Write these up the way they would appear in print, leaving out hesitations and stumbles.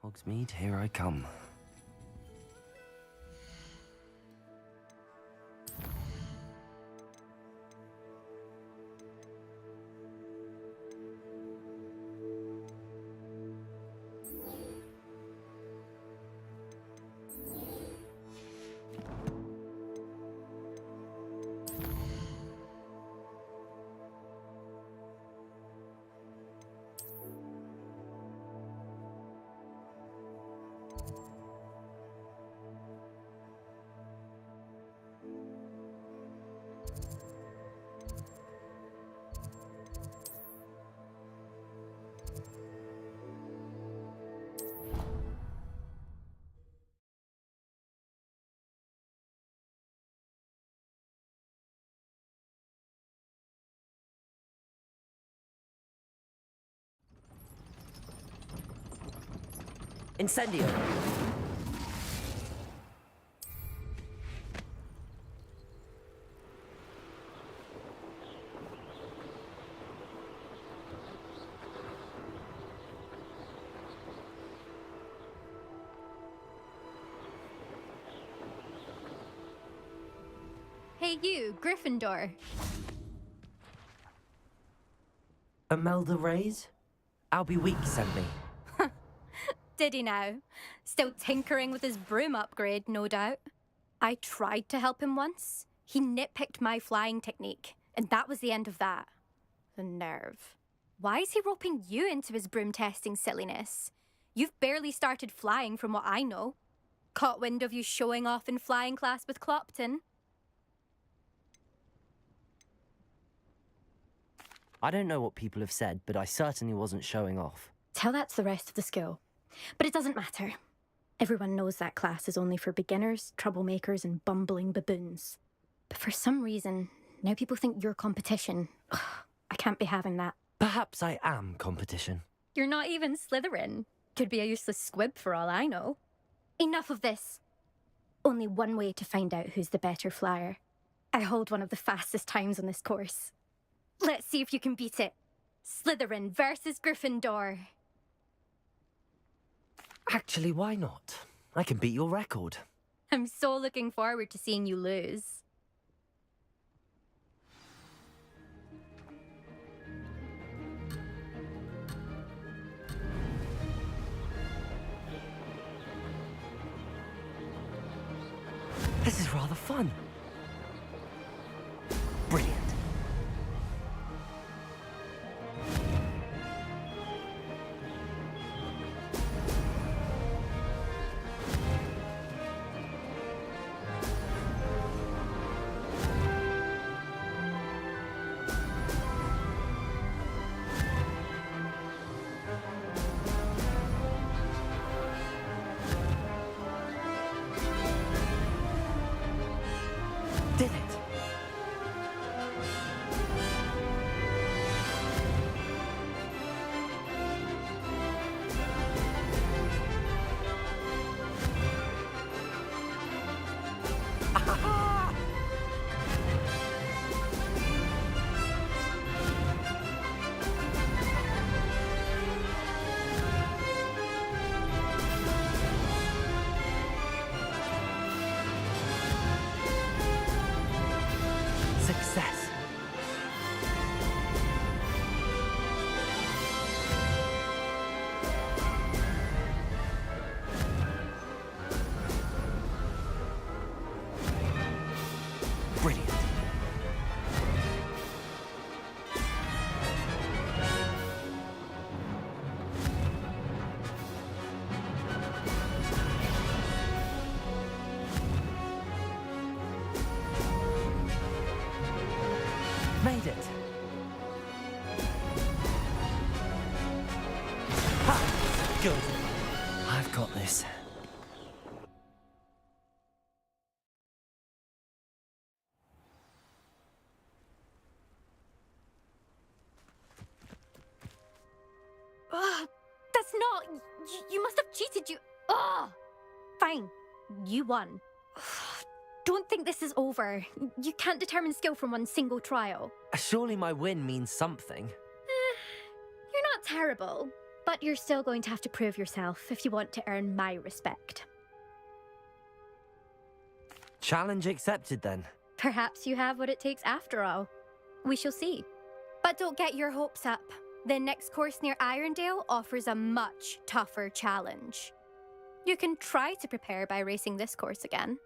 Hogsmeade, here I come. Incendio! Hey you, Gryffindor. Imelda Reyes? Albie Weeks sent me. Did he now? Still tinkering with his broom upgrade, no doubt. I tried to help him once. He nitpicked my flying technique, and that was the end of that. The nerve. Why is he roping you into his broom testing silliness? You've barely started flying from what I know. Caught wind of you showing off in flying class with Clopton. I don't know what people have said, but I certainly wasn't showing off. Tell that to the rest of the school. But it doesn't matter. Everyone knows that class is only for beginners, troublemakers, and bumbling baboons. But for some reason, now people think you're competition. Ugh, I can't be having that. Perhaps I am competition. You're not even Slytherin. Could be a useless squib for all I know. Enough of this. Only one way to find out who's the better flyer. I hold one of the fastest times on this course. Let's see if you can beat it. Slytherin versus Gryffindor. Actually, why not? I can beat your record. I'm so looking forward to seeing you lose. This is rather fun. Brilliant. Did it! Ah! Success. Brilliant. Made it. Ha! Good. I've got this. Ugh, that's not... You must have cheated, you... Ugh! Fine. You won. Don't think this is over. You can't determine skill from one single trial. Surely my win means something. You're not terrible. But you're still going to have to prove yourself if you want to earn my respect. Challenge accepted then. Perhaps you have what it takes after all. We shall see. But don't get your hopes up. The next course near Irondale offers a much tougher challenge. You can try to prepare by racing this course again.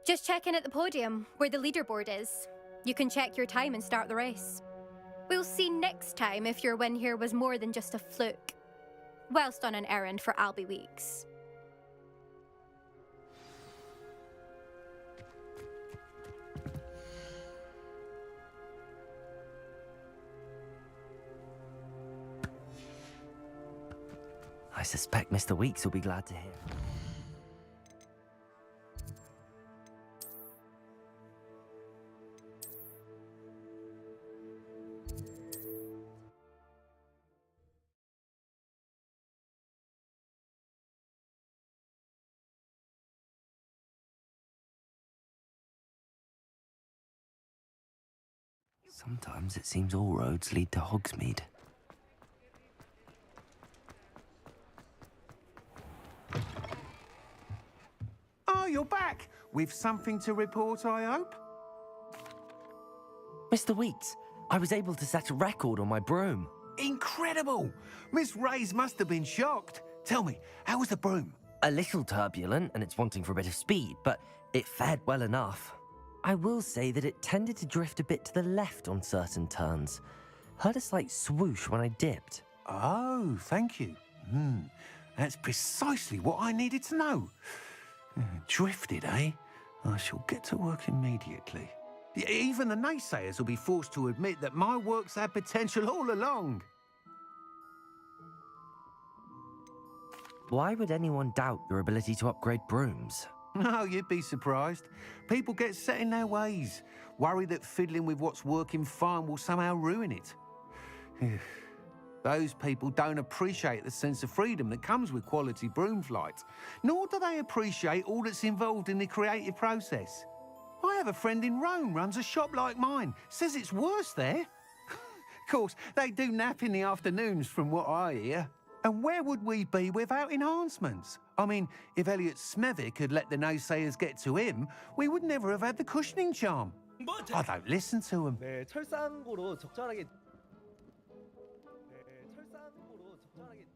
Just check in at the podium, where the leaderboard is. You can check your time and start the race. We'll see next time if your win here was more than just a fluke. Whilst on an errand for Albie Weeks. I suspect Mr. Weeks will be glad to hear. Sometimes it seems all roads lead to Hogsmeade. Oh, you're back! With something to report, I hope? Mr. Weeks, I was able to set a record on my broom. Incredible! Miss Ray's must have been shocked. Tell me, how was the broom? A little turbulent and it's wanting for a bit of speed, but it fared well enough. I will say that it tended to drift a bit to the left on certain turns. Heard a slight swoosh when I dipped. Oh, thank you. That's precisely what I needed to know. Drifted, eh? I shall get to work immediately. Even the naysayers will be forced to admit that my work's had potential all along. Why would anyone doubt your ability to upgrade brooms? No, you'd be surprised. People get set in their ways, worry that fiddling with what's working fine will somehow ruin it. Those people don't appreciate the sense of freedom that comes with quality broom flight, nor do they appreciate all that's involved in the creative process. I have a friend in Rome runs a shop like mine, says it's worse there. Of course, they do nap in the afternoons from what I hear. And where would we be without enhancements? I mean, if Elliot Smethwick had let the naysayers get to him, we would never have had the cushioning charm. I don't listen to him. 네, 철상고로 적절하게. 네, 철상고로 적절하게.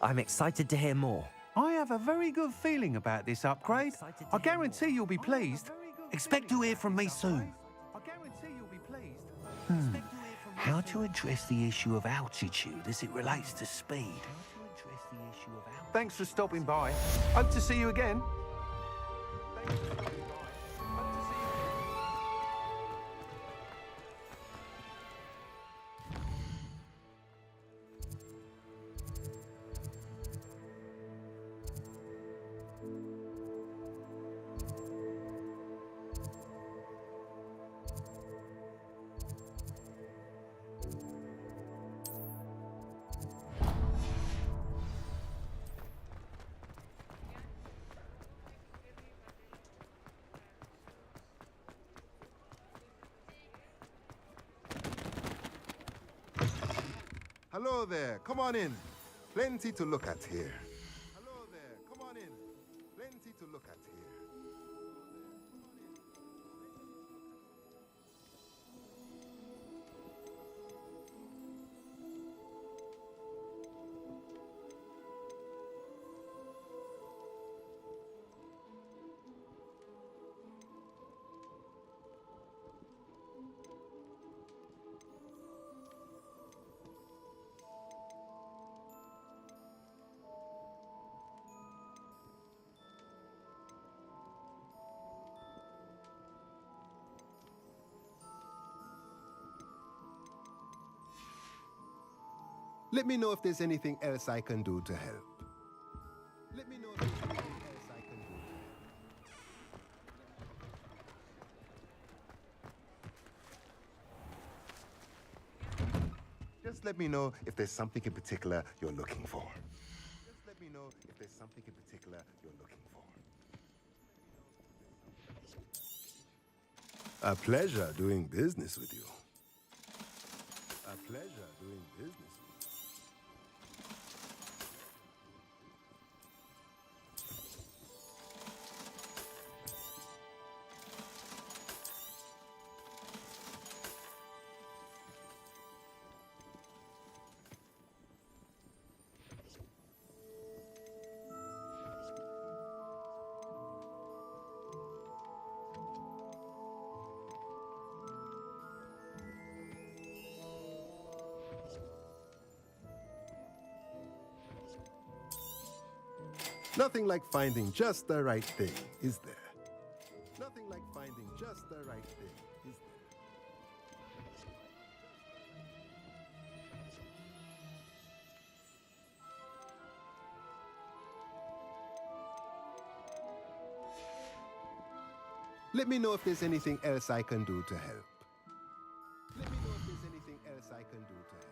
I'm excited to hear more. I have a very good feeling about this upgrade. I guarantee you'll be pleased. Expect to hear from me soon. How to address the issue of altitude as it relates to speed. Thanks for stopping by. Hope to see you again. Hello there, come on in. Plenty to look at here. Hello there, come on in. Plenty to look at here. Let me know if there's anything else I can do to help. Let me know if there's anything else I can do to help. Just Just let me know if there's something in particular you're looking for. Just let me know if there's something in particular you're looking for. A pleasure doing business with you. A pleasure doing business with you. Nothing like finding just the right thing, is there? Nothing like finding just the right thing, is there? Let me know if there's anything else I can do to help. Let me know if there's anything else I can do to help.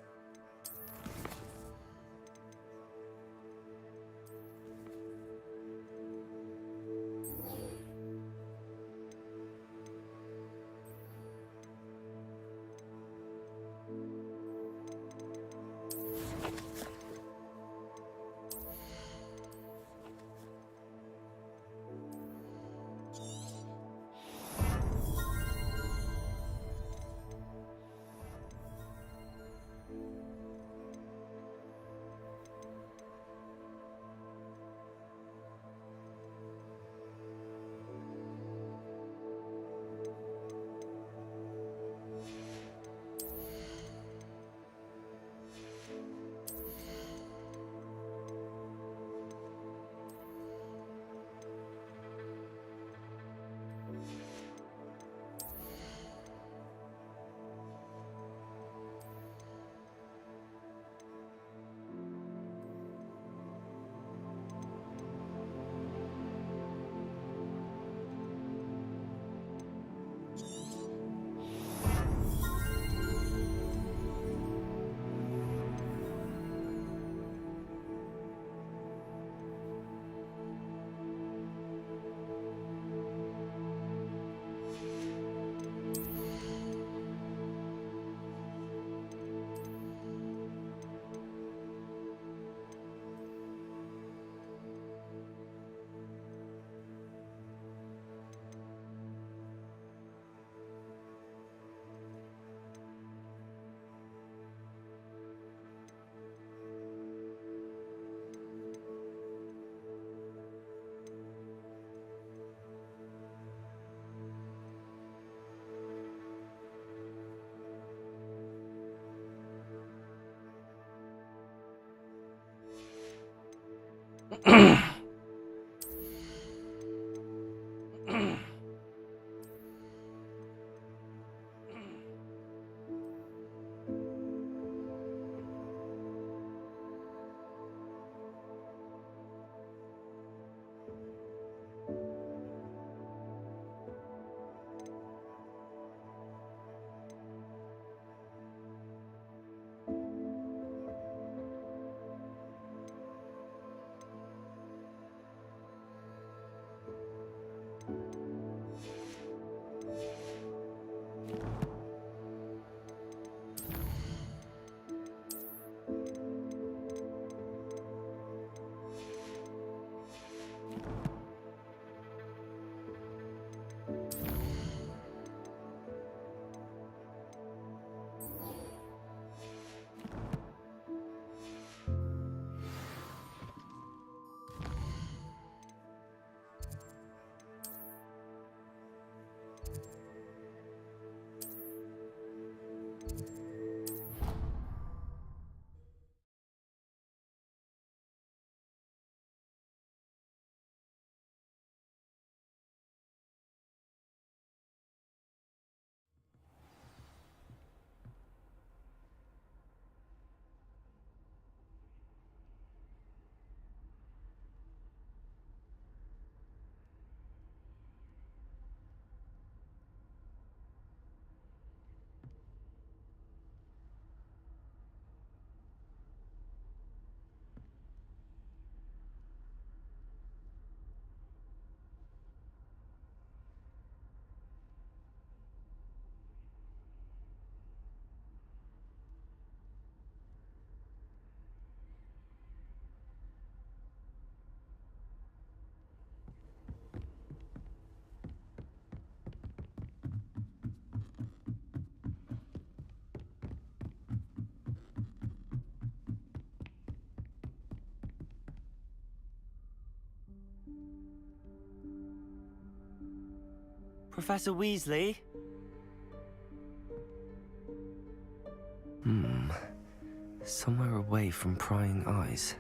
Professor Weasley? Somewhere away from prying eyes.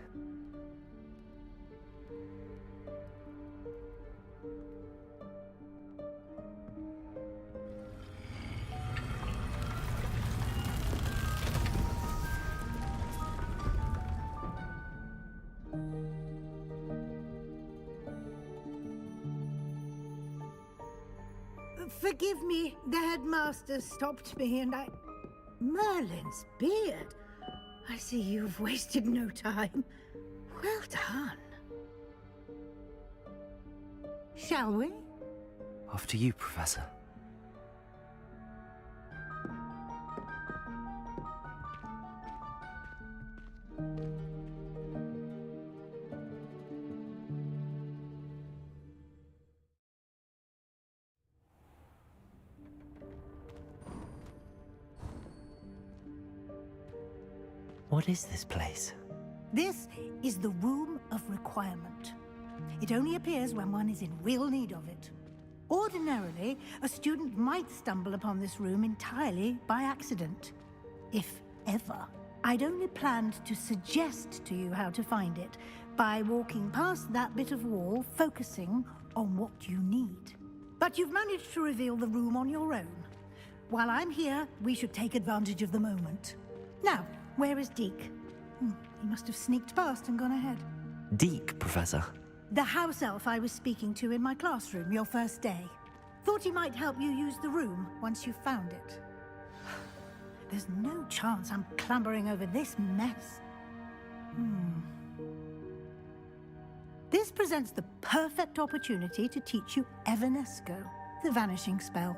Forgive me, the headmaster stopped me and I... Merlin's beard. I see you've wasted no time. Well done. Shall we? After you, Professor. What is this place? This is the Room of Requirement. It only appears when one is in real need of it. Ordinarily, a student might stumble upon this room entirely by accident. If ever. I'd only planned to suggest to you how to find it by walking past that bit of wall, focusing on what you need. But you've managed to reveal the room on your own. While I'm here, we should take advantage of the moment. Now, where is Deke? He must have sneaked past and gone ahead. Deke, Professor. The house elf I was speaking to in my classroom your first day. Thought he might help you use the room once you found it. There's no chance I'm clambering over this mess. This presents the perfect opportunity to teach you Evanesco, the vanishing spell.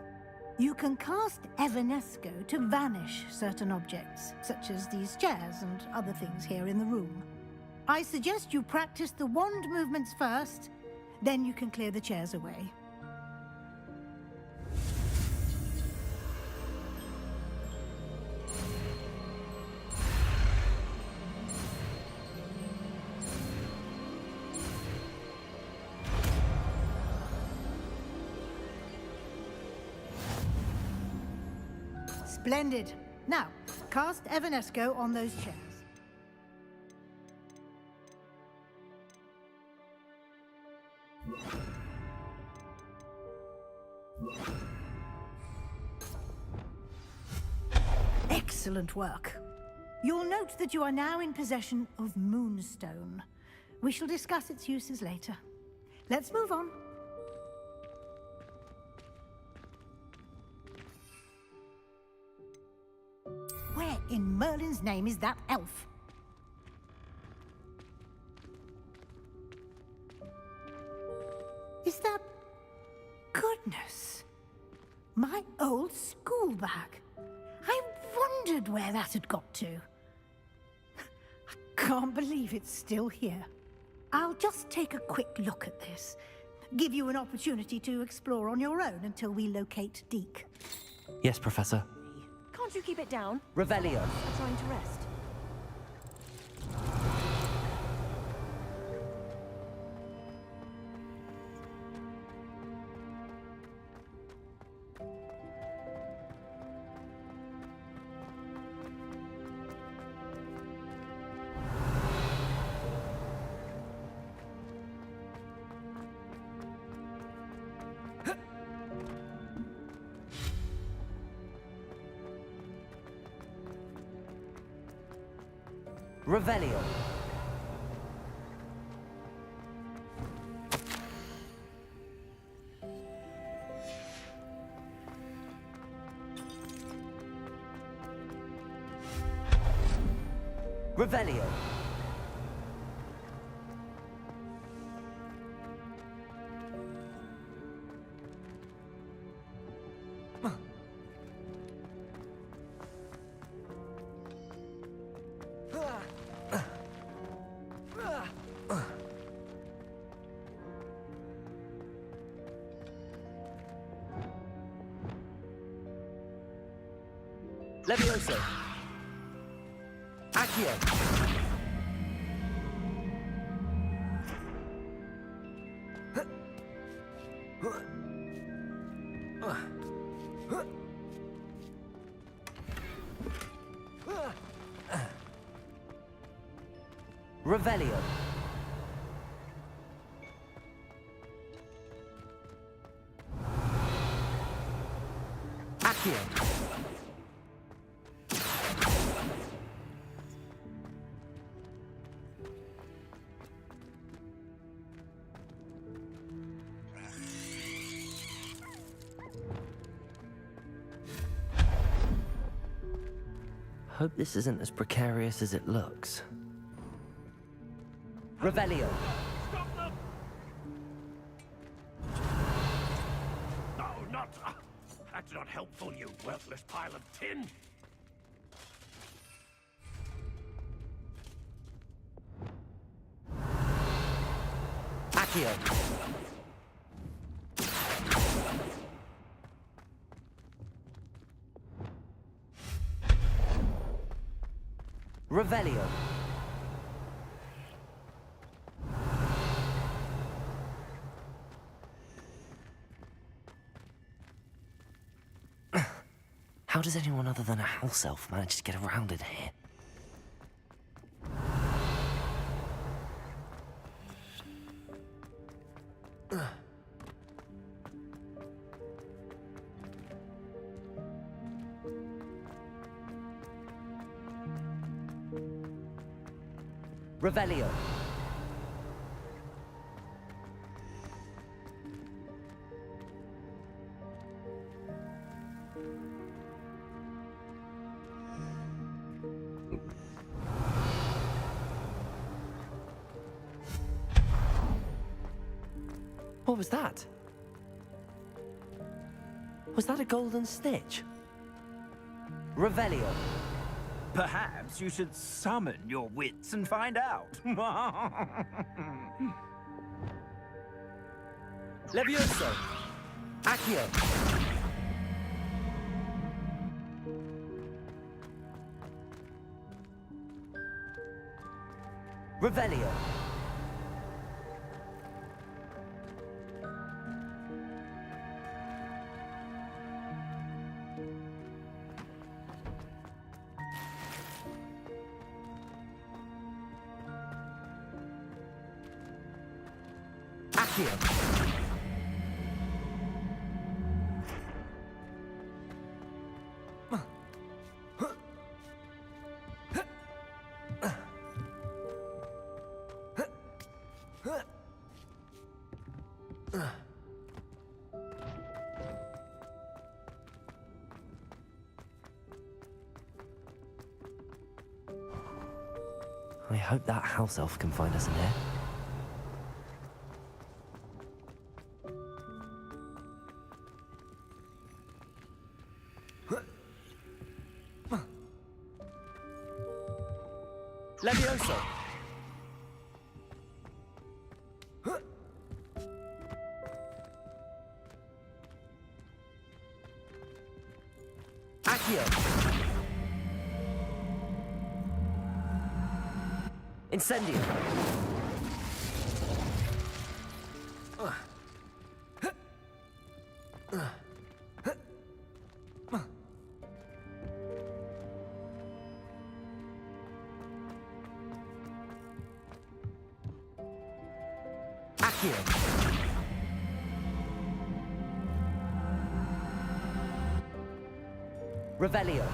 You can cast Evanesco to vanish certain objects, such as these chairs and other things here in the room. I suggest you practice the wand movements first, then you can clear the chairs away. Splendid. Now, cast Evanesco on those chairs. Excellent work. You'll note that you are now in possession of Moonstone. We shall discuss its uses later. Let's move on. Where in Merlin's name is that elf? Is that... Goodness! My old school bag. I wondered where that had got to. I can't believe it's still here. I'll just take a quick look at this. Give you an opportunity to explore on your own until we locate Deke. Yes, Professor. Can't you keep it down? Revelio. I'm trying to rest. Revelio. Revelio. Levioso. Accio. Revelio. Accio. Hope this isn't as precarious as it looks. Revelio. Stop them! No, not... that's not helpful, you worthless pile of tin! Accio. Revelio. How does anyone other than a house elf manage to get around in here? Revelio. What was that? Was that a golden snitch? Revelio. Perhaps you should summon your wits and find out. Levioso. Accio. Revelio. Accio. I hope that house elf can find us in here. Levioso. Accio. Incendio. Accio. Revelio.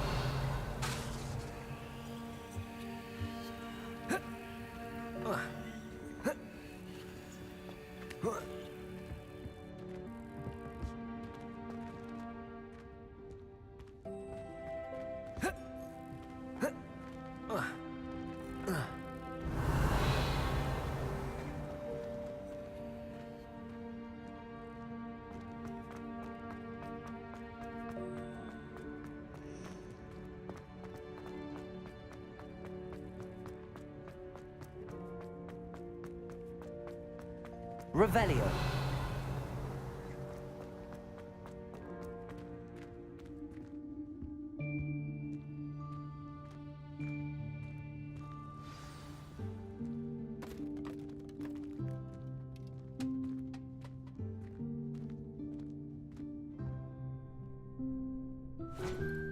Revelio.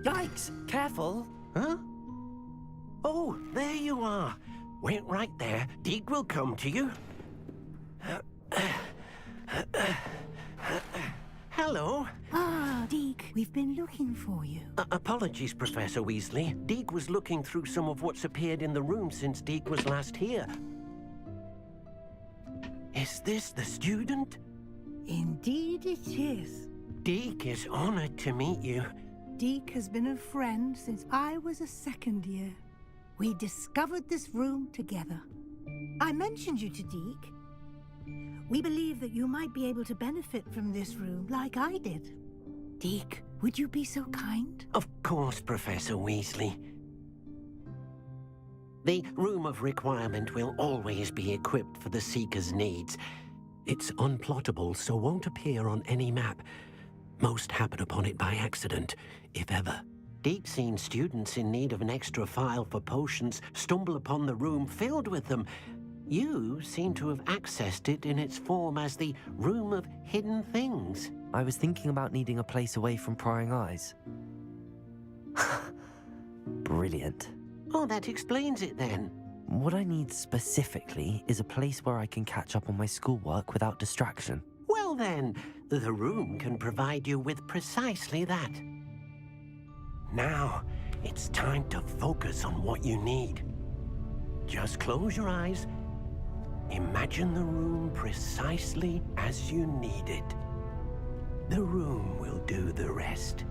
Yikes! Careful! Huh? Oh, there you are. Wait right there. Deek will come to you. Hello. Ah, Deke, we've been looking for you. Apologies, Professor Weasley. Deek was looking through some of what's appeared in the room since Deek was last here. Is this the student? Indeed it is. Deek is honored to meet you. Deke has been a friend since I was a second year. We discovered this room together. I mentioned you to Deke. We believe that you might be able to benefit from this room like I did. Deke, would you be so kind? Of course, Professor Weasley. The Room of Requirement will always be equipped for the Seeker's needs. It's unplottable, so won't appear on any map. Most happen upon it by accident, if ever. Deke's seen students in need of an extra file for potions stumble upon the room filled with them. You seem to have accessed it in its form as the Room of Hidden Things. I was thinking about needing a place away from prying eyes. Brilliant. Oh, that explains it then. What I need specifically is a place where I can catch up on my schoolwork without distraction. Well then, the room can provide you with precisely that. Now, it's time to focus on what you need. Just close your eyes. Imagine the room precisely as you need it. The room will do the rest.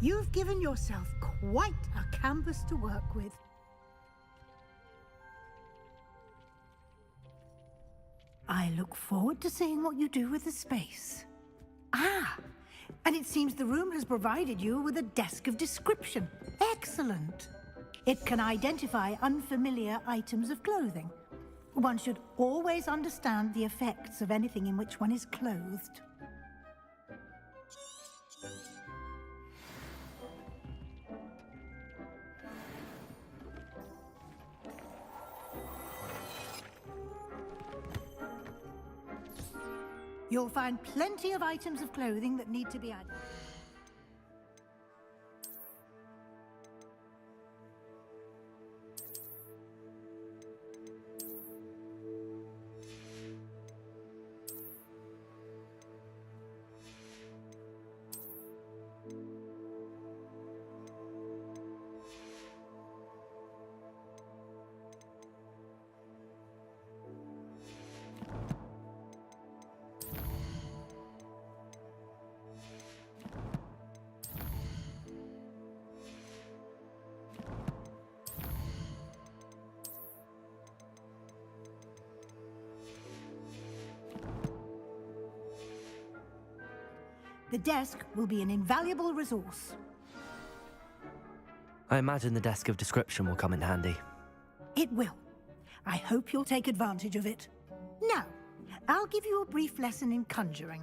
You've given yourself quite a canvas to work with. I look forward to seeing what you do with the space. Ah, and it seems the room has provided you with a desk of description. Excellent. It can identify unfamiliar items of clothing. One should always understand the effects of anything in which one is clothed. You'll find plenty of items of clothing that need to be added. The desk will be an invaluable resource. I imagine the desk of description will come in handy. It will. I hope you'll take advantage of it. Now, I'll give you a brief lesson in conjuring.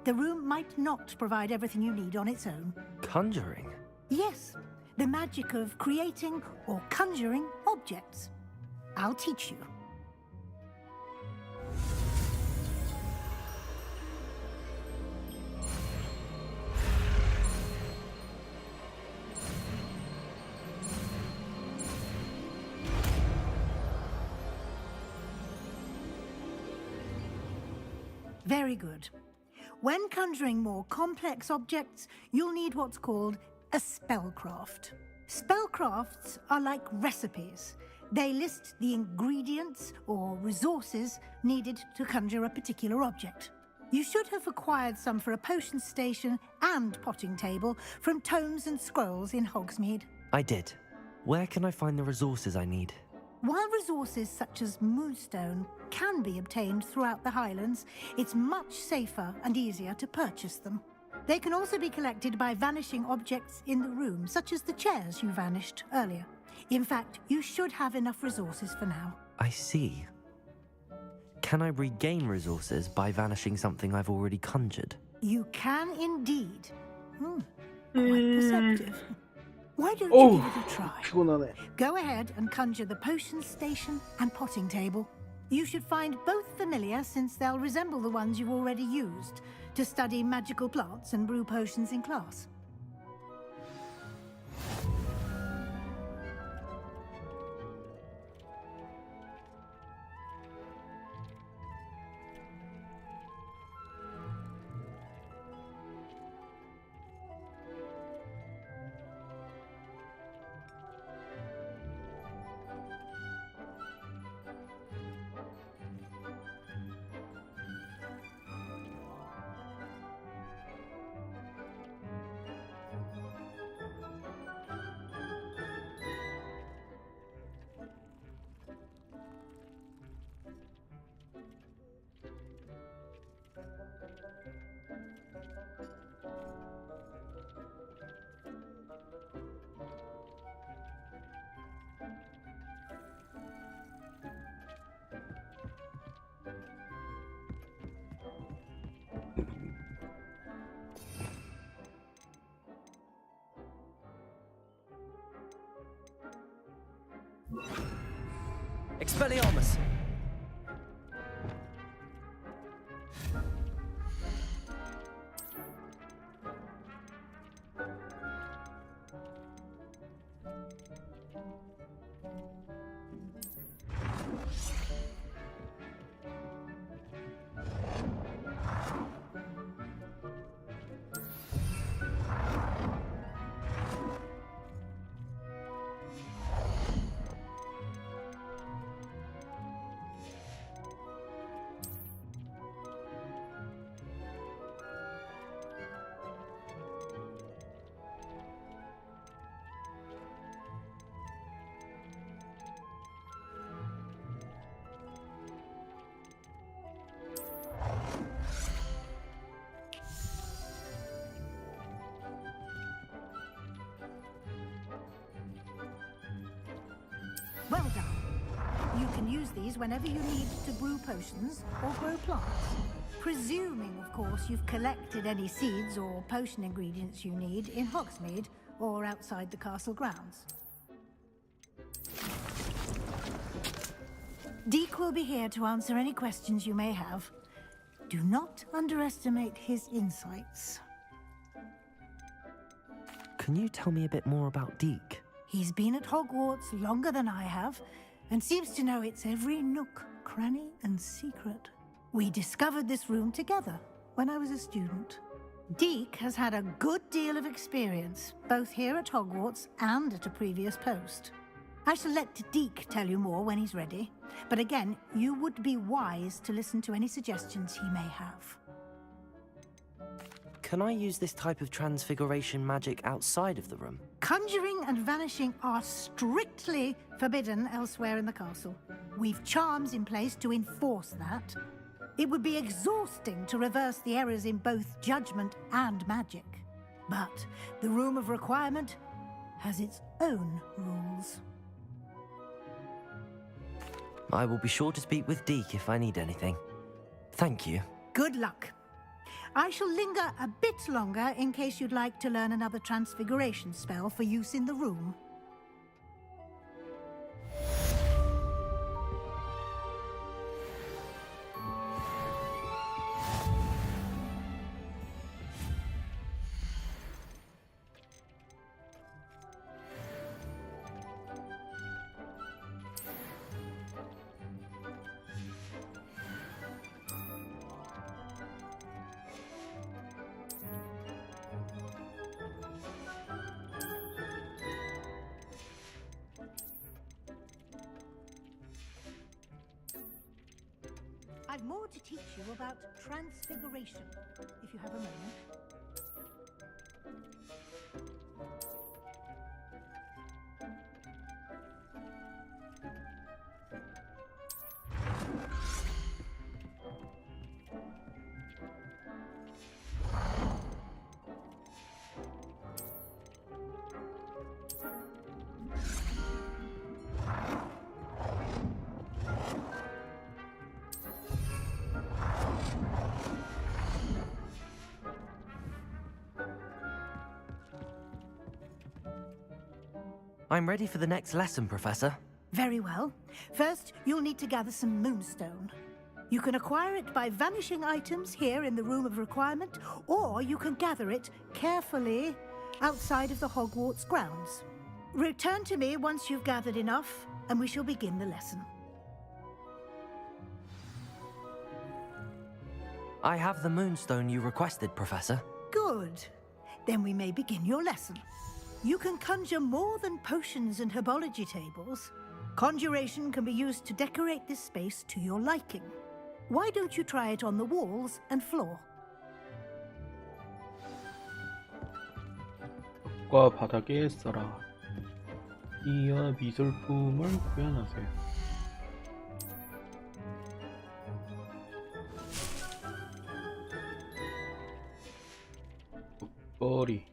The room might not provide everything you need on its own. Conjuring? Yes, the magic of creating or conjuring objects. I'll teach you. Very good. When conjuring more complex objects, you'll need what's called a spellcraft. Spellcrafts are like recipes. They list the ingredients or resources needed to conjure a particular object. You should have acquired some for a potion station and potting table from tomes and scrolls in Hogsmeade. I did. Where can I find the resources I need? While resources such as moonstone can be obtained throughout the Highlands, it's much safer and easier to purchase them. They can also be collected by vanishing objects in the room, such as the chairs you vanished earlier. In fact, you should have enough resources for now. I see. Can I regain resources by vanishing something I've already conjured? You can indeed. Quite perceptive. Why don't you give it a try? 피곤하네. Go ahead and conjure the potion station and potting table. You should find both familiar, since they'll resemble the ones you've already used to study magical plants and brew potions in class. Expelliarmus! Well done. You can use these whenever you need to brew potions or grow plants. Presuming, of course, you've collected any seeds or potion ingredients you need in Hogsmeade or outside the castle grounds. Deke will be here to answer any questions you may have. Do not underestimate his insights. Can you tell me a bit more about Deke? He's been at Hogwarts longer than I have, and seems to know its every nook, cranny, and secret. We discovered this room together when I was a student. Deke has had a good deal of experience, both here at Hogwarts and at a previous post. I shall let Deke tell you more when he's ready, but again, you would be wise to listen to any suggestions he may have. Can I use this type of transfiguration magic outside of the room? Conjuring and vanishing are strictly forbidden elsewhere in the castle. We've charms in place to enforce that. It would be exhausting to reverse the errors in both judgment and magic. But the Room of Requirement has its own rules. I will be sure to speak with Deke if I need anything. Thank you. Good luck. I shall linger a bit longer in case you'd like to learn another transfiguration spell for use in the room. I've more to teach you about transfiguration, if you have a moment. I'm ready for the next lesson, Professor. Very well. First, you'll need to gather some moonstone. You can acquire it by vanishing items here in the Room of Requirement, or you can gather it carefully outside of the Hogwarts grounds. Return to me once you've gathered enough, and we shall begin the lesson. I have the moonstone you requested, Professor. Good. Then we may begin your lesson. You can conjure more than potions and herbology tables. Conjuration can be used to decorate this space to your liking. Why don't you try it on the walls and floor? 벽과 바닥에 써라. 이어 미술품을 구현하세요. 머리.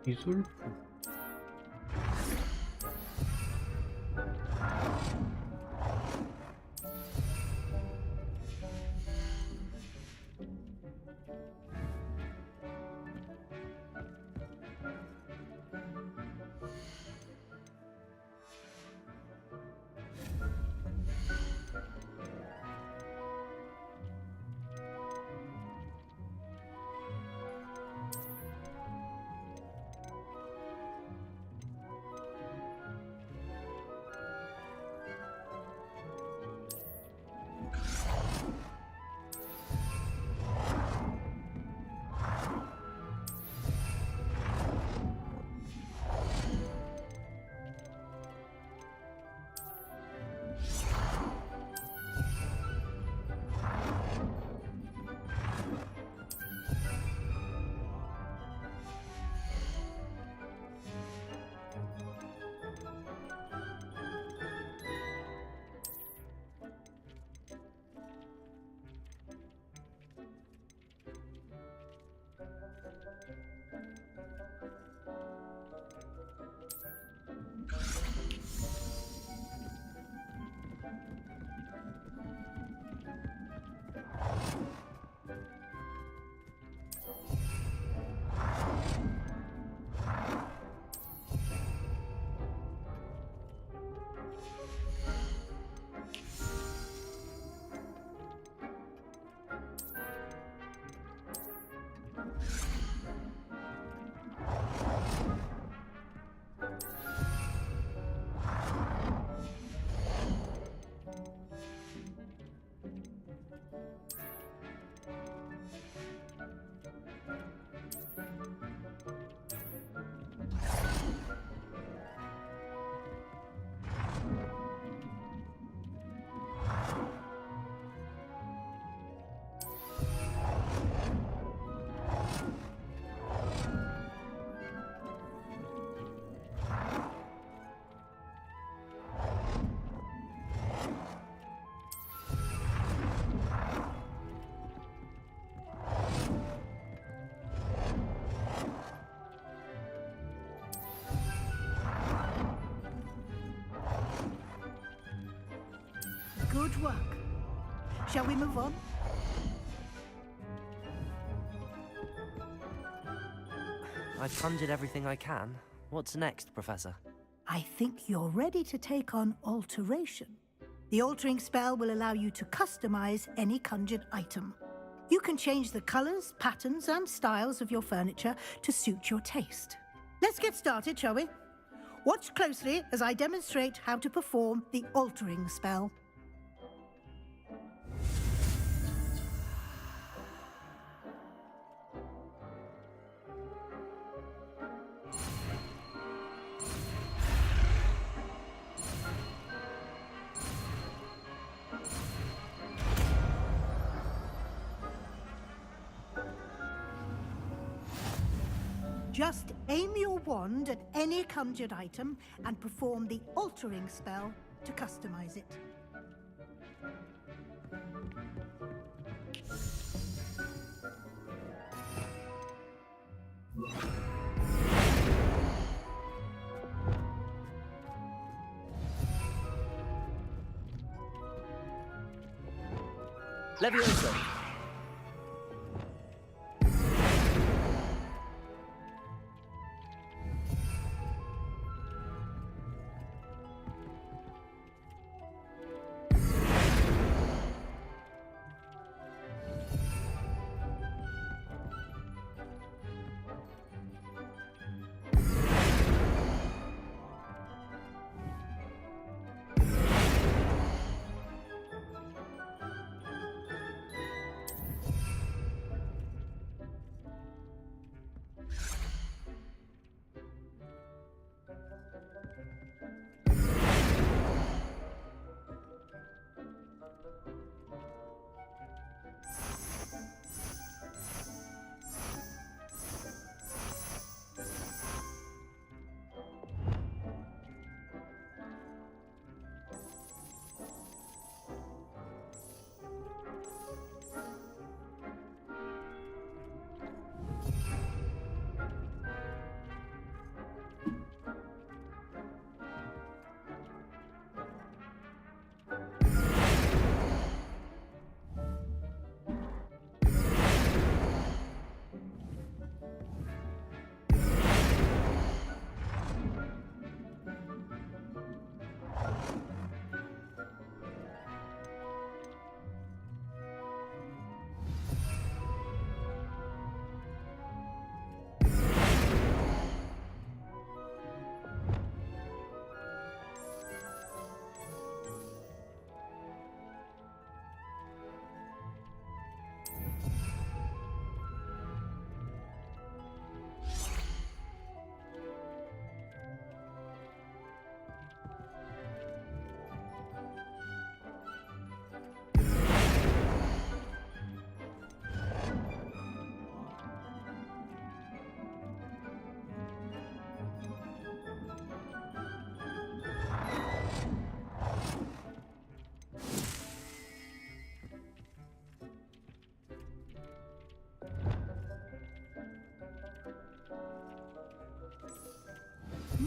미술품. Good work. Shall we move on? I've conjured everything I can. What's next, Professor? I think you're ready to take on alteration. The altering spell will allow you to customize any conjured item. You can change the colors, patterns, and styles of your furniture to suit your taste. Let's get started, shall we? Watch closely as I demonstrate how to perform the altering spell. Just aim your wand at any conjured item and perform the altering spell to customize it. Levioso.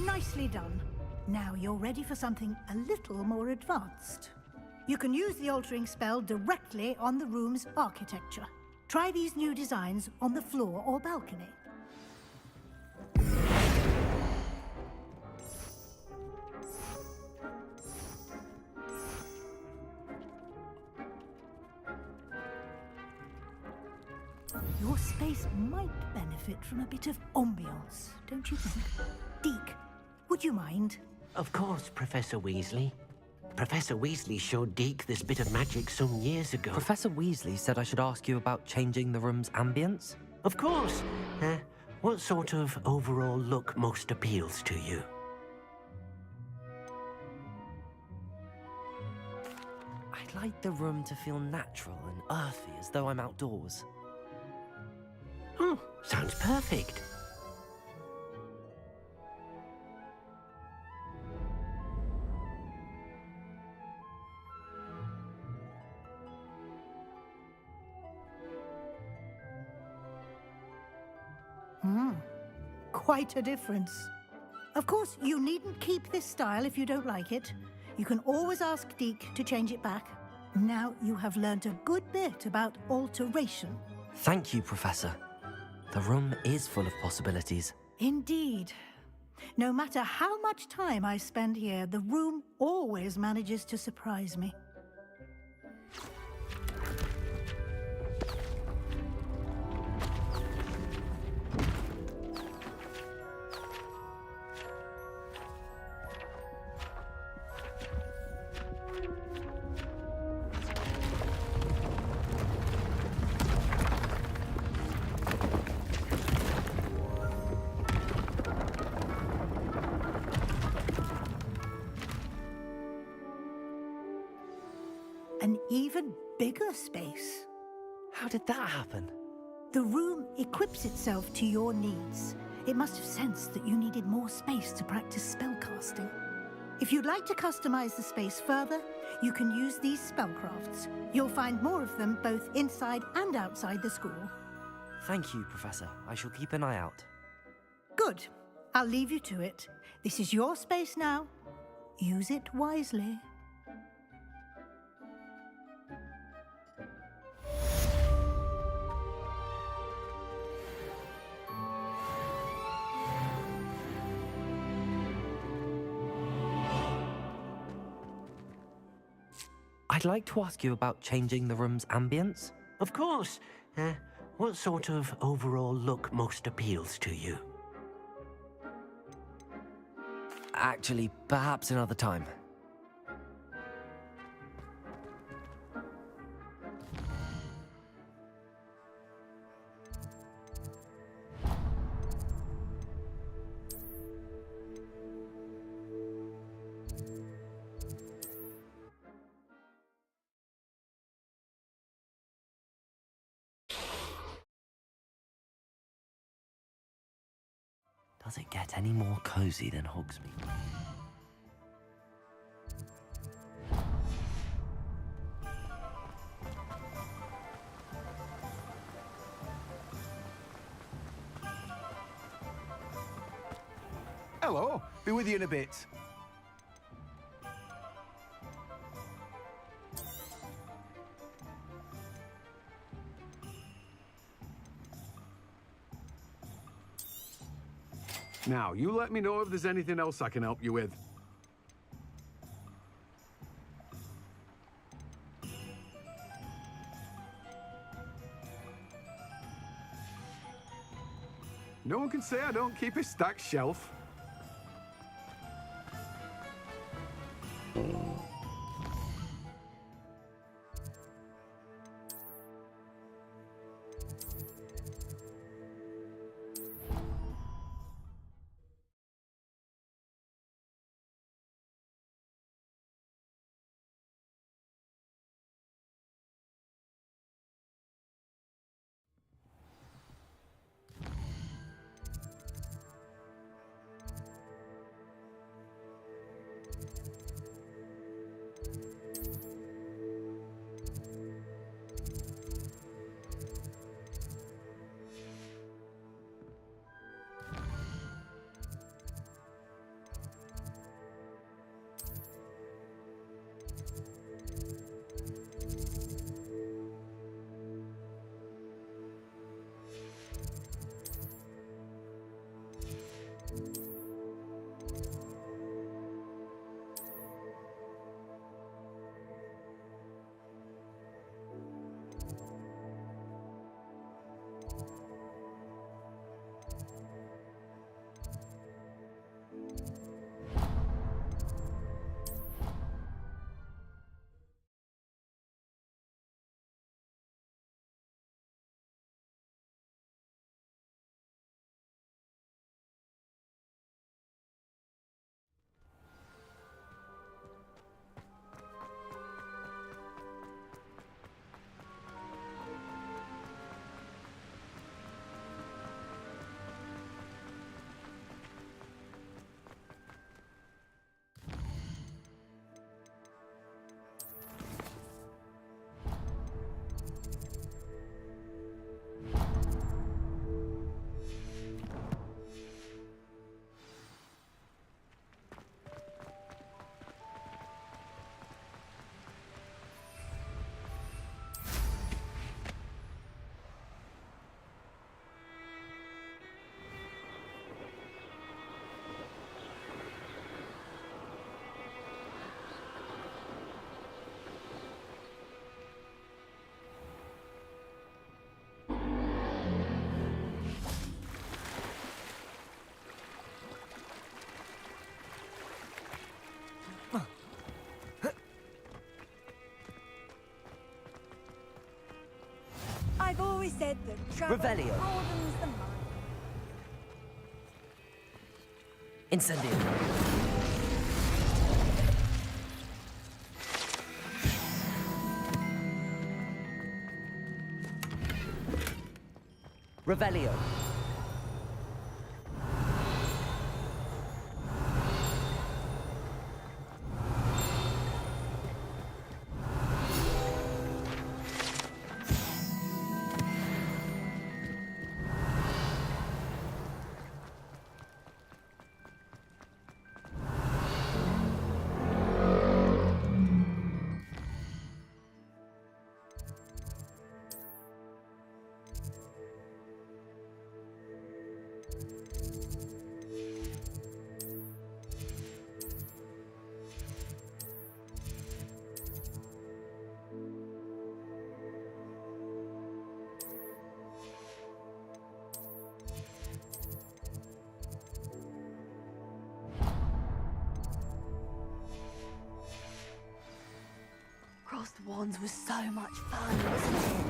Nicely done. Now you're ready for something a little more advanced. You can use the altering spell directly on the room's architecture. Try these new designs on the floor or balcony. Your space might benefit from a bit of ambiance, don't you think? Deke, would you mind? Of course, Professor Weasley. Professor Weasley showed Deke this bit of magic some years ago. Professor Weasley said I should ask you about changing the room's ambience. Of course. What sort of overall look most appeals to you? I'd like the room to feel natural and earthy, as though I'm outdoors. Oh, sounds perfect. Quite a difference. Of course, you needn't keep this style if you don't like it. You can always ask Deke to change it back. Now you have learnt a good bit about alteration. Thank you, Professor. The room is full of possibilities. Indeed. No matter how much time I spend here, the room always manages to surprise me. An even bigger space. How did that happen? The room equips itself to your needs. it must have sensed that you needed more space to practice spellcasting. If you'd like to customize the space further, you can use these spellcrafts. You'll find more of them both inside and outside the school. Thank you, Professor. I shall keep an eye out. Good. I'll leave you to it. This is your space now. Use it wisely. I'd like to ask you about changing the room's ambience. Of course. What sort of overall look most appeals to you? Actually, perhaps another time. Does it get any more cozy than Hogsmeade? Hello, be with you in a bit. Now, you let me know if there's anything else I can help you with. No one can say I don't keep a stacked shelf. I've always said that travel Revelio. broadens the mind. Incendio. Revelio. Swans was so much fun, wasn't it?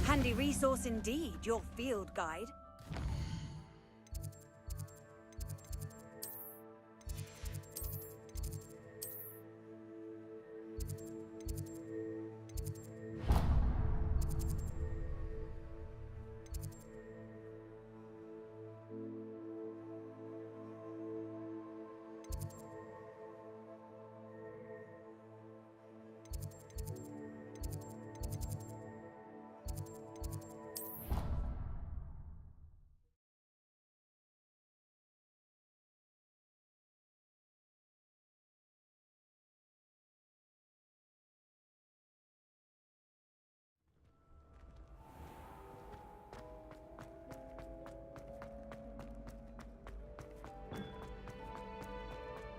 Handy resource indeed, your field guide.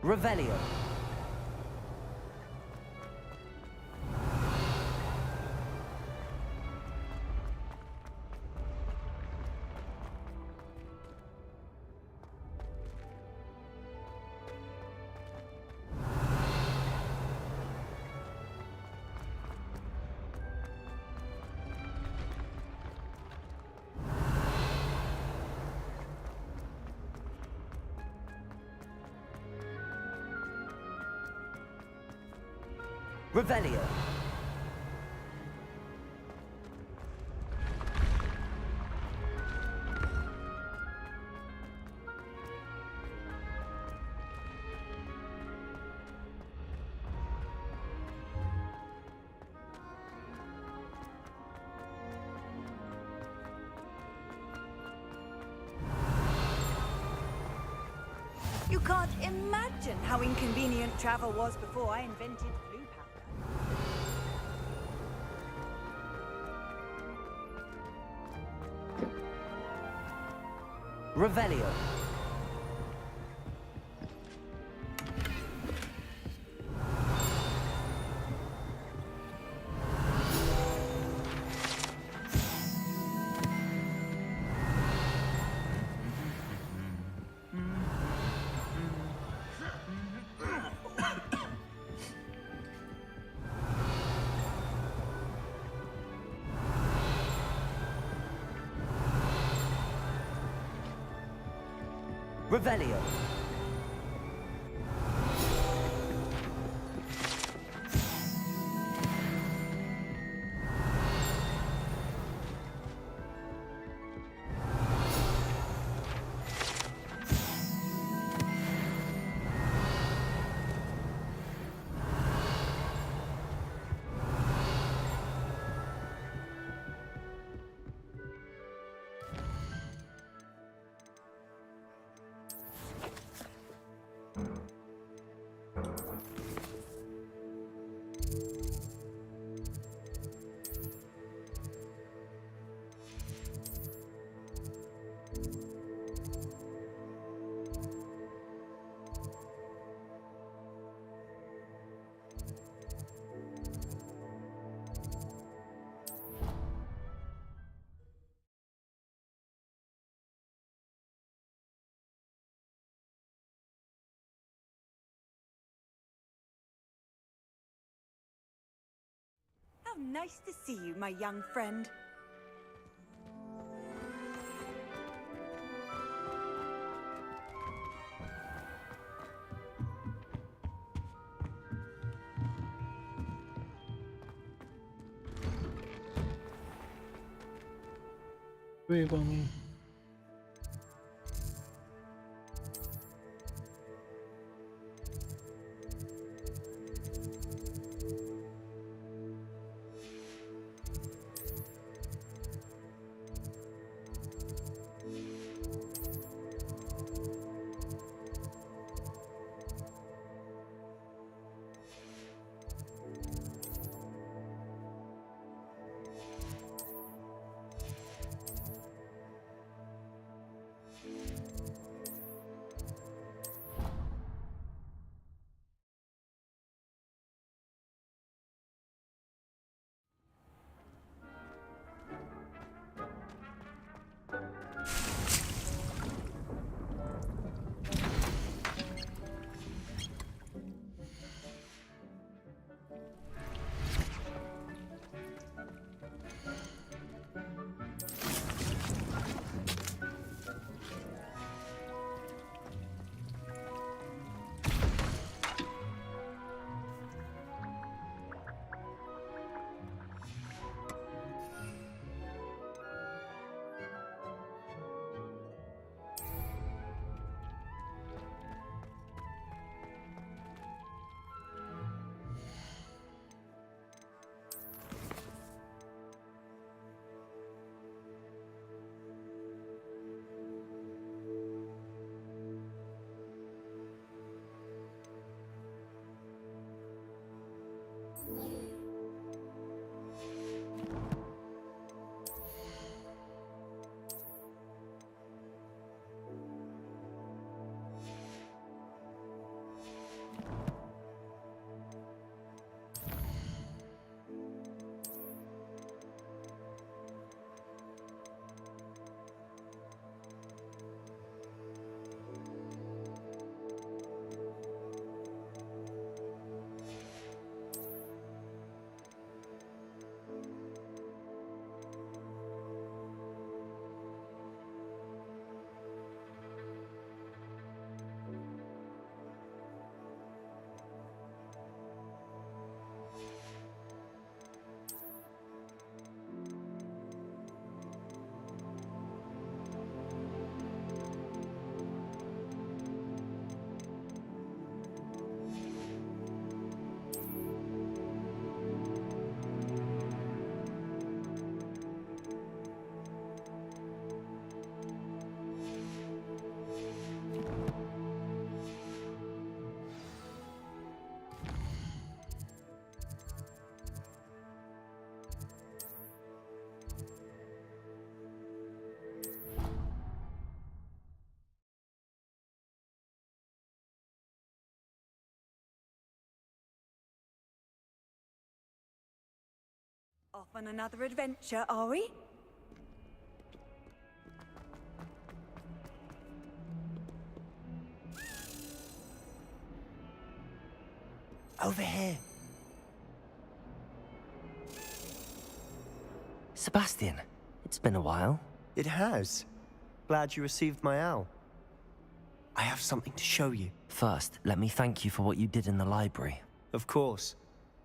Revelio. Revelio. You can't imagine how inconvenient travel was before I invented blue powder. Revelio. Revelio. How nice to see you, my young friend. 외광이 Off on another adventure, are we? Over here. Sebastian, it's been a while. It has. Glad you received my owl. I have something to show you. First, let me thank you for what you did in the library. Of course.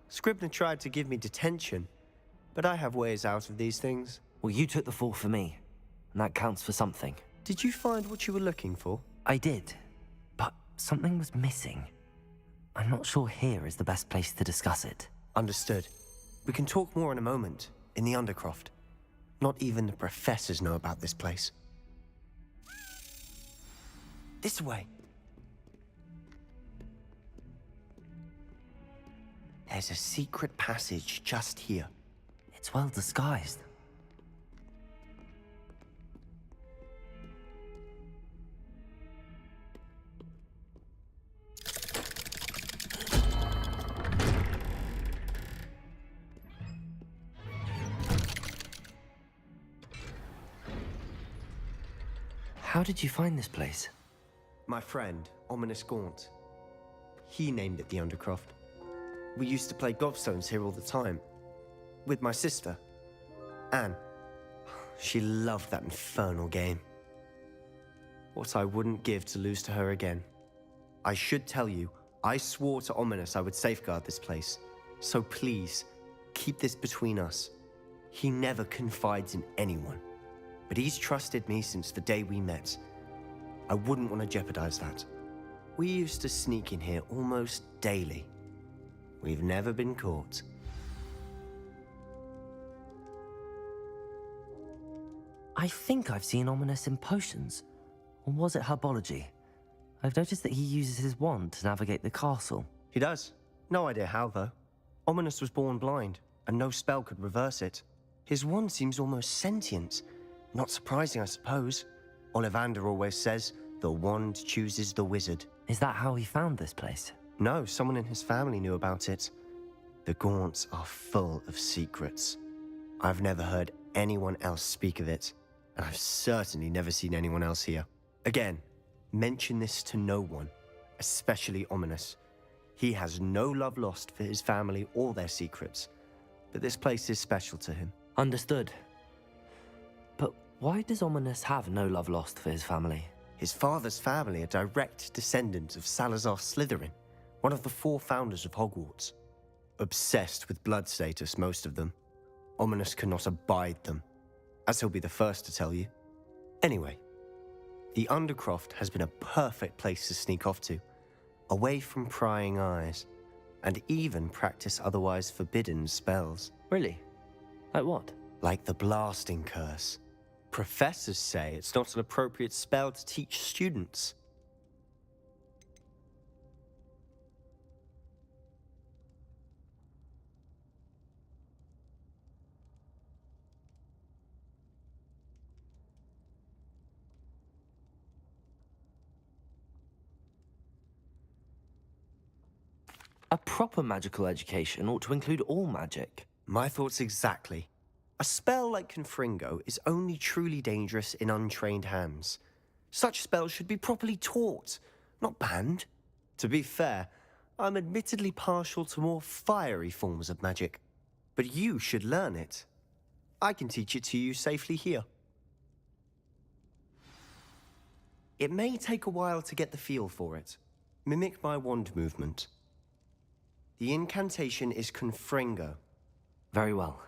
Scribner tried to give me detention, but I have ways out of these things. Well, you took the fall for me, and that counts for something. Did you find what you were looking for? I did, but something was missing. I'm not sure here is the best place to discuss it. Understood. We can talk more in a moment, in the Undercroft. Not even the professors know about this place. This way. There's a secret passage just here. It's well disguised. How did you find this place? My friend, Ominous Gaunt. He named it the Undercroft. We used to play gobstones here all the time. With my sister, Anne. She loved that infernal game. What I wouldn't give to lose to her again. I should tell you, I swore to Ominous I would safeguard this place. So please, keep this between us. He never confides in anyone. But he's trusted me since the day we met. I wouldn't want to jeopardize that. We used to sneak in here almost daily. We've never been caught. I think I've seen Ominous in potions. Or was it herbology? I've noticed that he uses his wand to navigate the castle. He does. No idea how, though. Ominous was born blind, and no spell could reverse it. His wand seems almost sentient. Not surprising, I suppose. Ollivander always says, the wand chooses the wizard. Is that how he found this place? No, someone in his family knew about it. The Gaunts are full of secrets. I've never heard anyone else speak of it, and I've certainly never seen anyone else here. Again, mention this to no one, especially Ominous. He has no love lost for his family or their secrets, but this place is special to him. Understood. But why does Ominous have no love lost for his family? His father's family are direct descendants of Salazar Slytherin, one of the 4 founders of Hogwarts. Obsessed with blood status, most of them. Ominous cannot abide them, as he'll be the first to tell you. Anyway, the Undercroft has been a perfect place to sneak off to, away from prying eyes, and even practice otherwise forbidden spells. Really? Like what? Like the blasting curse. Professors say it's not an appropriate spell to teach students. A proper magical education ought to include all magic. My thoughts exactly. A spell like Confringo is only truly dangerous in untrained hands. Such spells should be properly taught, not banned. To be fair, I'm admittedly partial to more fiery forms of magic. But you should learn it. I can teach it to you safely here. It may take a while to get the feel for it. Mimic my wand movement. The incantation is Confringo. Very well.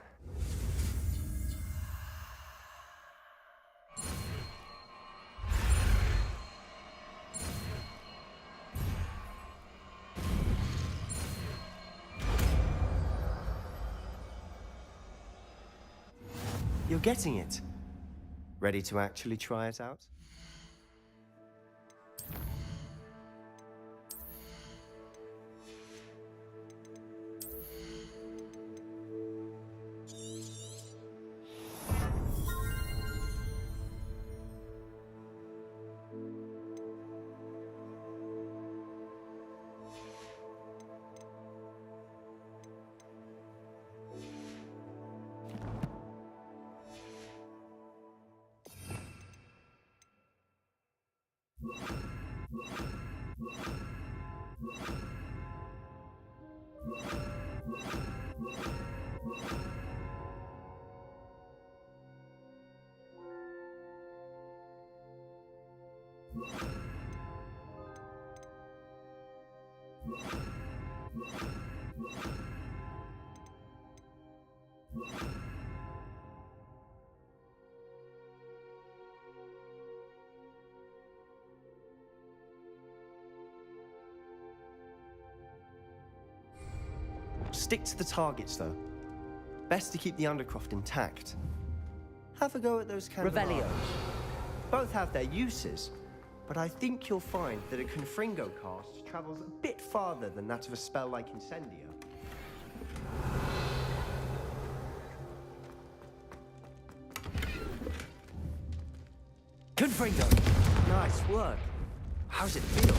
You're getting it. Ready to actually try it out? Stick to the targets, though. Best to keep the Undercroft intact. Have a go at those Revelio. Both have their uses, but I think you'll find that a Confringo cast travels a bit farther than that of a spell like Incendio. Confringo! Nice work. How's it feel?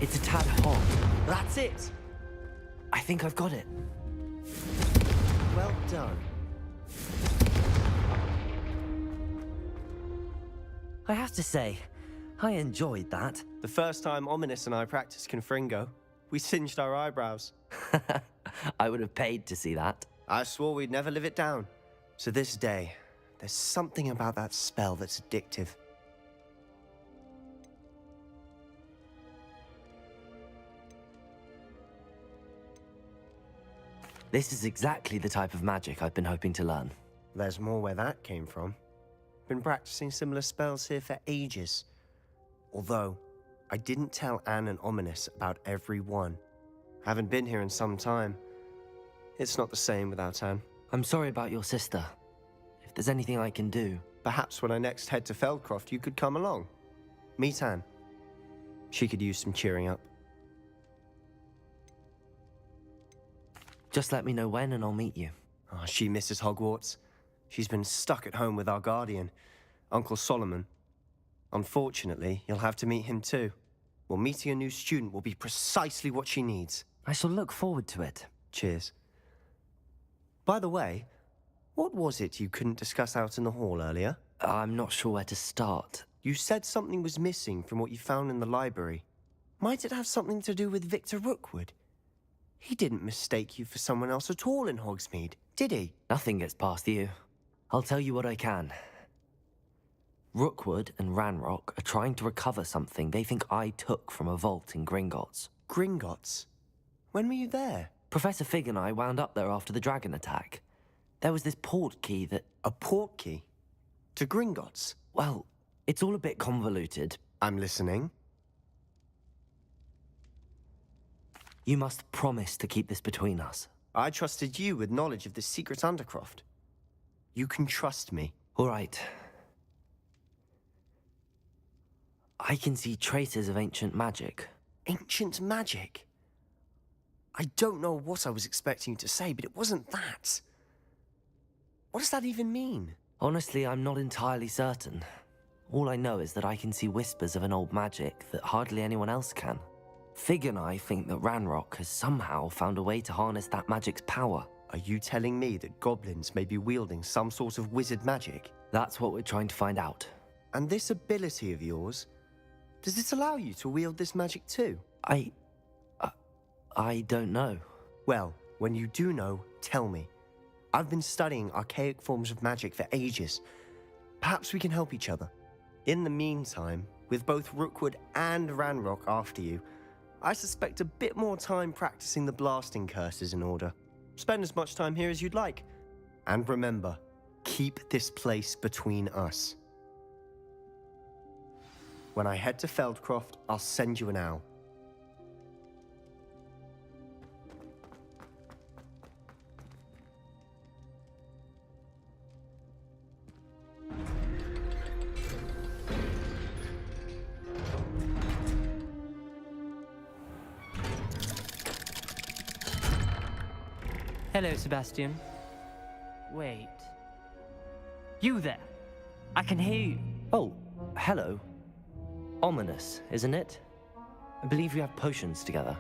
It's a tad hot. That's it! I think I've got it. Well done. I have to say, I enjoyed that. The first time Ominous and I practiced Confringo, we singed our eyebrows. I would have paid to see that. I swore we'd never live it down. To this day, there's something about that spell that's addictive. This is exactly the type of magic I've been hoping to learn. There's more where that came from. Been practicing similar spells here for ages. Although, I didn't tell Anne and Ominous about every one. Haven't been here in some time. It's not the same without Anne. I'm sorry about your sister. If there's anything I can do... Perhaps when I next head to Feldcroft, you could come along. Meet Anne. She could use some cheering up. Just let me know when and I'll meet you. Oh, she misses Hogwarts. She's been stuck at home with our guardian, Uncle Solomon. Unfortunately, you'll have to meet him too. Well, meeting a new student will be precisely what she needs. I shall look forward to it. Cheers. By the way, what was it you couldn't discuss out in the hall earlier? I'm not sure where to start. You said something was missing from what you found in the library. Might it have something to do with Victor Rookwood? He didn't mistake you for someone else at all in Hogsmeade, did he? Nothing gets past you. I'll tell you what I can. Rookwood and Ranrock are trying to recover something they think I took from a vault in Gringotts. Gringotts? When were you there? Professor Fig and I wound up there after the dragon attack. There was this port key that... A port key? To Gringotts? Well, it's all a bit convoluted. I'm listening. You must promise to keep this between us. I trusted you with knowledge of the secret Undercroft. You can trust me. All right. I can see traces of ancient magic. Ancient magic? I don't know what I was expecting you to say, but it wasn't that. What does that even mean? Honestly, I'm not entirely certain. All I know is that I can see whispers of an old magic that hardly anyone else can. Fig and I think that Ranrock has somehow found a way to harness that magic's power. Are you telling me that goblins may be wielding some sort of wizard magic? That's what we're trying to find out. And this ability of yours, does it allow you to wield this magic too? I don't know. Well, when you do know, tell me. I've been studying archaic forms of magic for ages. Perhaps we can help each other. In the meantime, with both Rookwood and Ranrock after you, I suspect a bit more time practicing the blasting curse is in order. Spend as much time here as you'd like. And remember, keep this place between us. When I head to Feldcroft, I'll send you an owl. Hello, Sebastian. Wait. You there? I can hear you. Oh, hello. Ominous, isn't it? I believe we have potions together.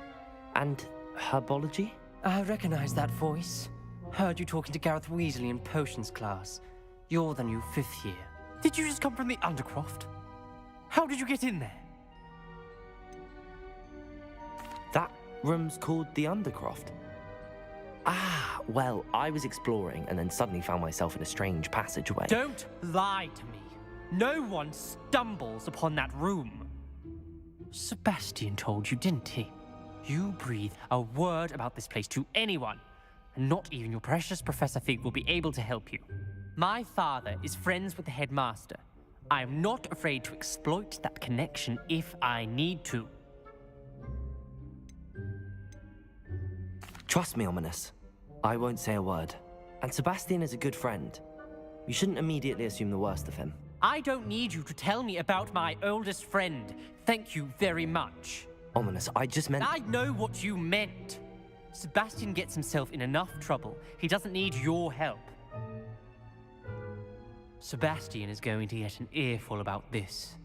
And herbology? I recognize that voice. Heard you talking to Gareth Weasley in potions class. You're the new 5th year. Did you just come from the Undercroft? How did you get in there? That room's called the Undercroft. Ah, well, I was exploring and then suddenly found myself in a strange passageway. Don't lie to me. No one stumbles upon that room. Sebastian told you, didn't he? You breathe a word about this place to anyone, and not even your precious Professor Fig will be able to help you. My father is friends with the headmaster. I am not afraid to exploit that connection if I need to. Trust me, Ominous. I won't say a word. And Sebastian is a good friend. You shouldn't immediately assume the worst of him. I don't need you to tell me about my oldest friend. Thank you very much. Ominous, I just meant... I know what you meant. Sebastian gets himself in enough trouble. He doesn't need your help. Sebastian is going to get an earful about this.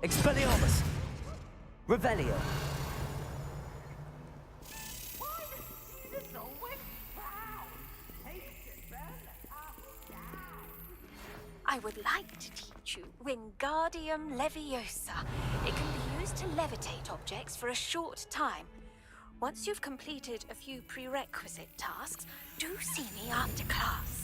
Expelliarmus! Revelio! I would like to teach you Wingardium Leviosa. It can be used to levitate objects for a short time. Once you've completed a few prerequisite tasks, do see me after class.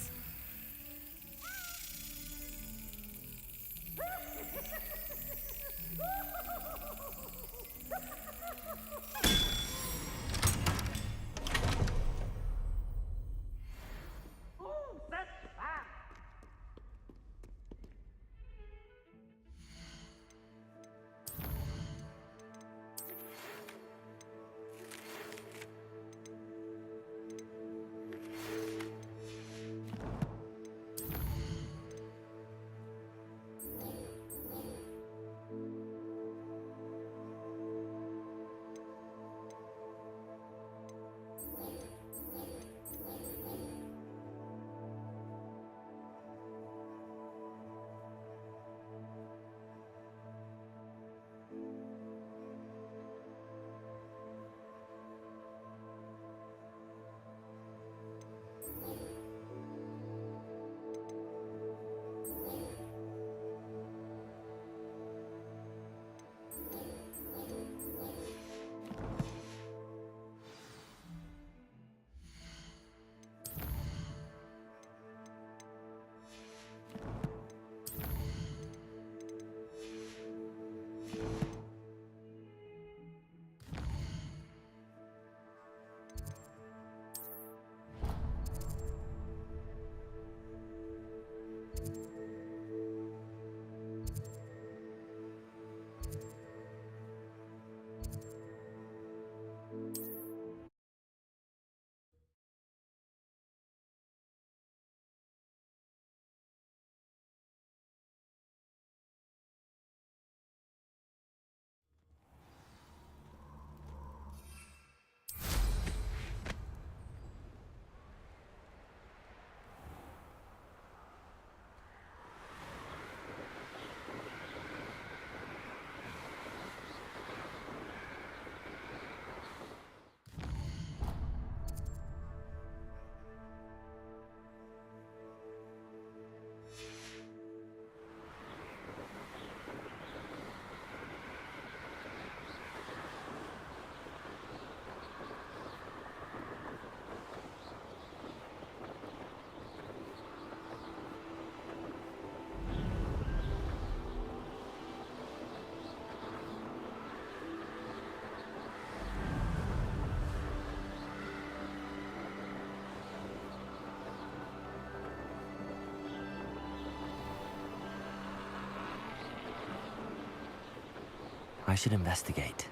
I should investigate.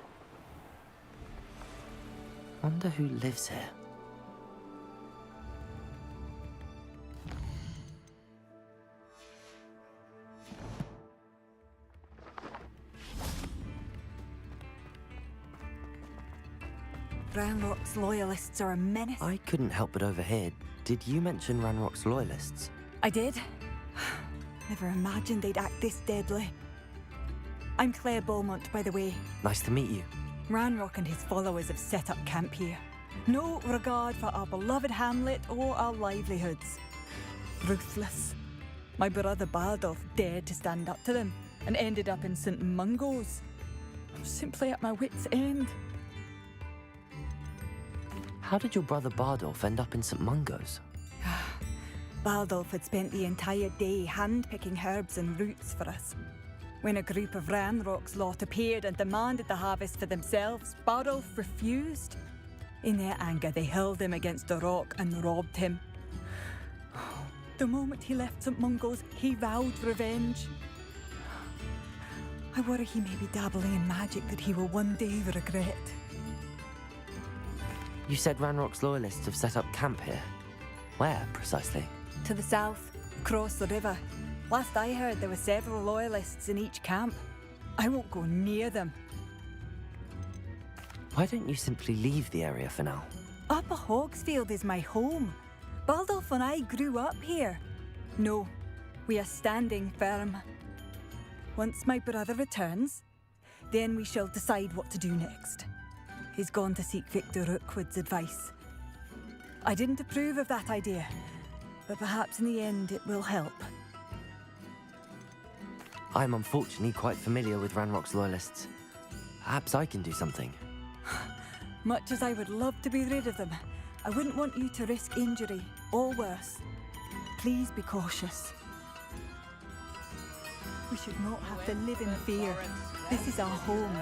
Wonder who lives here. Ranrock's loyalists are a menace. I couldn't help but overhear. Did you mention Ranrock's loyalists? I did. Never imagined they'd act this deadly. I'm Claire Beaumont, by the way. Nice to meet you. Ranrock and his followers have set up camp here. No regard for our beloved hamlet or our livelihoods. Ruthless. My brother Bardolph dared to stand up to them and ended up in St. Mungo's. I'm simply at my wit's end. How did your brother Bardolph end up in St. Mungo's? Bardolph had spent the entire day hand-picking herbs and roots for us. When a group of Ranrock's lot appeared and demanded the harvest for themselves, Bardolph refused. In their anger, they hurled him against a rock and robbed him. The moment he left St. Mungo's, he vowed revenge. I worry he may be dabbling in magic that he will one day regret. You said Ranrock's loyalists have set up camp here. Where, precisely? To the south, across the river. Last I heard, there were several loyalists in each camp. I won't go near them. Why don't you simply leave the area for now? Upper Hogsfield is my home. Bardolph and I grew up here. No, we are standing firm. Once my brother returns, then we shall decide what to do next. He's gone to seek Victor Rookwood's advice. I didn't approve of that idea, but perhaps in the end it will help. I'm unfortunately quite familiar with Ranrock's loyalists. Perhaps I can do something. Much as I would love to be rid of them, I wouldn't want you to risk injury, or worse. Please be cautious. We should not have to live in fear. This is our home.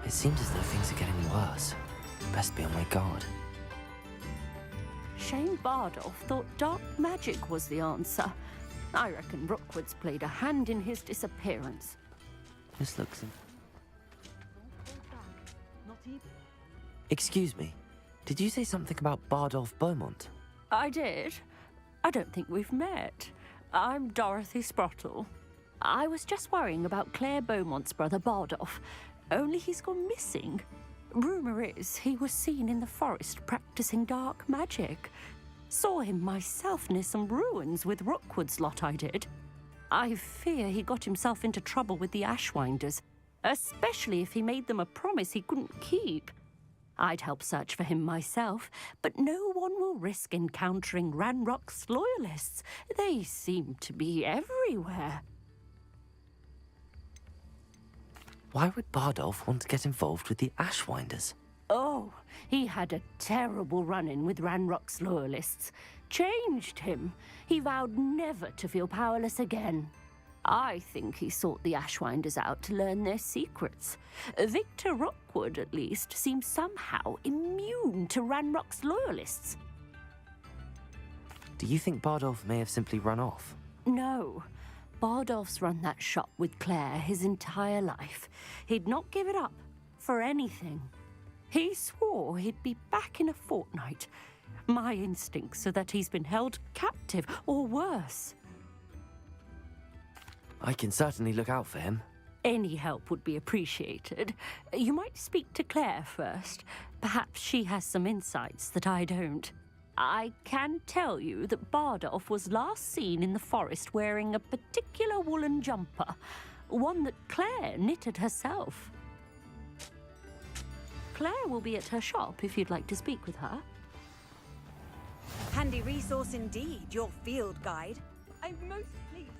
It seems as though things are getting worse. Best be on my guard. Shane Bardolph thought dark magic was the answer. I reckon Rookwood's played a hand in his disappearance. This looks... Excuse me. Did you say something about Bardolph Beaumont? I did. I don't think we've met. I'm Dorothy Sprottle. I was just worrying about Claire Beaumont's brother Bardolph. Only he's gone missing. Rumour is he was seen in the forest practicing dark magic. Saw him myself near some ruins with Rookwood's lot I did. I fear he got himself into trouble with the Ashwinders, especially if he made them a promise he couldn't keep. I'd help search for him myself, but no one will risk encountering Ranrock's loyalists. They seem to be everywhere. Why would Bardolph want to get involved with the Ashwinders? Oh, he had a terrible run-in with Ranrock's loyalists. Changed him. He vowed never to feel powerless again. I think he sought the Ashwinders out to learn their secrets. Victor Rookwood, at least, seems somehow immune to Ranrock's loyalists. Do you think Bardolph may have simply run off? No. Bardolph's run that shop with Claire his entire life. He'd not give it up for anything. He swore he'd be back in a fortnight. My instincts are that he's been held captive, or worse. I can certainly look out for him. Any help would be appreciated. You might speak to Claire first. Perhaps she has some insights that I don't. I can tell you that Bardolph was last seen in the forest wearing a particular woolen jumper, one that Claire knitted herself. Claire will be at her shop if you'd like to speak with her. Handy resource indeed, your field guide. I'm most pleased.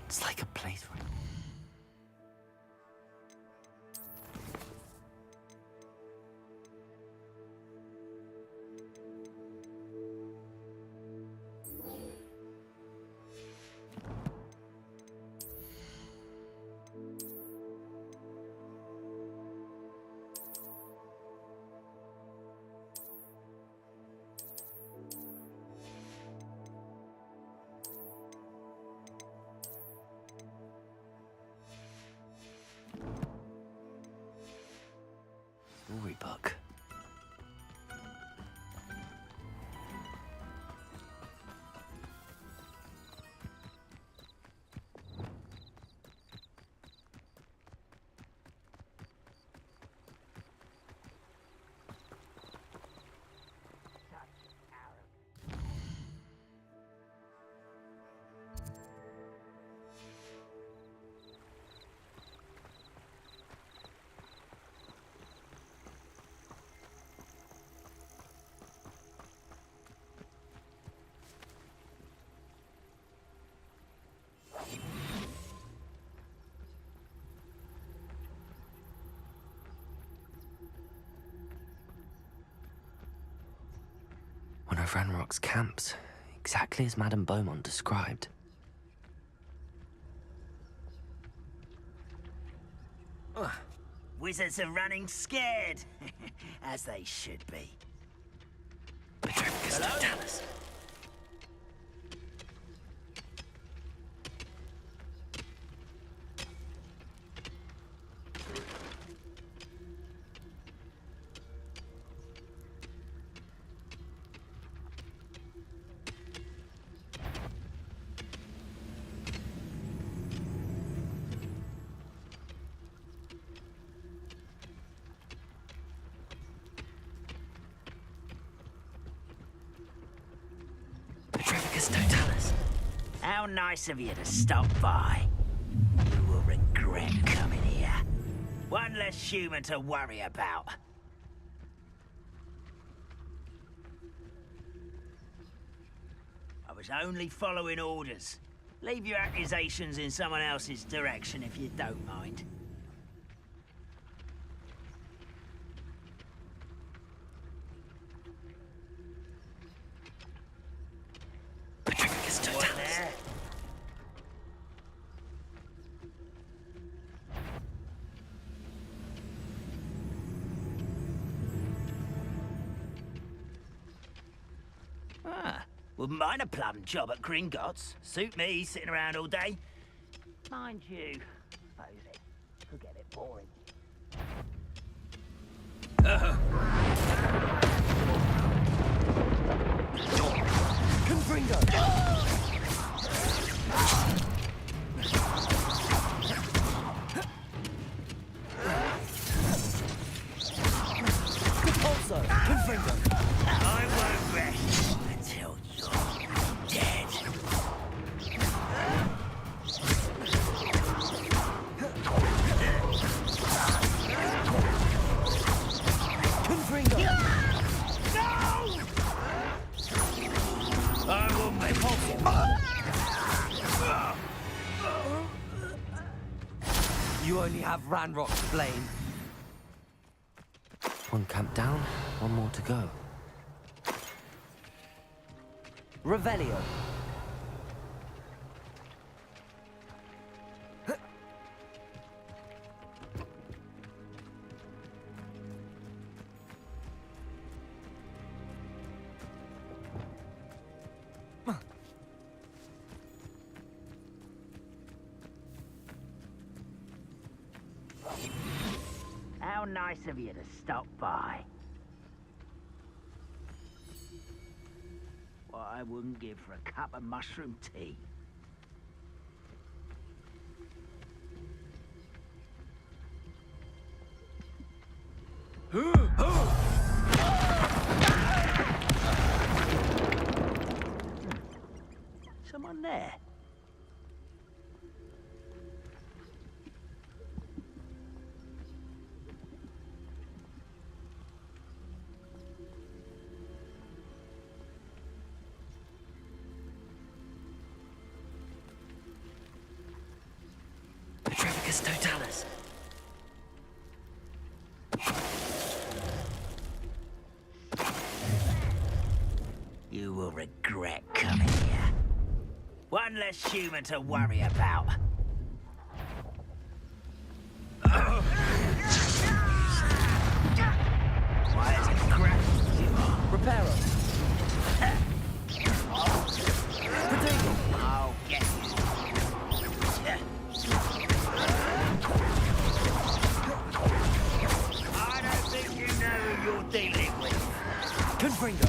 It's like a playthrough. book. One of Ranrock's camps, exactly as Madame Beaumont described. Wizards are running scared, as they should be. Petrificus Totalis. Petrificus Totalis. How nice of you to stop by. You will regret coming here. One less human to worry about. I was only following orders. Leave your accusations in someone else's direction if you don't mind. Petrificus Totalis. Wouldn't mind a plum job at Gringotts. Suit me, sitting around all day. Mind you, suppose it could get a bit boring. Confringo! Repulso! Confringo! I won't rest until you're dead. Confringo! No! I will make You only have Ranrock to blame. One camp down, one more to go. Revelio. How nice of you to stop by. What I wouldn't give for a cup of mushroom tea. Someone there. Petrificus Totalis. You will regret coming here. One less human to worry about. Quiet as crap you are. Reparo! I'll get you. I don't think you know dealing with. Confringo.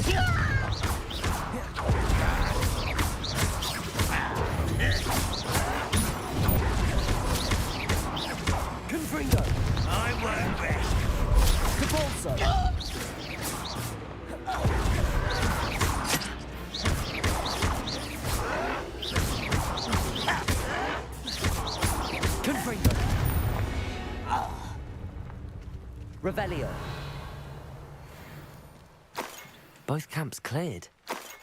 Confringo. I won't rest. Cabalso. Confringo. Revelio. Both camps cleared.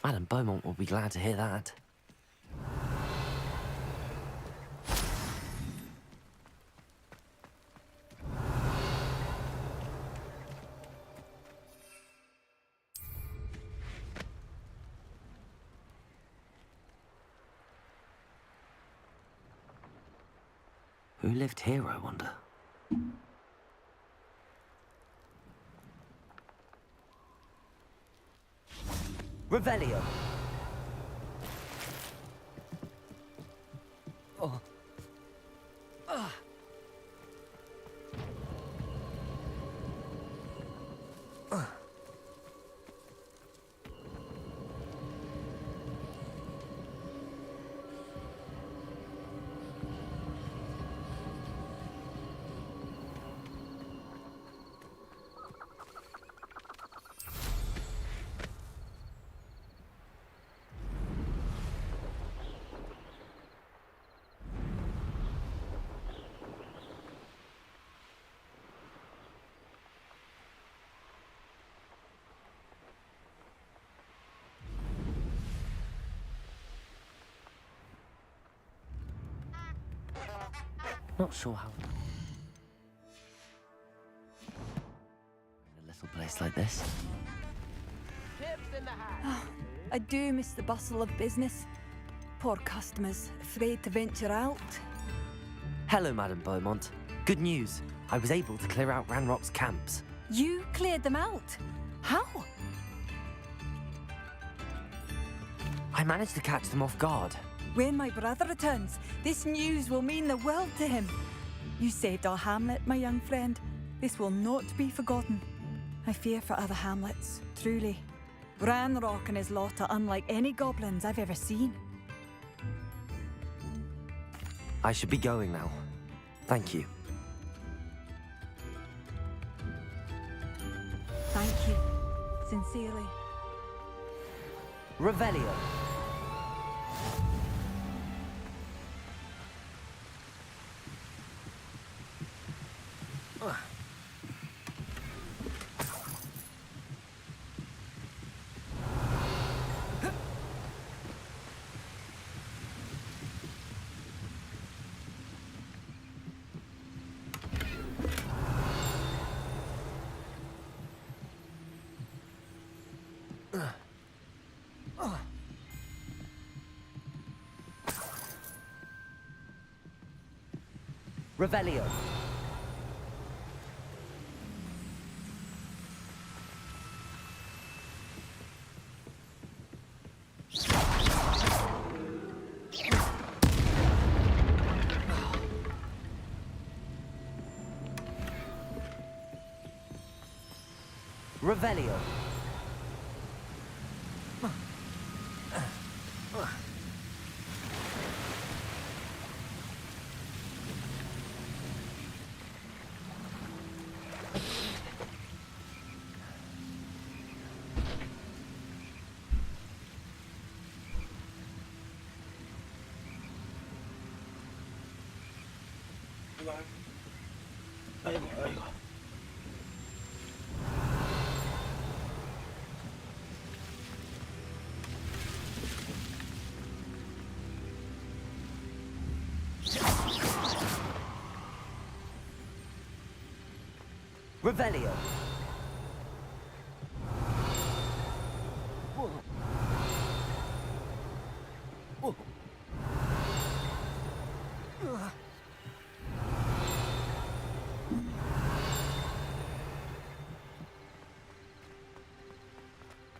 Madame Beaumont will be glad to hear that. Who lived here, I wonder? Revelio. Oh. Not sure how. In a little place like this. I do miss the bustle of business. Poor customers, afraid to venture out. Hello, Madame Beaumont. Good news. I was able to clear out Ranrock's camps. You cleared them out? How? I managed to catch them off guard. When my brother returns, this news will mean the world to him. You saved our hamlet, my young friend. This will not be forgotten. I fear for other hamlets, truly. Ranrock and his lot are unlike any goblins I've ever seen. I should be going now. Thank you. Thank you. Sincerely. Revelio. Revelio. Revelio. 아이고, 아이고. Revelio.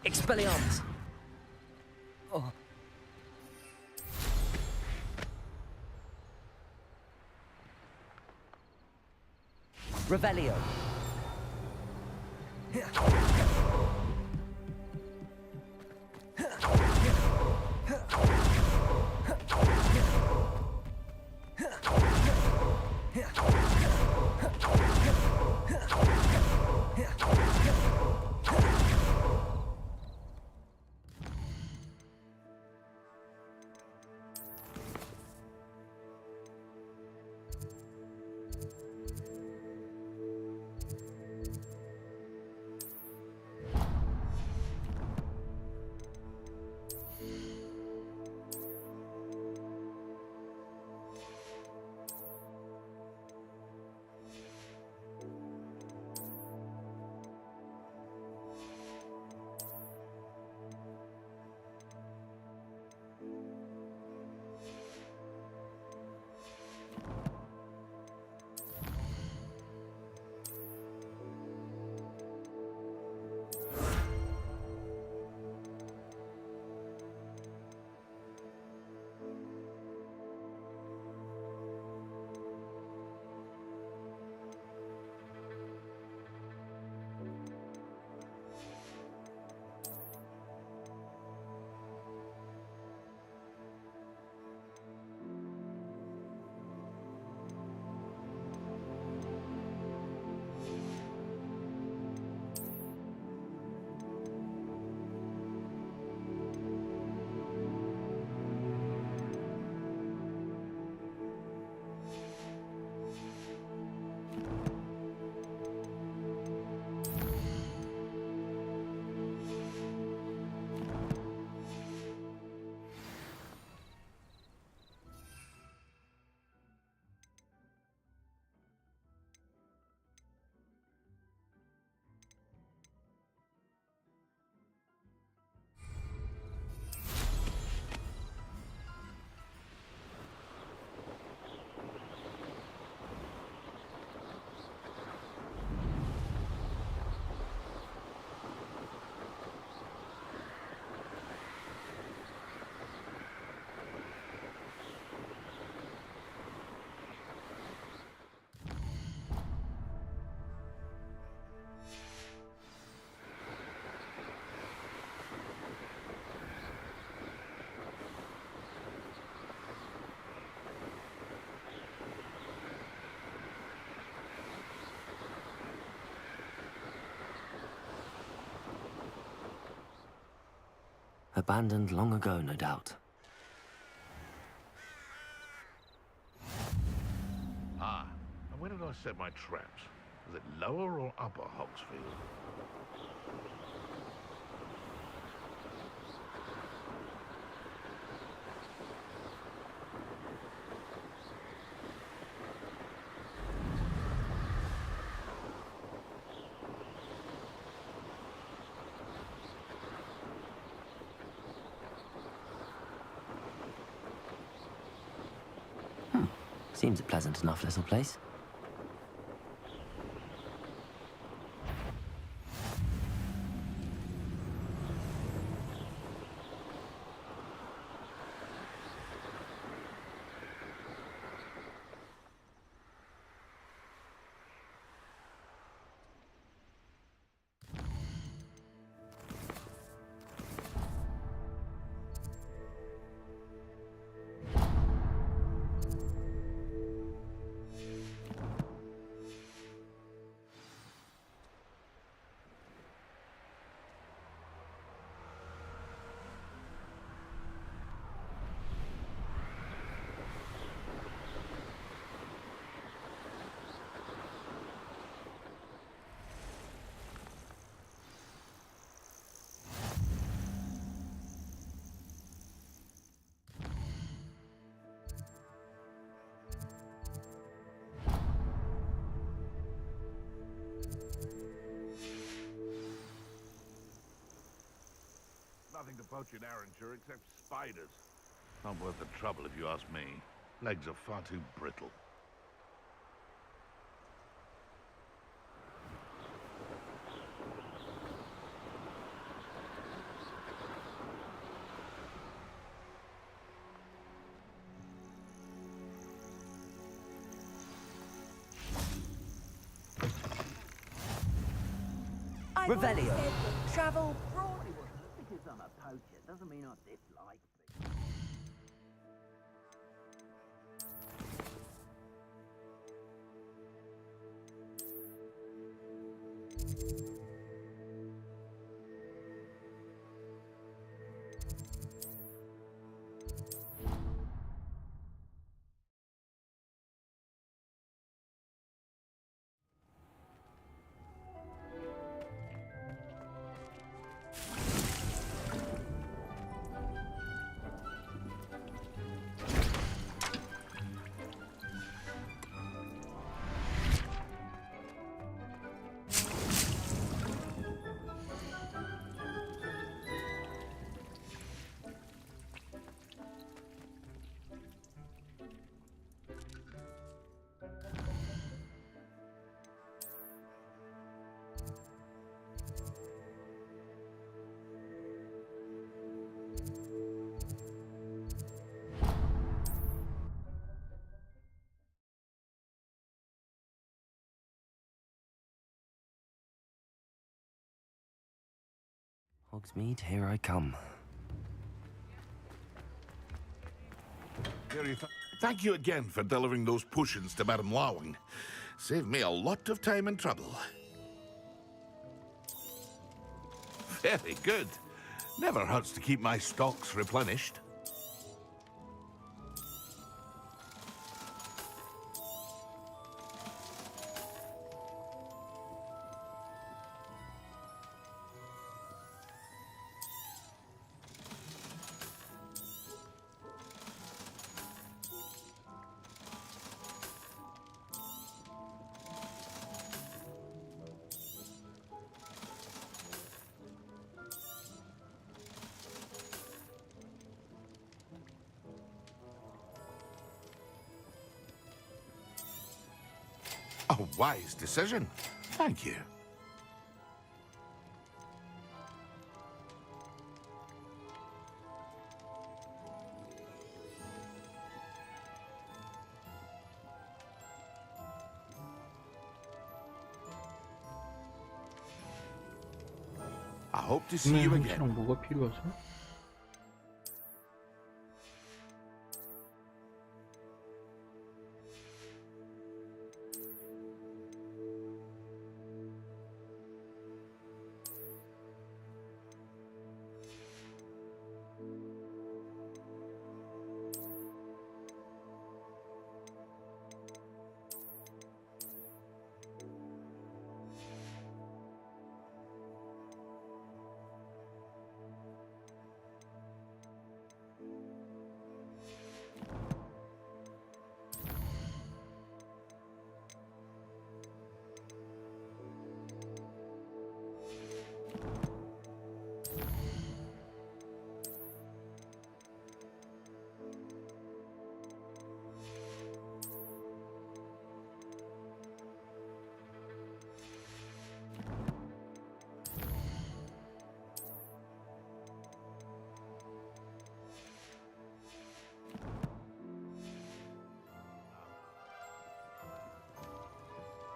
Expelliarmus. Oh. Revelio. abandoned long ago, no doubt. Ah, and where did I set my traps? Was it lower or upper Hogsfield? Seems a pleasant enough little place. Nothing to poach in Arranshire except spiders. Not worth the trouble if you ask me. Legs are far too brittle. Revelio. Travel. Because I'm a poacher doesn't mean I dislike people. Hogsmeade, here I come. Thank you again for delivering those potions to Madame Lawing. Saved me a lot of time and trouble. Very good. Never hurts to keep my stocks replenished. A wise decision. Thank you. I hope to see you again. 한시랑 뭐가 필요하죠?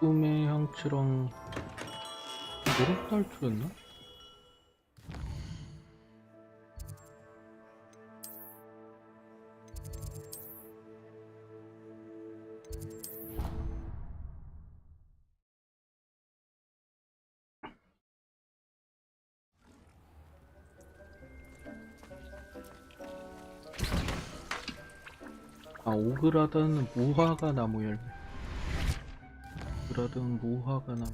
꿈의 향치랑 모르고 탈출했나? 아, 오그라든 무화과 나무 열매. 오그라든 무화과 나무.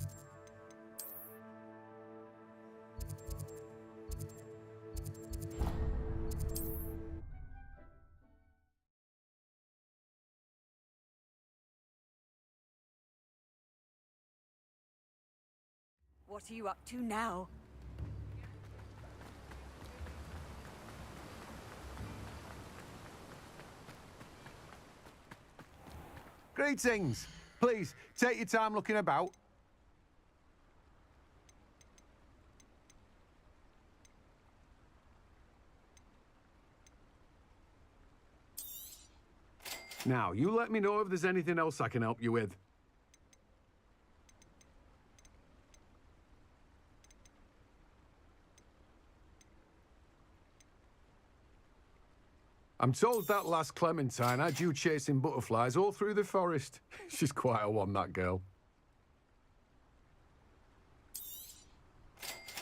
What are you up to now? Greetings. Please, take your time looking about. Now, you let me know if there's anything else I can help you with. I'm told that last Clementine had you chasing butterflies all through the forest. She's quite a one, that girl.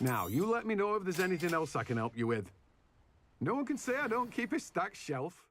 Now, you let me know if there's anything else I can help you with. No one can say I don't keep a stacked shelf.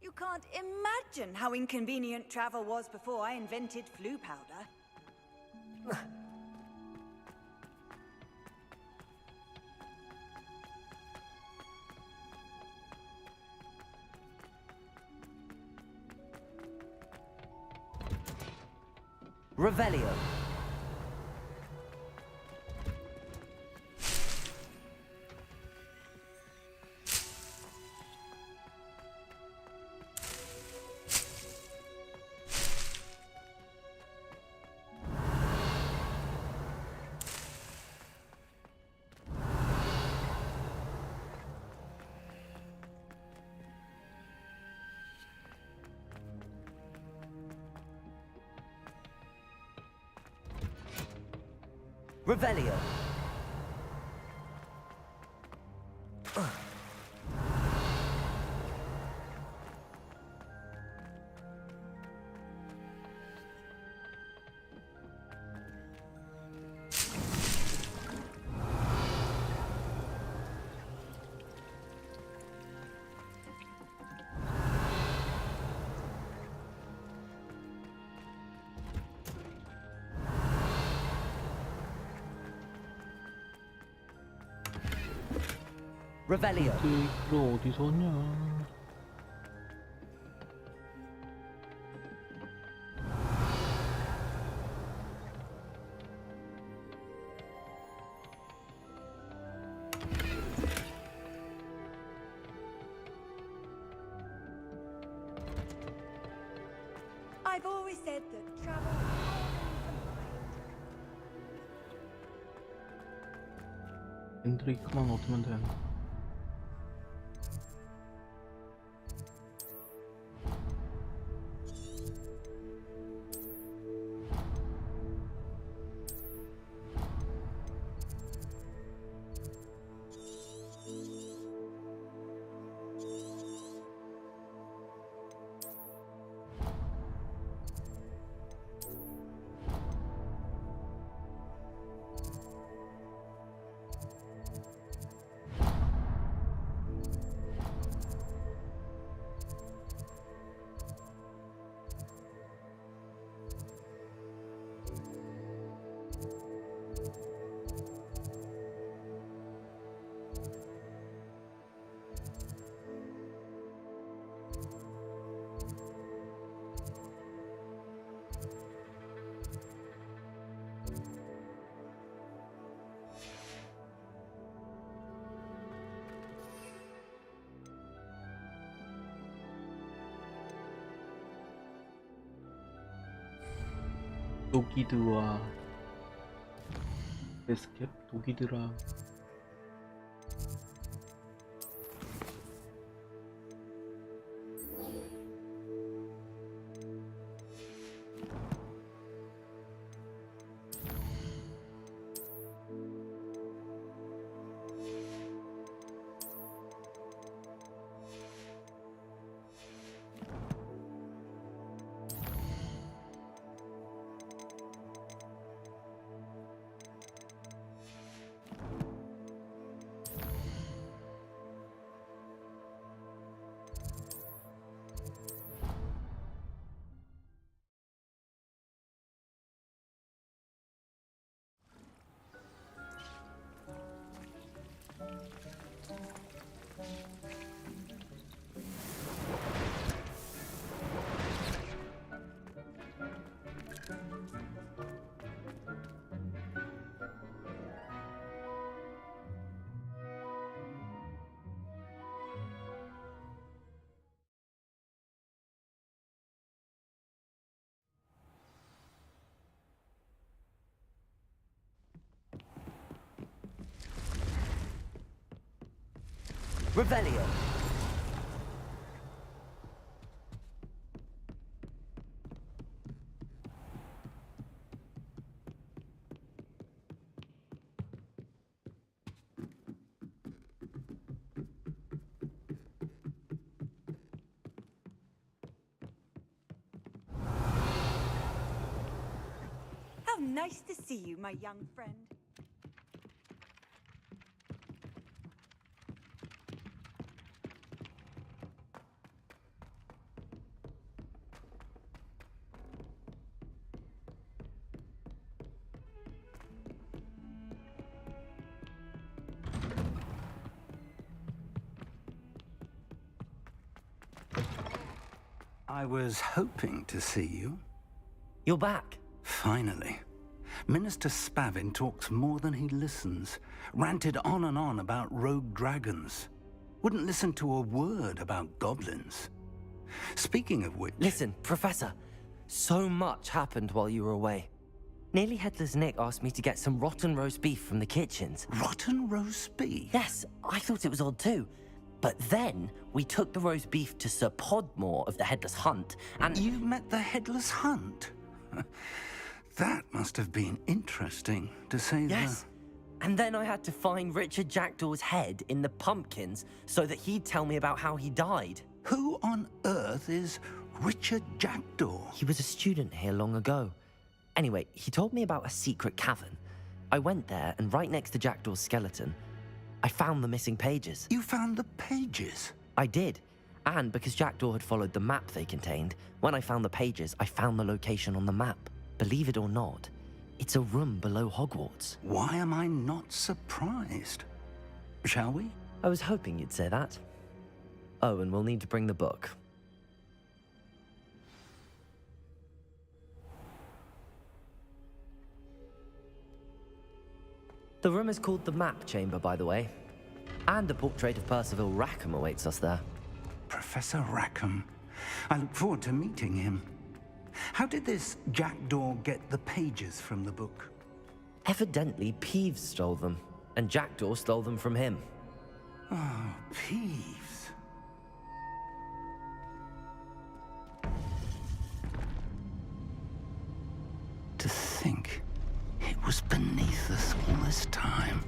You can't imagine how inconvenient travel was before I invented flu powder. Revelio. Revelio. Revelio. 너 어디서 왔냐? I've always said that travel 앤드레이크만 얻으면 되나? 도기드와 에스캡? 도기드라 Revelio. How nice to see you, my young friend. I was hoping to see you. You're back. Finally. Minister Spavin talks more than he listens. Ranted on and on about rogue dragons. Wouldn't listen to a word about goblins. Speaking of which... Listen, Professor. So much happened while you were away. Nearly Headless Nick asked me to get some rotten roast beef from the kitchens. Rotten roast beef? Yes, I thought it was odd too. But then we took the roast beef to Sir Podmore of the Headless Hunt, and... You met the Headless Hunt? That must have been interesting, to say the... Yes. And then I had to find Richard Jackdaw's head in the pumpkins so that he'd tell me about how he died. Who on earth is Richard Jackdaw? He was a student here long ago. Anyway, he told me about a secret cavern. I went there, and right next to Jackdaw's skeleton, I found the missing pages. You found the pages? I did. And because Jackdaw had followed the map they contained, when I found the pages, I found the location on the map. Believe it or not, it's a room below Hogwarts. Why am I not surprised? Shall we? I was hoping you'd say that. Oh, and we'll need to bring the book. The room is called the Map Chamber, by the way. And a portrait of Percival Rackham awaits us there. Professor Rackham. I look forward to meeting him. How did this jackdaw get the pages from the book? Evidently, Peeves stole them, and Jackdaw stole them from him. Oh, Peeves. To think it was beneath us all this time.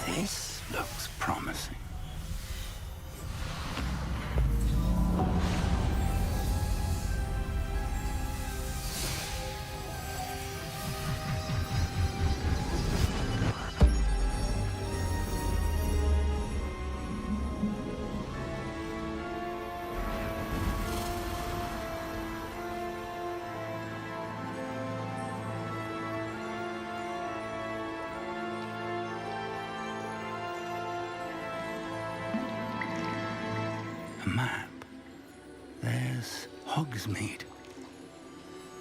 This looks promising. A map. There's Hogsmeade.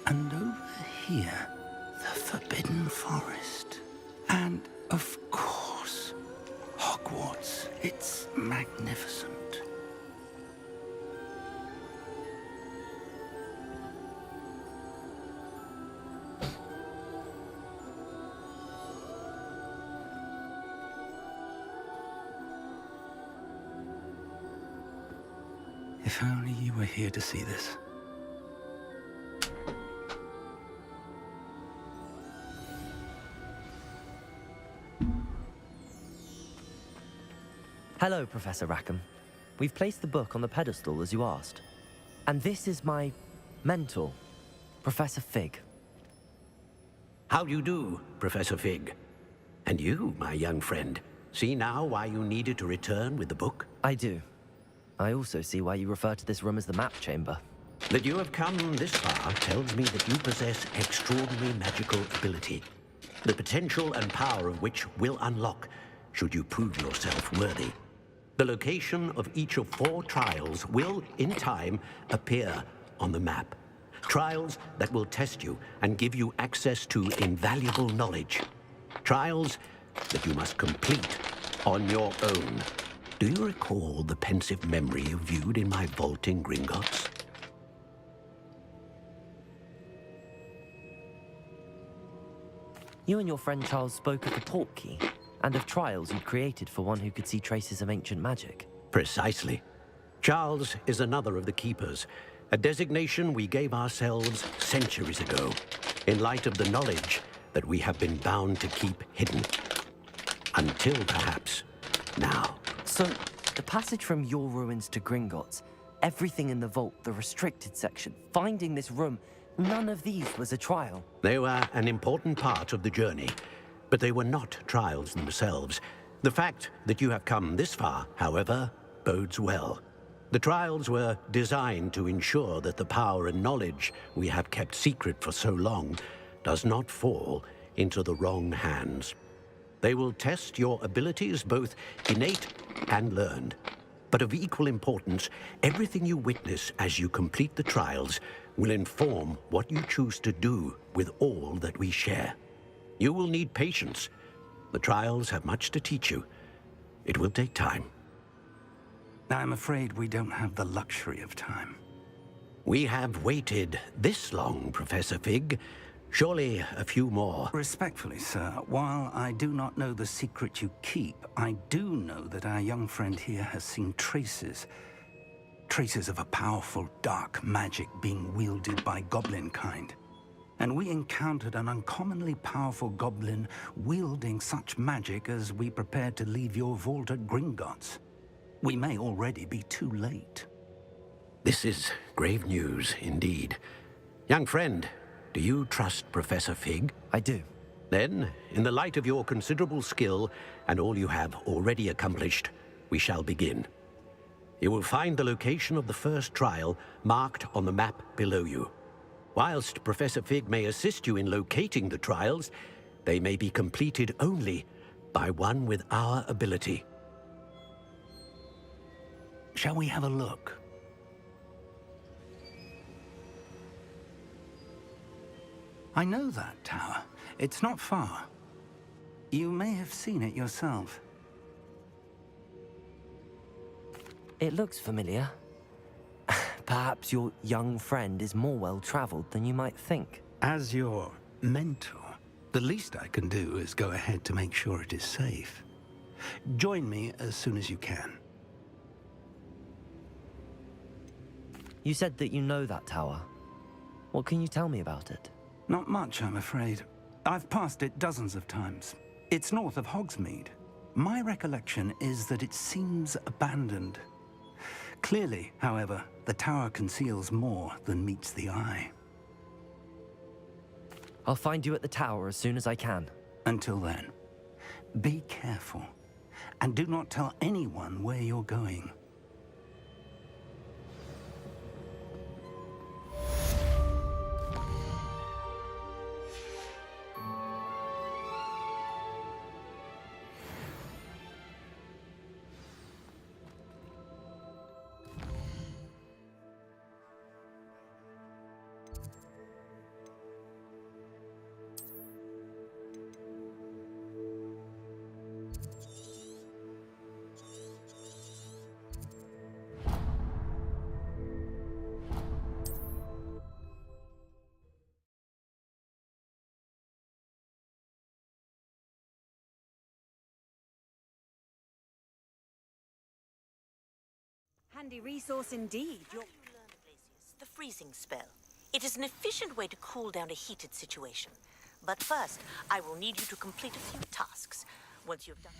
And over here, the Forbidden Forest. And, of course, Hogwarts. It's magnificent. If only you were here to see this. Hello, Professor Rackham. We've placed the book on the pedestal as you asked. And this is my mentor, Professor Fig. How do you do, Professor Fig? And you, my young friend, see now why you needed to return with the book? I do. I also see why you refer to this room as the map chamber. That you have come this far tells me that you possess extraordinary magical ability, the potential and power of which will unlock should you prove yourself worthy. The location of each of 4 trials will, in time, appear on the map. Trials that will test you and give you access to invaluable knowledge. Trials that you must complete on your own. Do you recall the pensive memory you viewed in my vault in Gringotts? You and your friend Charles spoke of the Portkey, and of trials you'd created for one who could see traces of ancient magic. Precisely. Charles is another of the Keepers, a designation we gave ourselves centuries ago, in light of the knowledge that we have been bound to keep hidden. Until perhaps now. So, the passage from your ruins to Gringotts, everything in the vault, the restricted section, finding this room, none of these was a trial. They were an important part of the journey, but they were not trials themselves. The fact that you have come this far, however, bodes well. The trials were designed to ensure that the power and knowledge we have kept secret for so long does not fall into the wrong hands. They will test your abilities, both innate and learned. But of equal importance, everything you witness as you complete the trials will inform what you choose to do with all that we share. You will need patience. The trials have much to teach you. It will take time. I'm afraid we don't have the luxury of time. We have waited this long, Professor Fig. Surely a few more. Respectfully, sir, while I do not know the secret you keep, I do know that our young friend here has seen traces of a powerful dark magic being wielded by goblin kind. And we encountered an uncommonly powerful goblin wielding such magic as we prepared to leave your vault at Gringotts. We may already be too late. This is grave news indeed. Young friend, do you trust Professor Fig? I do. Then, in the light of your considerable skill and all you have already accomplished, we shall begin. You will find the location of the first trial marked on the map below you. Whilst Professor Fig may assist you in locating the trials, they may be completed only by one with our ability. Shall we have a look? I know that tower. It's not far. You may have seen it yourself. It looks familiar. Perhaps your young friend is more well-traveled than you might think. As your mentor, the least I can do is go ahead to make sure it is safe. Join me as soon as you can. You said that you know that tower. What can you tell me about it? Not much, I'm afraid. I've passed it dozens of times. It's north of Hogsmeade. My recollection is that it seems abandoned. Clearly, however, the tower conceals more than meets the eye. I'll find you at the tower as soon as I can. Until then, be careful, and do not tell anyone where you're going. Handy resource indeed. The freezing spell. It is an efficient way to cool down a heated situation. But first, I will need you to complete a few tasks. Once you've done...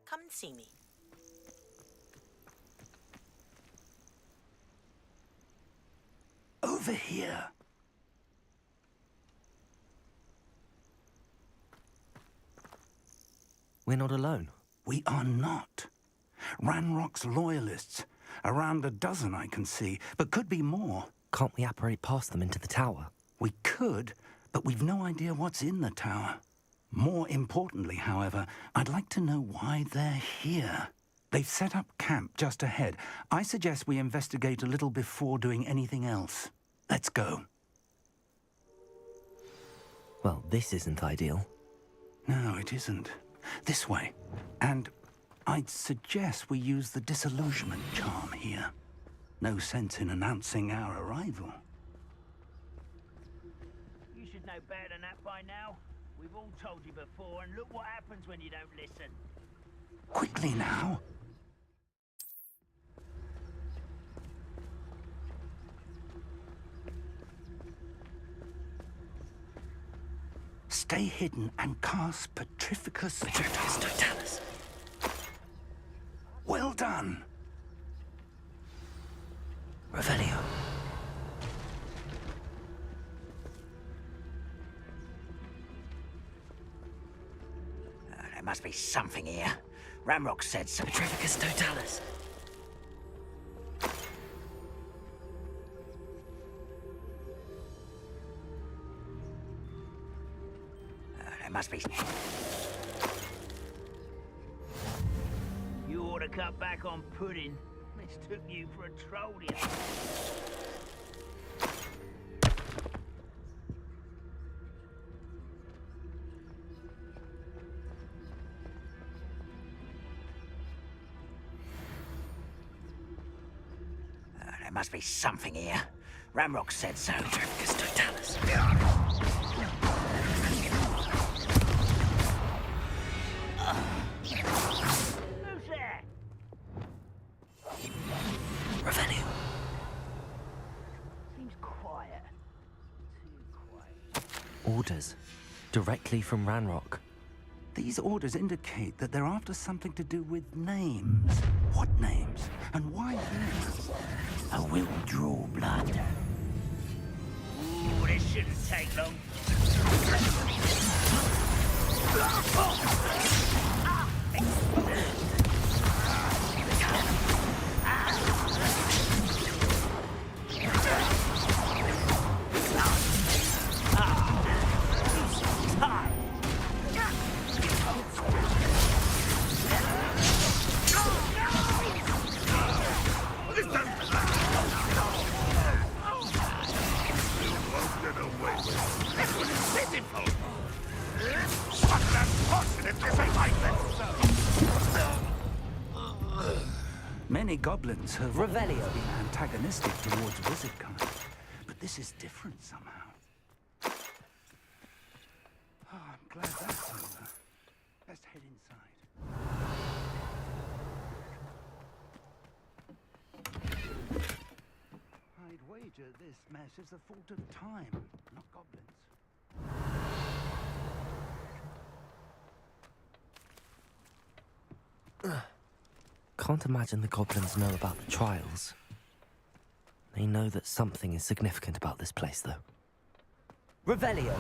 Come and see me. Over here. We're not alone. We are not. Ranrock's loyalists. Around a dozen I can see, but could be more. Can't we apparate past them into the tower? We could, but we've no idea what's in the tower. More importantly, however, I'd like to know why they're here. They've set up camp just ahead. I suggest we investigate a little before doing anything else. Let's go. Well, this isn't ideal. No, it isn't. This way. And I'd suggest we use the disillusionment charm here. No sense in announcing our arrival. You should know better than that by now. We've all told you before, and look what happens when you don't listen. Quickly now. Stay hidden and cast Petrificus Totalis. Well done. Revelio. There must be something here. Ramrock said so. Petrificus Totalis. There must be... You ought to cut back on pudding. Mistook you for a troll, you know. There must be something here. Ramrock said so. Petrificus Totalis. Who's there? Revelio. Orders. Directly from Ranrock. These orders indicate that they're after something to do with names. What names? And why here? I will draw blood. Ooh, this shouldn't take long. Many goblins have Revelio. always been antagonistic towards wizard kind, but this is different somehow. Oh, I'm glad that's over. Let's head inside. I'd wager this mess is the fault of time, not goblins. Can't imagine the goblins know about the trials. They know that something is significant about this place, though. Revelio!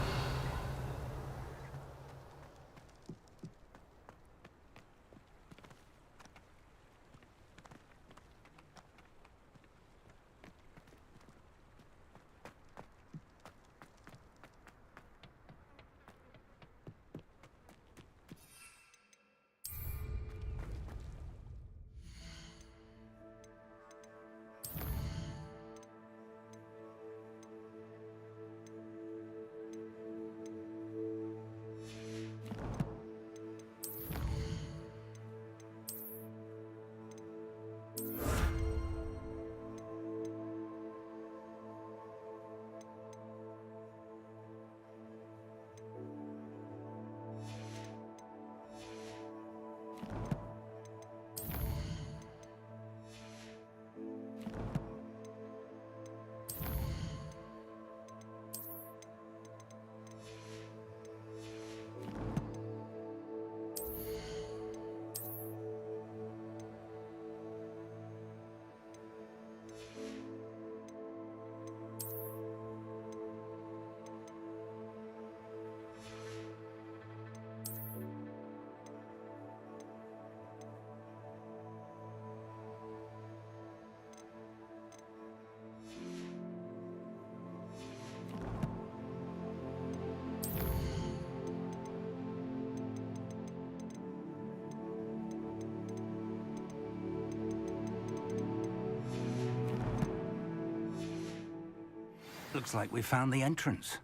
Looks like we found the entrance.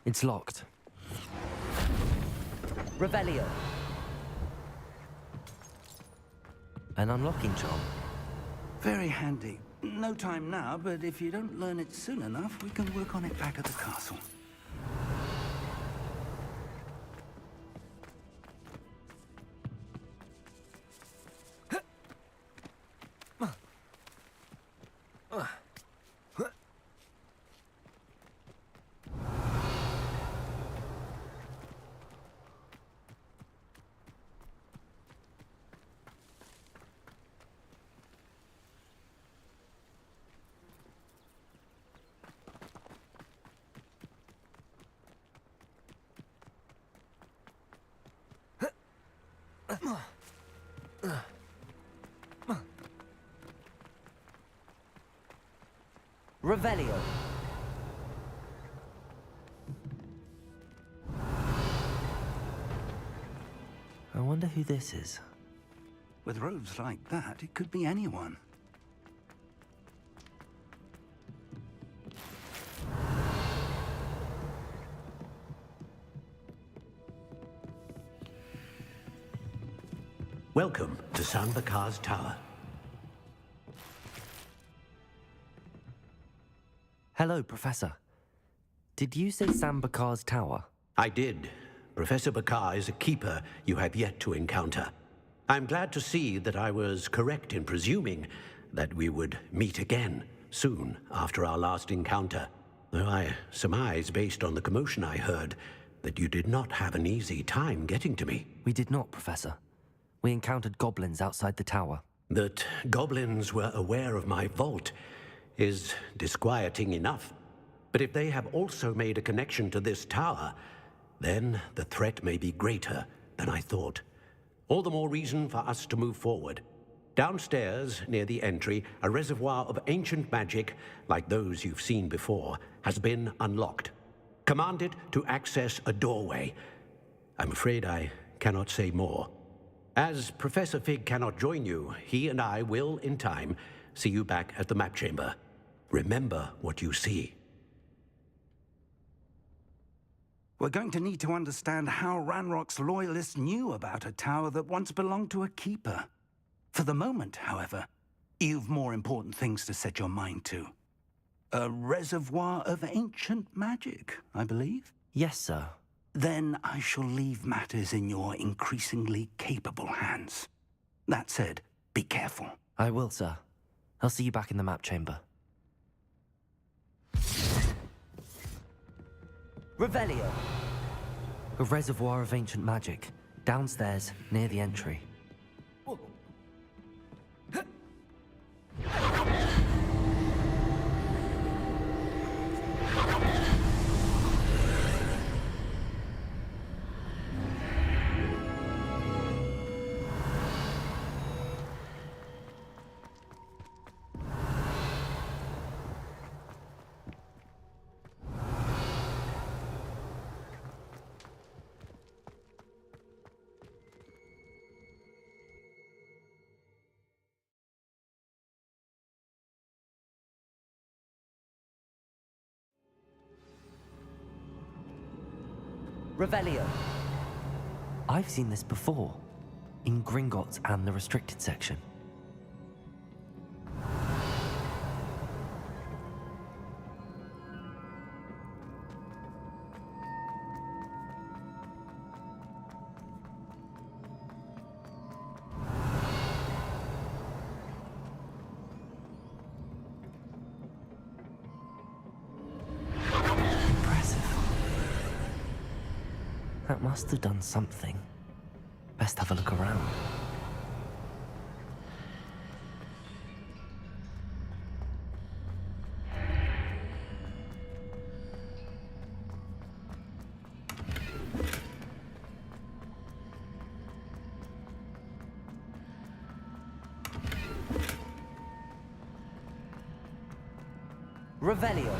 It's locked. Revelio. An unlocking charm. Very handy. No time now, but if you don't learn it soon enough, we can work on it back at the castle. Revelio. I wonder who this is. With robes like that, it could be anyone. Welcome to Sanbakar's Tower. Hello, Professor. Did you say Sambakar's Tower? I did. Professor Bakar is a keeper you have yet to encounter. I'm glad to see that I was correct in presuming that we would meet again soon after our last encounter. though I surmise, based on the commotion I heard, that you did not have an easy time getting to me. We did not, Professor. We encountered goblins outside the tower. That goblins were aware of my vault is disquieting enough. But if they have also made a connection to this tower, then the threat may be greater than I thought. All the more reason for us to move forward. Downstairs, near the entry, a reservoir of ancient magic, like those you've seen before, has been unlocked. Command it to access a doorway. I'm afraid I cannot say more. As Professor Fig cannot join you, he and I will, in time, see you back at the map chamber. Remember what you see. We're going to need to understand how Ranrock's loyalists knew about a tower that once belonged to a keeper. For the moment, however, you've more important things to set your mind to. A reservoir of ancient magic, I believe? Yes, sir. Then I shall leave matters in your increasingly capable hands. That said, be careful. I will, sir. I'll see you back in the map chamber. Revelio! A reservoir of ancient magic, downstairs, near the entry. Revelio. I've seen this before, in Gringotts and the restricted section. That must have done something. Best have a look around. Revelio.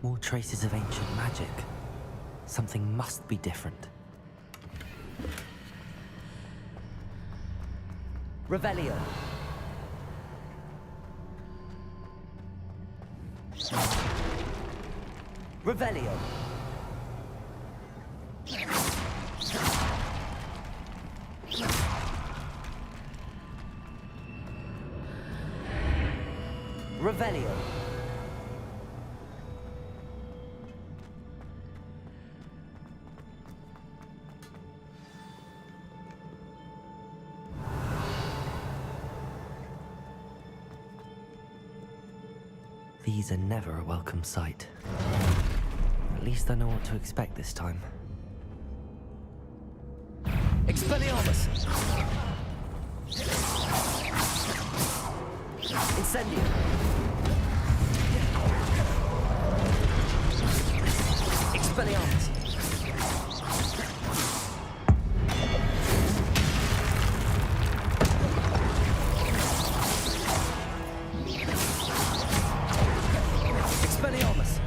More traces of ancient magic. Something must be different. Revelio. Revelio. Revelio. These are never a welcome sight. At least I know what to expect this time. Expelliarmus! Incendio! Expelliarmus! Expelliarmus!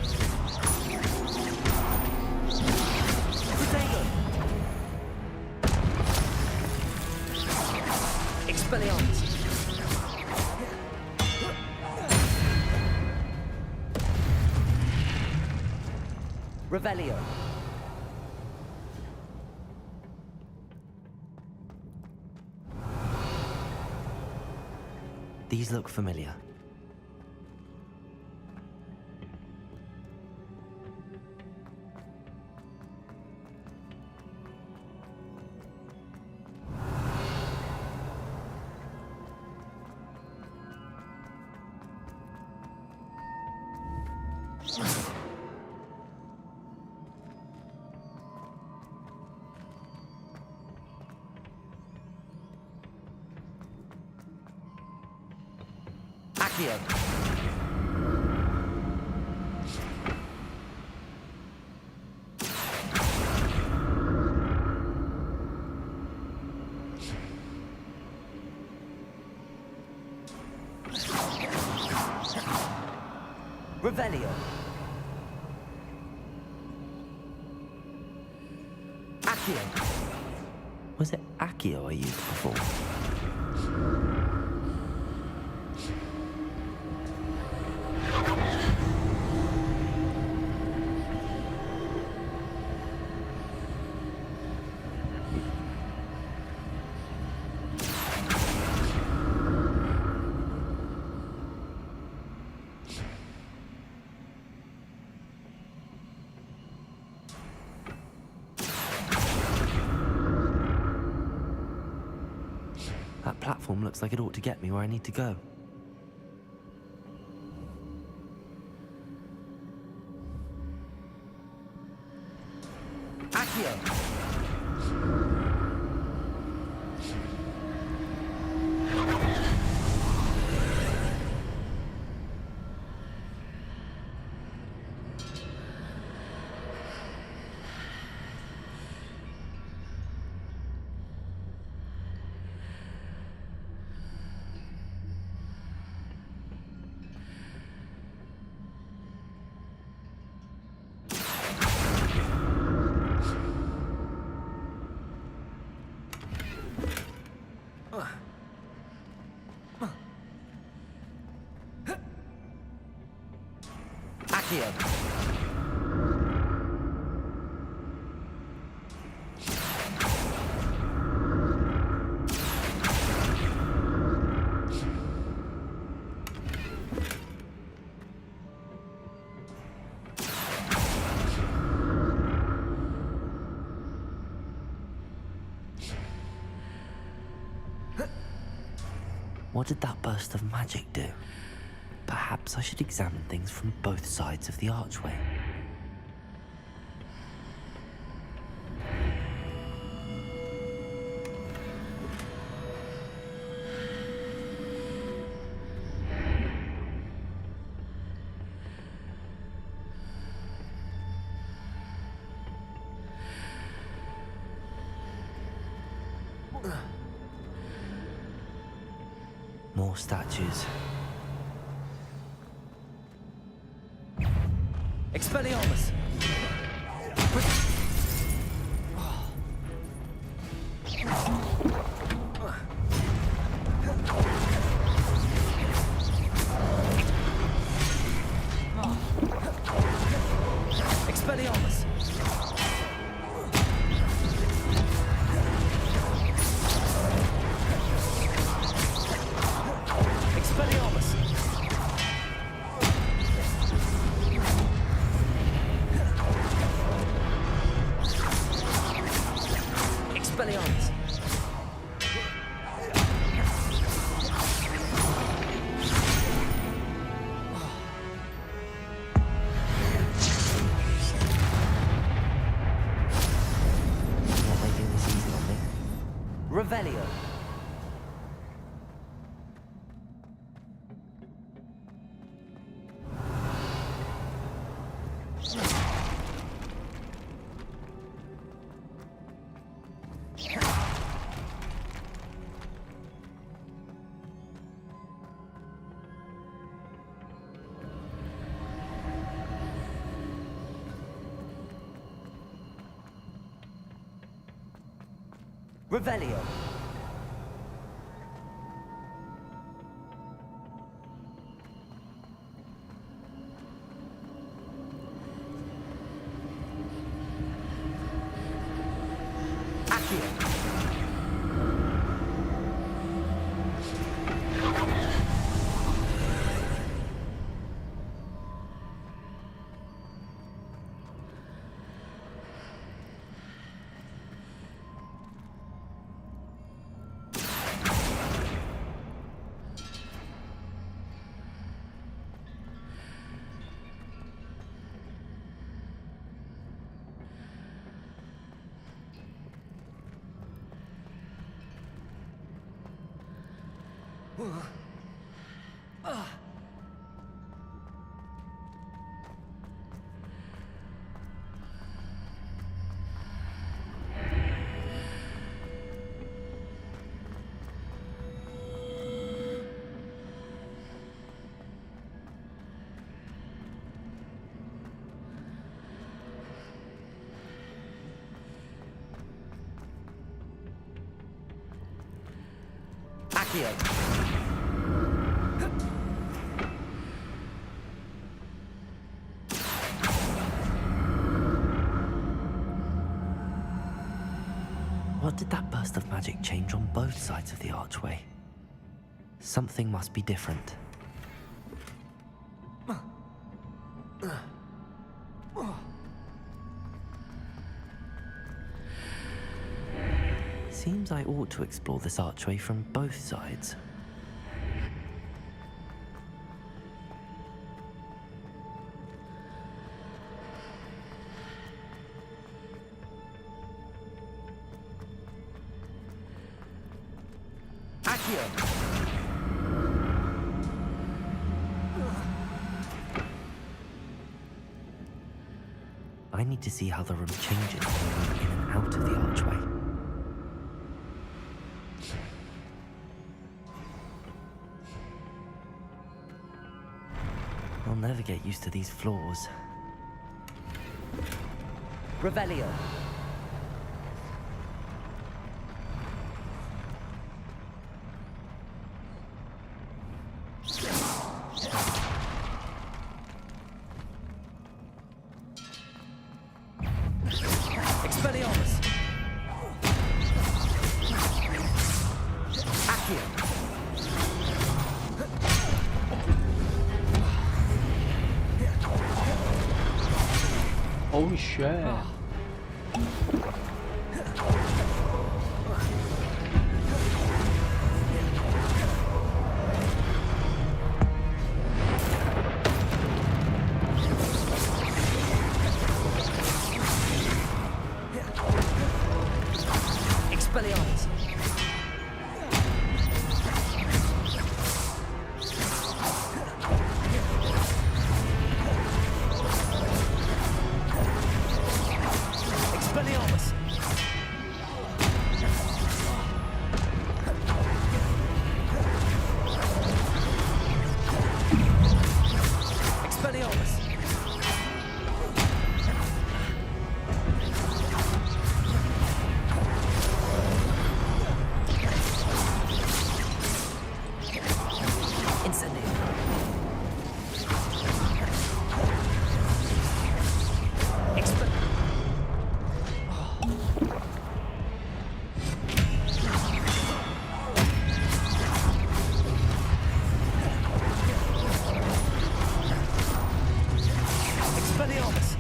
Protego! Expelliarmus! Revelio. These look familiar. Accio. Revelio. Accio. Was it Accio I used before? That platform looks like it ought to get me where I need to go. Accio! Accio. What did that burst of magic do? Perhaps I should examine things from both sides of the archway. More statues. Expelliarmus! Expelliarmus! Expelliarmus! Expelliarmus! Not making this easy on me. Revelio! Revelio. Accio. What did that burst of magic change on both sides of the archway? Something must be different. Seems I ought to explore this archway from both sides. Accio! I need to see how the room changes when we move in and out of the archway. I'll never get used to these floors. Revelio. Expelliarmus. Accio. Holy shit. Expelliarmus. Expelliarmus. Expelliarmus. Incendio. Expelliarmus.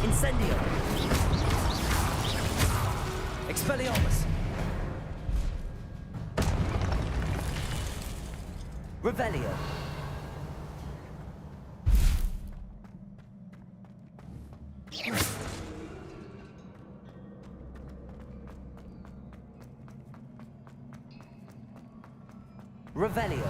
Incendio. Expelliarmus. Revelio. Revelio.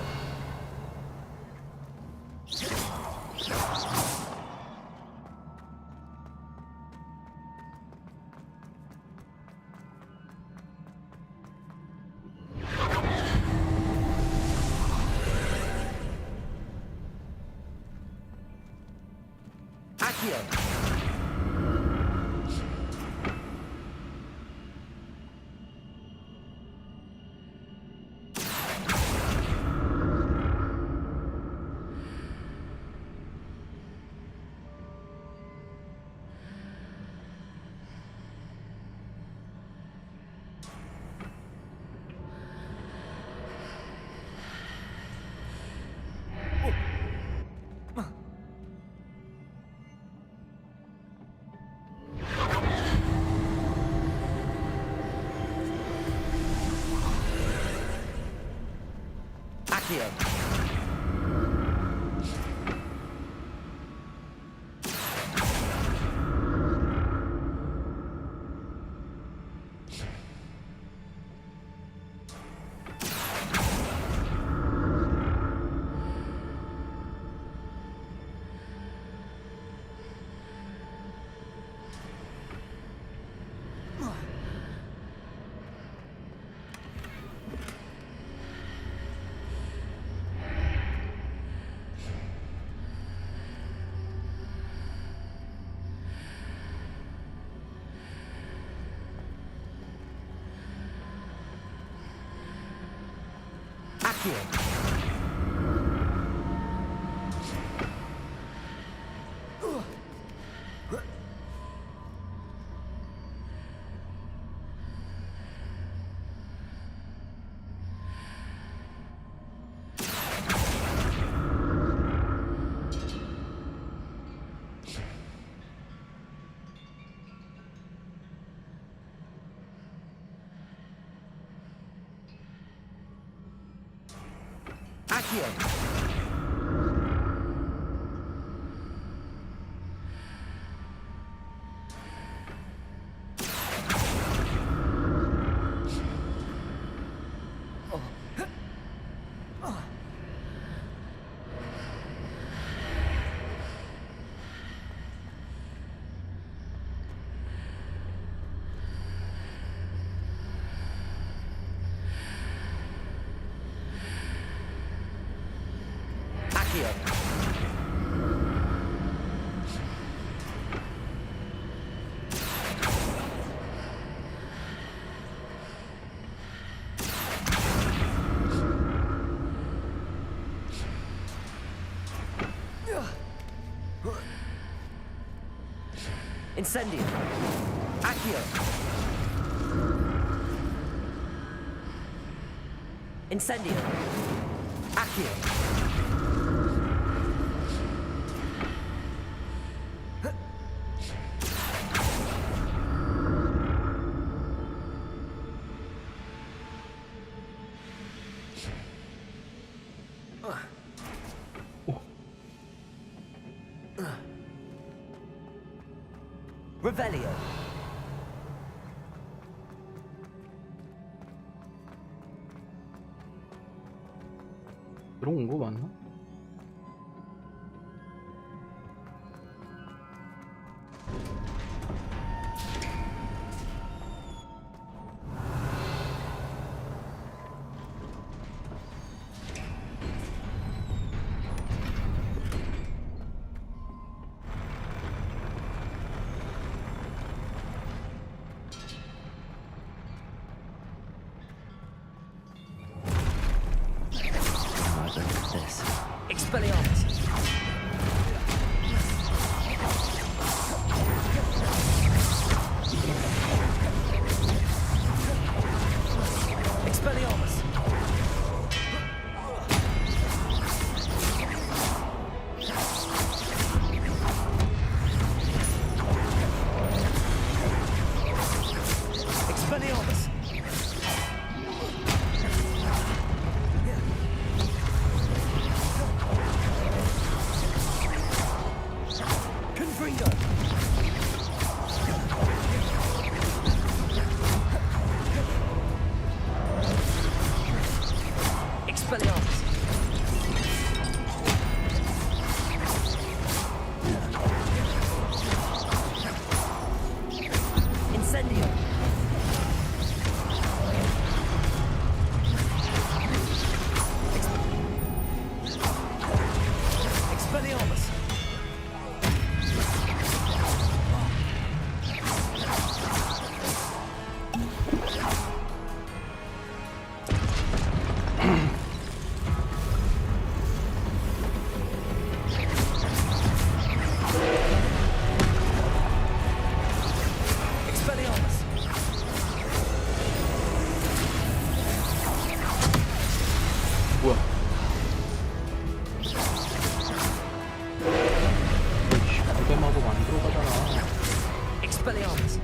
Accio. Accio. Accio. Incendio. Accio. Incendio. Accio. Revelio. 들어온 거 맞나? Expelliarmus. Expelliarmus. Expelliarmus. Confringo. Expelliarmus. Incendio. Expelliarmus. Expelliarmus. 뭐야? 그게 마법 안 들어가잖아. Expelliarmus.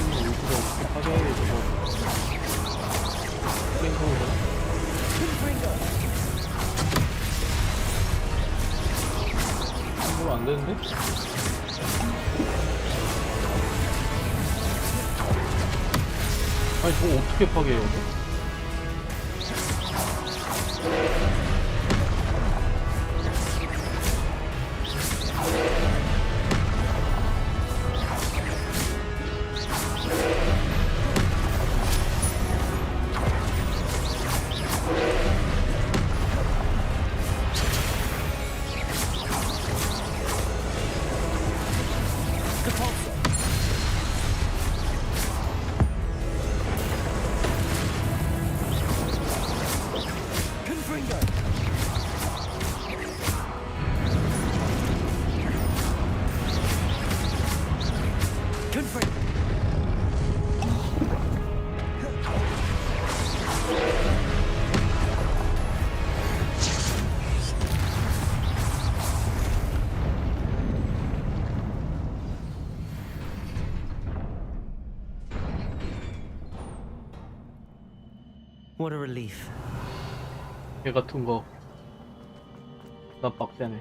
어디서 어떻게 파괴하게 저거 함부로 안 되는데? 아니 저거 어떻게 파괴해요? What a relief. 개 같은 거. 나 빡세네.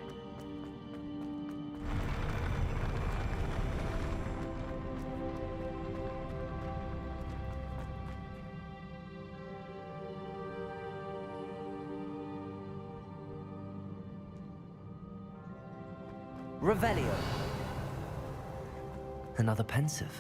Revelio. Another pensive.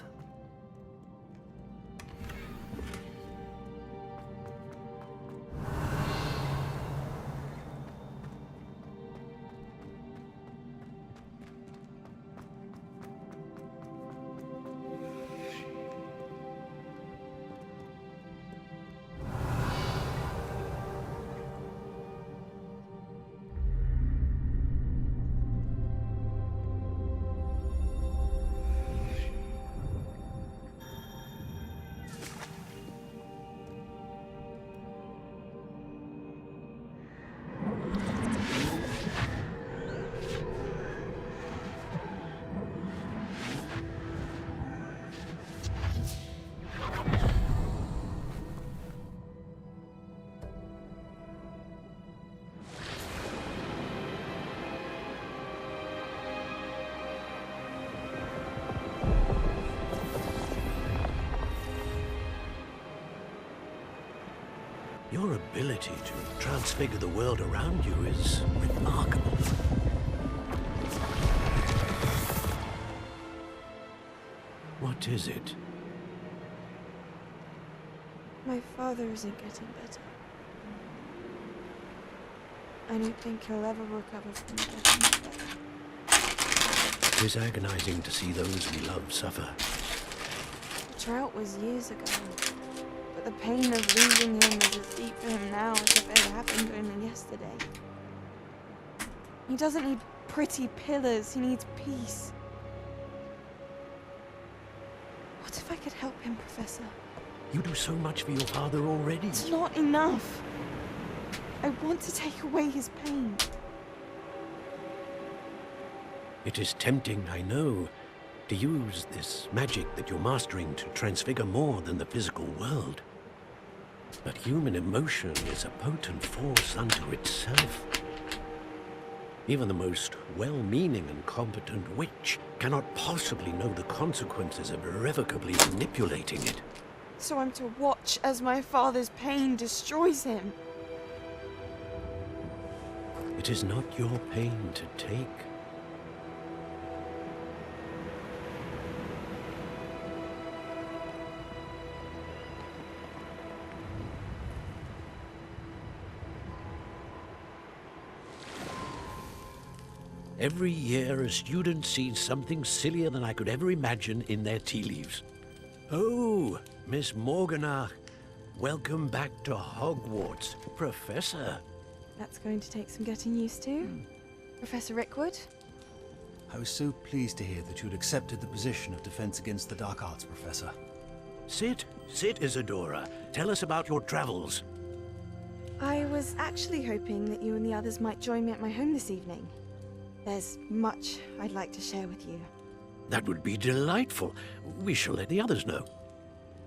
Your ability to transfigure the world around you is remarkable. What is it? My father isn't getting better. I don't think he'll ever recover from getting better. It is agonizing to see those we love suffer. The drought was years ago, but the pain of losing him is as deep for him now as if it had happened only yesterday. He doesn't need pretty pillars, he needs peace. What if I could help him, Professor? You do so much for your father already. It's not enough. I want to take away his pain. It is tempting, I know, to use this magic that you're mastering to transfigure more than the physical world. But human emotion is a potent force unto itself. Even the most well-meaning and competent witch cannot possibly know the consequences of irrevocably manipulating it. So I'm to watch as my father's pain destroys him. It is not your pain to take. Every year, a student sees something sillier than I could ever imagine in their tea leaves. Oh, Miss Morganach, welcome back to Hogwarts, Professor. That's going to take some getting used to. Professor Rickwood? I was so pleased to hear that you'd accepted the position of Defense Against the Dark Arts, Professor. Sit, Isadora. Tell us about your travels. I was actually hoping that you and the others might join me at my home this evening. There's much I'd like to share with you. That would be delightful. We shall let the others know.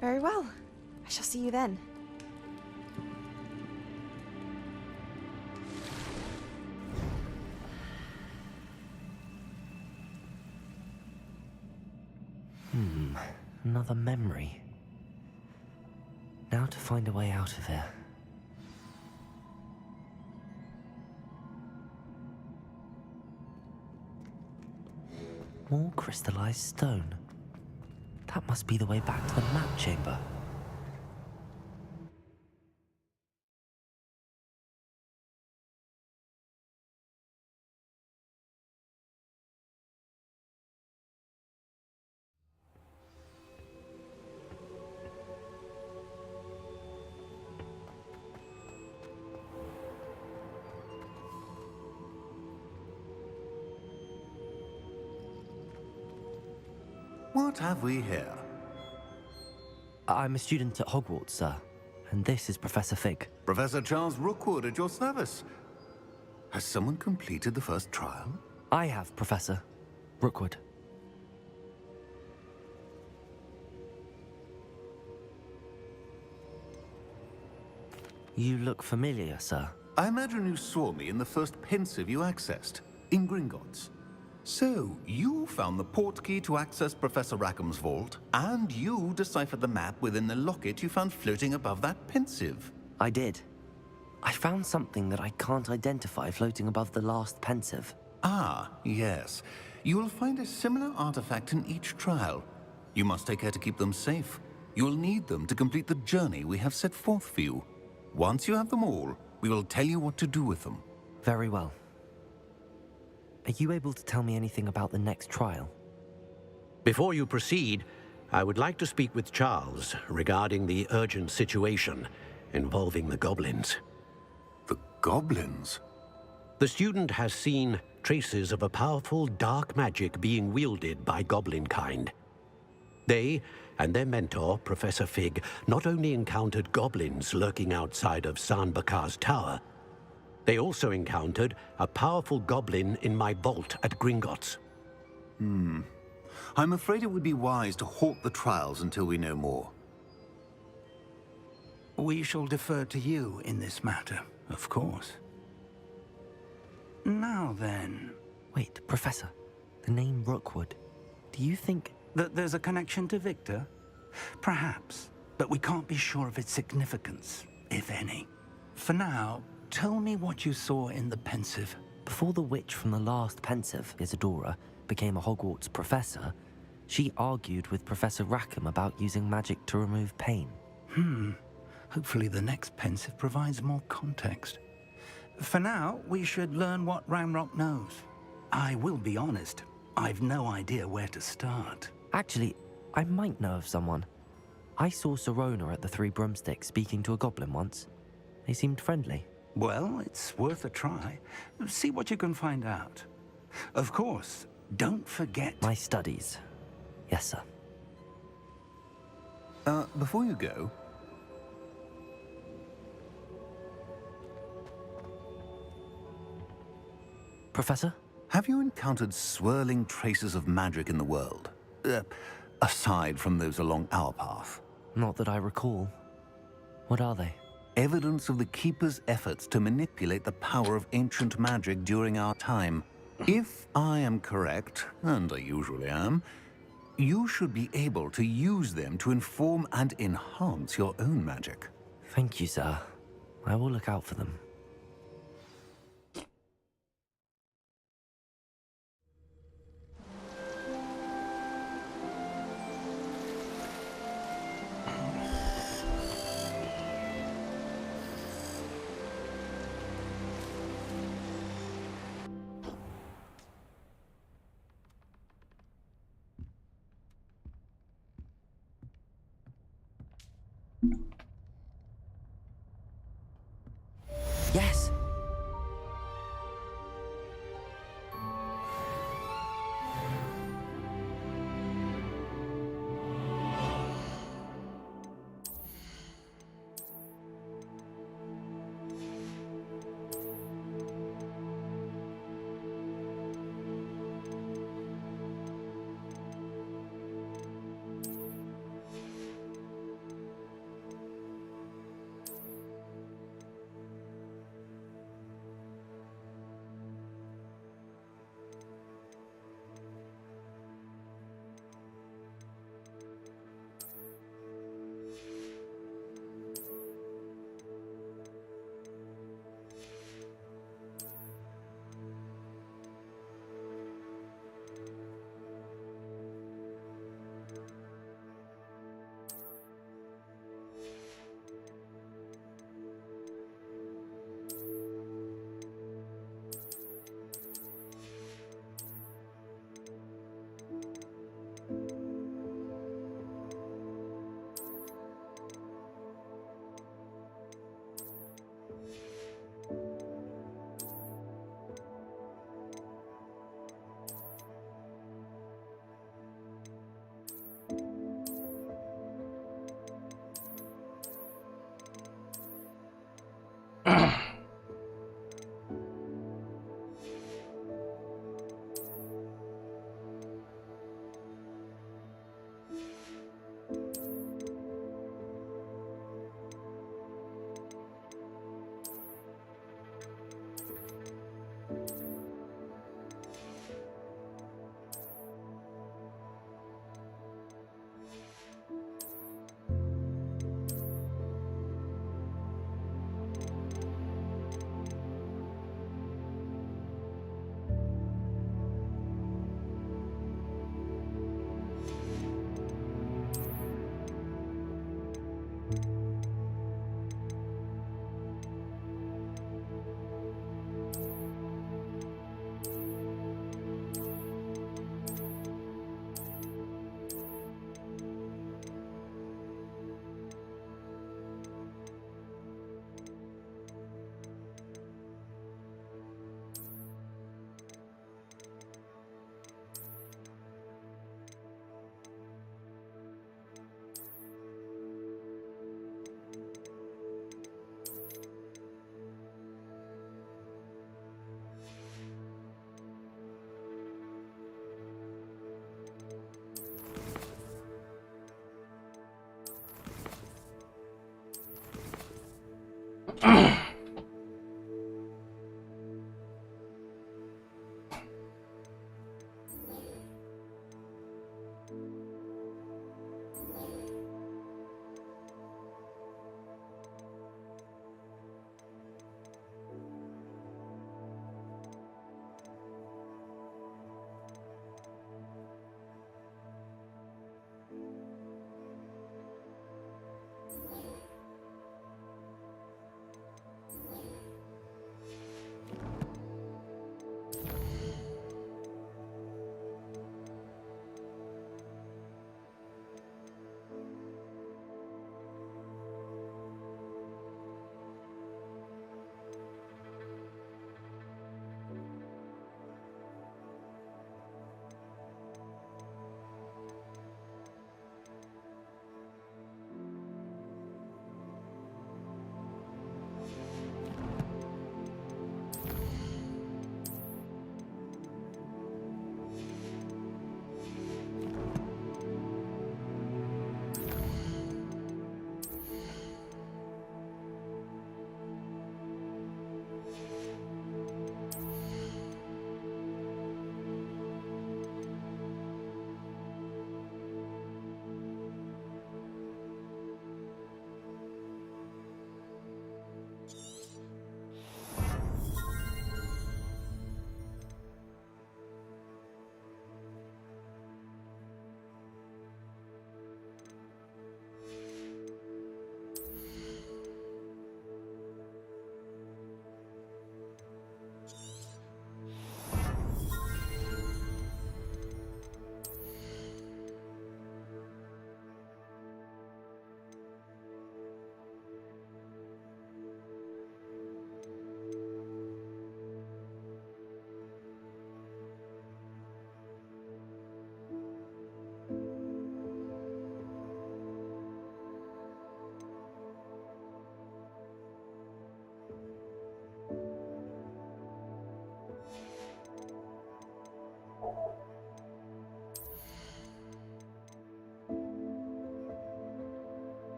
Very well. I shall see you then. Another memory. Now to find a way out of here. More crystallized stone. That must be the way back to the map chamber. What have we here? I'm a student at Hogwarts, sir. And this is Professor Fig. Professor Charles Rookwood at your service. Has someone completed the first trial? I have, Professor Rookwood. You look familiar, sir. I imagine you saw me in the first pensive you accessed, in Gringotts. So, you found the portkey to access Professor Rackham's vault, and you deciphered the map within the locket you found floating above that pensive. I did. I found something that I can't identify floating above the last pensive. Ah, yes. You will find a similar artifact in each trial. You must take care to keep them safe. You will need them to complete the journey we have set forth for you. Once you have them all, we will tell you what to do with them. Very well. Are you able to tell me anything about the next trial? Before you proceed, I would like to speak with Charles regarding the urgent situation involving the goblins. The goblins? The student has seen traces of a powerful dark magic being wielded by goblin kind. They and their mentor, Professor Fig, not only encountered goblins lurking outside of San Bakar's tower, they also encountered a powerful goblin in my vault at Gringotts. I'm afraid it would be wise to halt the trials until we know more. We shall defer to you in this matter, of course. Now then... Wait, Professor. The name Rookwood. Do you think... that there's a connection to Victor? Perhaps, but we can't be sure of its significance, if any. For now, tell me what you saw in the pensive. Before the witch from the last pensive, Isadora, became a Hogwarts professor, she argued with Professor Rackham about using magic to remove pain. Hopefully the next pensive provides more context. For now, we should learn what Ranrock knows. I will be honest, I've no idea where to start. Actually, I might know of someone. I saw Sirona at the Three Broomsticks speaking to a goblin once. They seemed friendly. Well, it's worth a try. See what you can find out. Of course, don't forget... My studies. Yes, sir. Before you go... Professor? Have you encountered swirling traces of magic in the world? Aside from those along our path? Not that I recall. What are they? Evidence of the Keeper's efforts to manipulate the power of ancient magic during our time. If I am correct, and I usually am, you should be able to use them to inform and enhance your own magic. Thank you, sir. I will look out for them.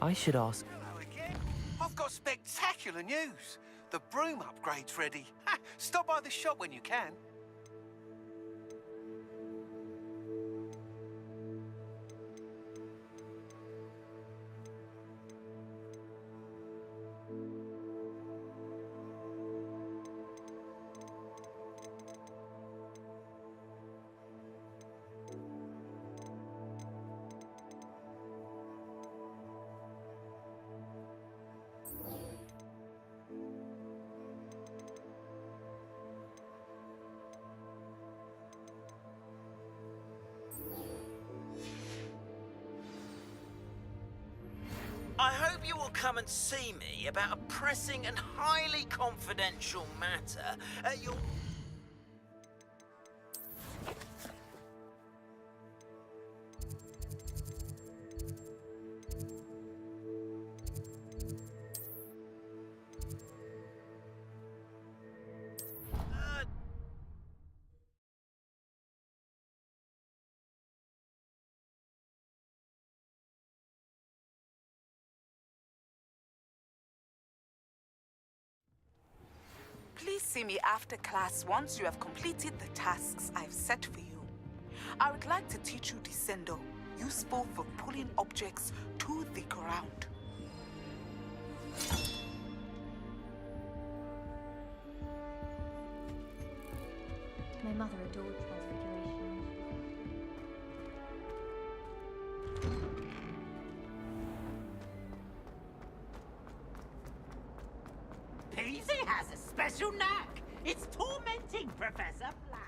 I should ask. Hello again. I've got spectacular news. The broom upgrade's ready. Ha, stop by the shop when you can. I hope you will come and see me about a pressing and highly confidential matter at your... Please see me after class once you have completed the tasks I've set for you. I would like to teach you Descendo, useful for pulling objects to the ground. My mother adored Transfiguration. special knack. It's tormenting Professor Black.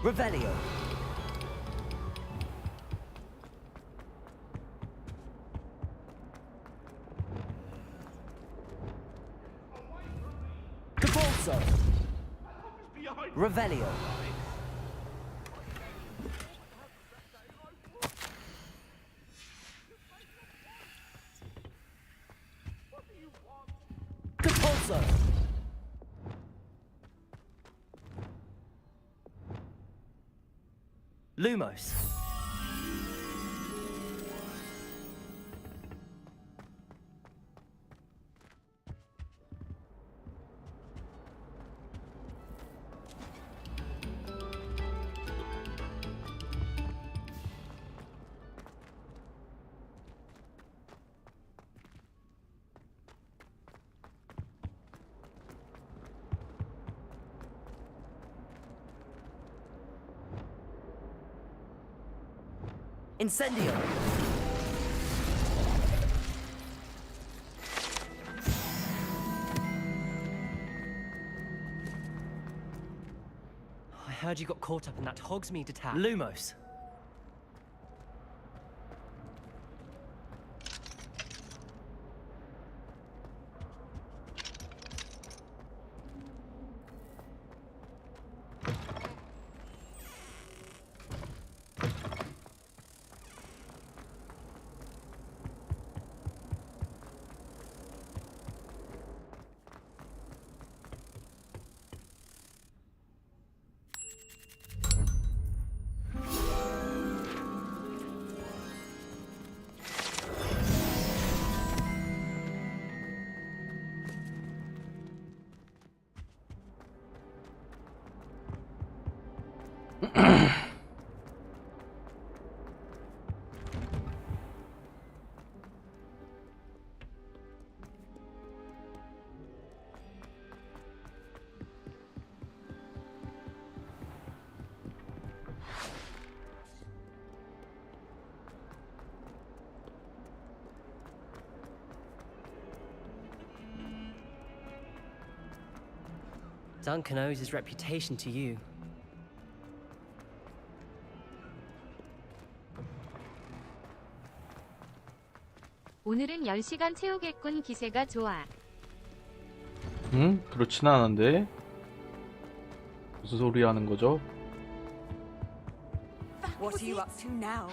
Revelio. Capulso. Revelio. Capulso. Lumos. Incendio. I heard you got caught up in that Hogsmeade attack. Lumos. Duncan owes his reputation to you. 오늘은 10시간 채우겠군. 기세가 좋아. 그렇진 않은데. 무슨 소리 하는 거죠? What are you up to now?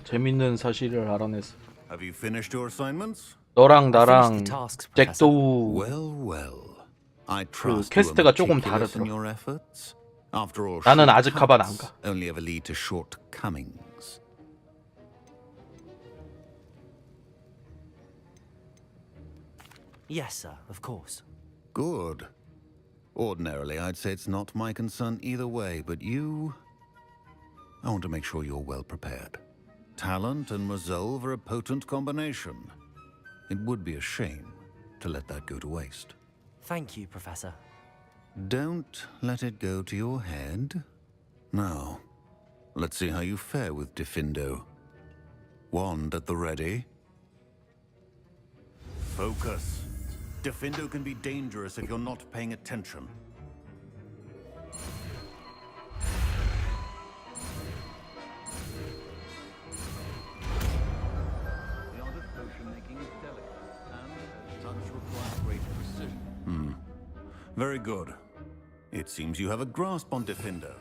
재밌는 사실을 알아냈어. Have you finished your assignments? 너랑 나랑 잭도 Well, well. I 그 trust 퀘스트가 조금 meticulous in 다르더라. your efforts. After all, 나는 아즈카반 안 shortcuts 가. only ever lead to shortcomings. Yes, sir, of course. Good. Ordinarily, I'd say it's not my concern either way, but you... I want to make sure you're well prepared. Talent and resolve are a potent combination. It would be a shame to let that go to waste. Thank you, Professor. Don't let it go to your head. Now, let's see how you fare with Diffindo. Wand at the ready. Focus. Diffindo can be dangerous if you're not paying attention. The art of potion making is delicate, and as such requires great precision. Very good. It seems you have a grasp on Diffindo.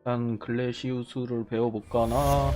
일단 글래시우스를 배워볼까나.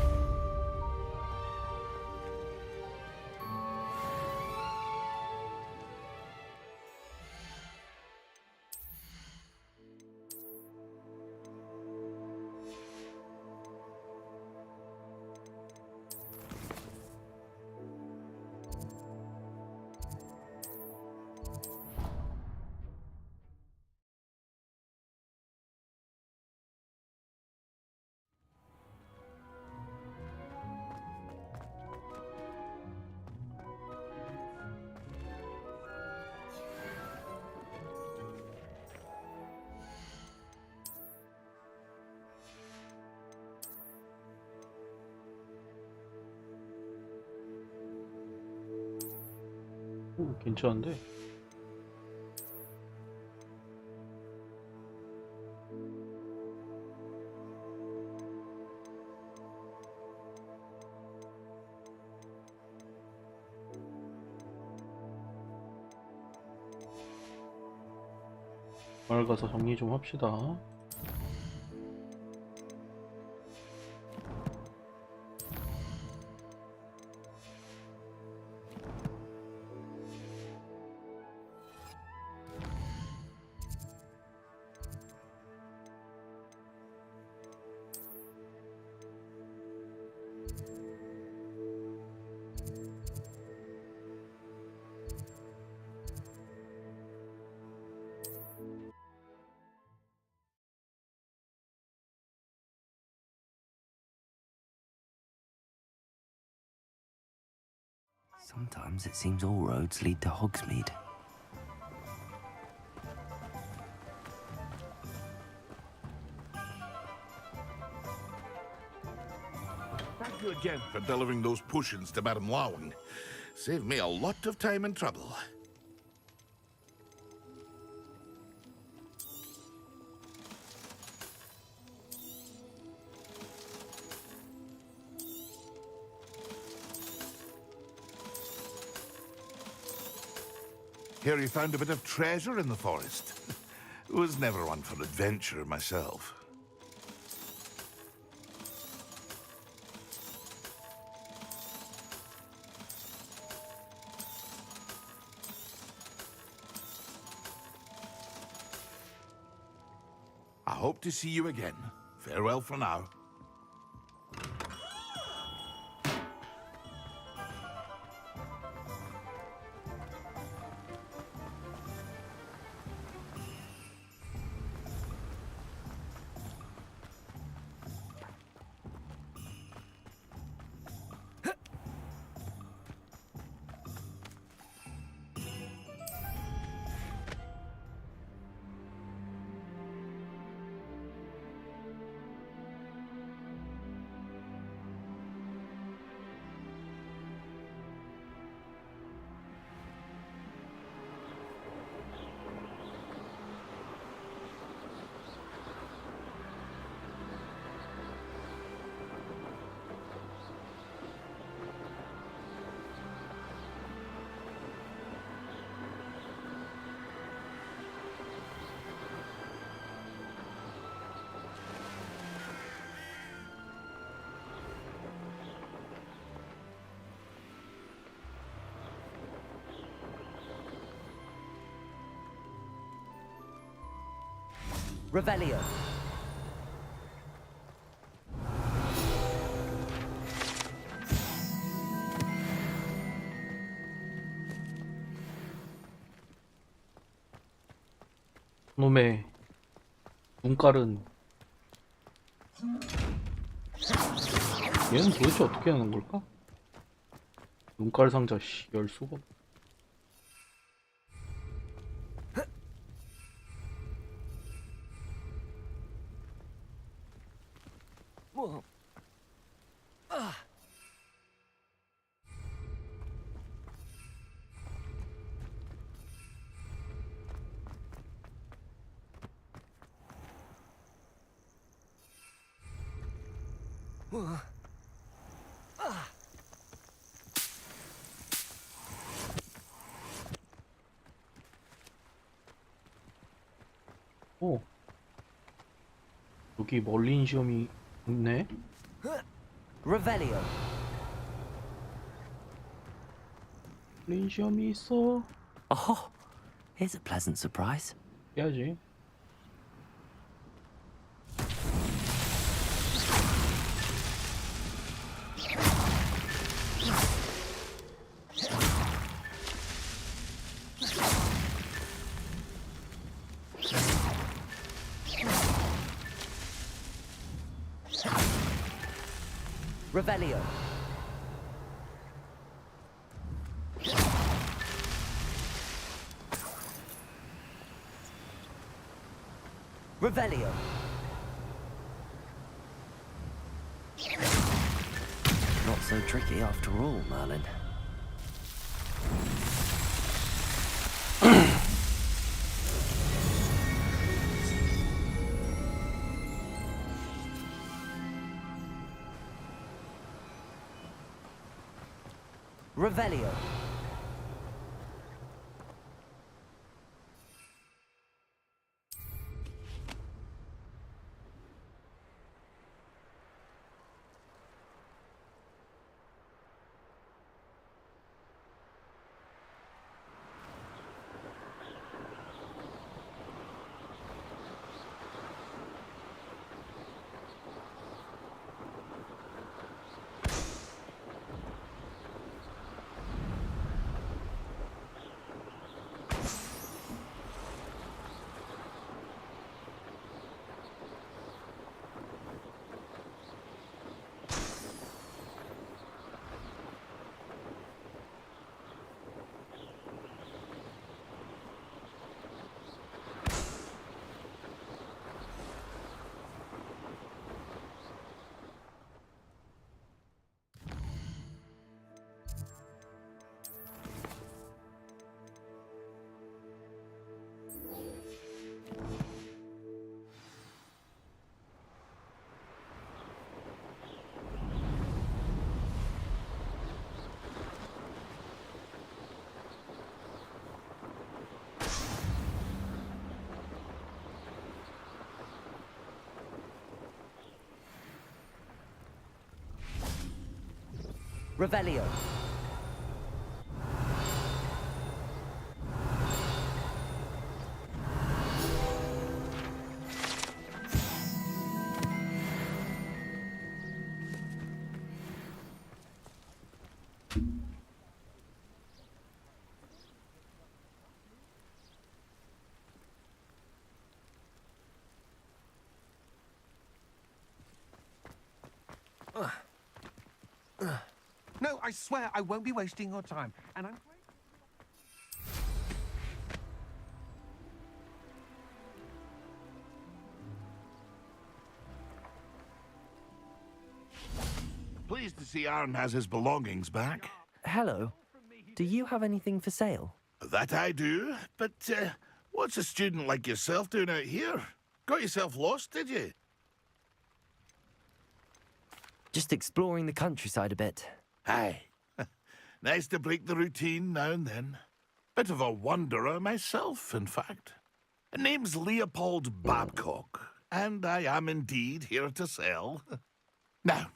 오, 괜찮은데? 마을 가서 정리 좀 합시다. Sometimes it seems all roads lead to Hogsmeade. Thank you again for delivering those potions to Madame Lawing. Saved me a lot of time and trouble. Hear you found a bit of treasure in the forest. Was never one for adventure myself. I hope to see you again. Farewell for now. Revelio. 놈의 눈깔은 얘는 도대체 어떻게 하는 걸까? 눈깔 상자 열 수가. Whoa. 오, 여기 멀린 시험이 있네. Revelio. 멀린 시험이 있어. Oh, here's a pleasant surprise. 해야지. Revelio. Revelio. Not so tricky after all, Merlin. Revelio. Revelio. No, I swear I won't be wasting your time. And I'm Pleased to see Aaron has his belongings back. Hello. Do you have anything for sale? That I do, but what's a student like yourself doing out here? Got yourself lost, did you? Just exploring the countryside a bit. Aye. Nice to break the routine now and then. Bit of a wanderer myself, in fact. Name's Leopold Babcock, and I am indeed here to sell. Now,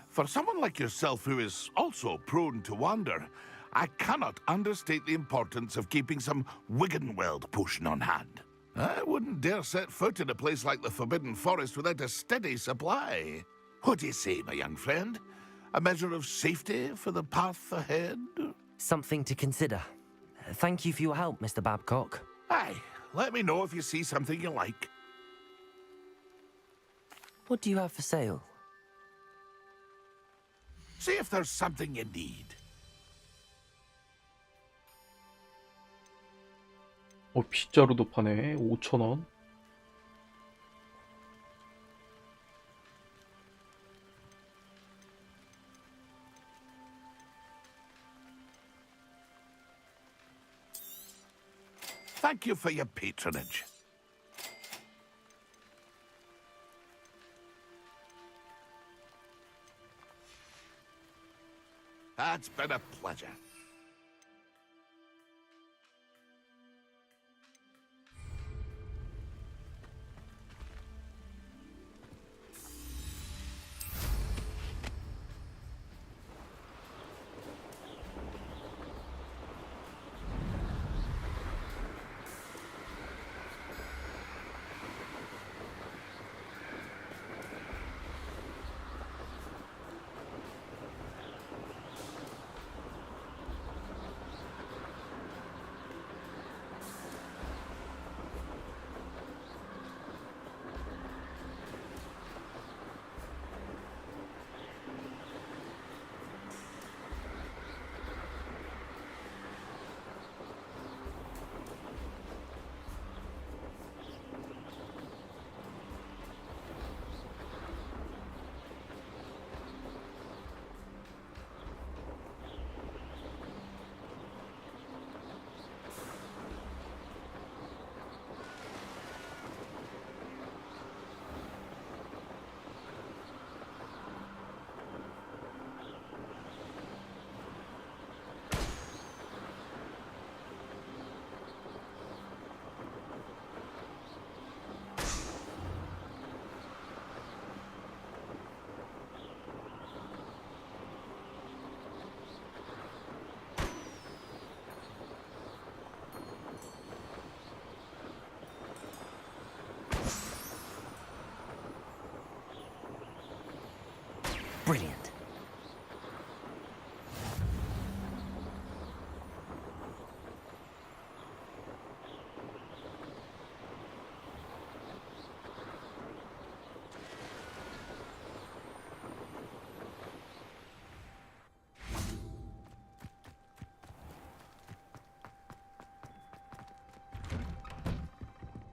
for someone like yourself who is also prone to wander, I cannot understate the importance of keeping some Wiggenweld potion on hand. I wouldn't dare set foot in a place like the Forbidden Forest without a steady supply. What do you say, my young friend? A measure of safety for the path ahead? Something to consider. Thank you for your help, Mr. Babcock. Aye, let me know if you see something you like. What do you have for sale? See if there's something you need. 빗자루도 파네. 5,000원. Thank you for your patronage. It's been a pleasure. Brilliant.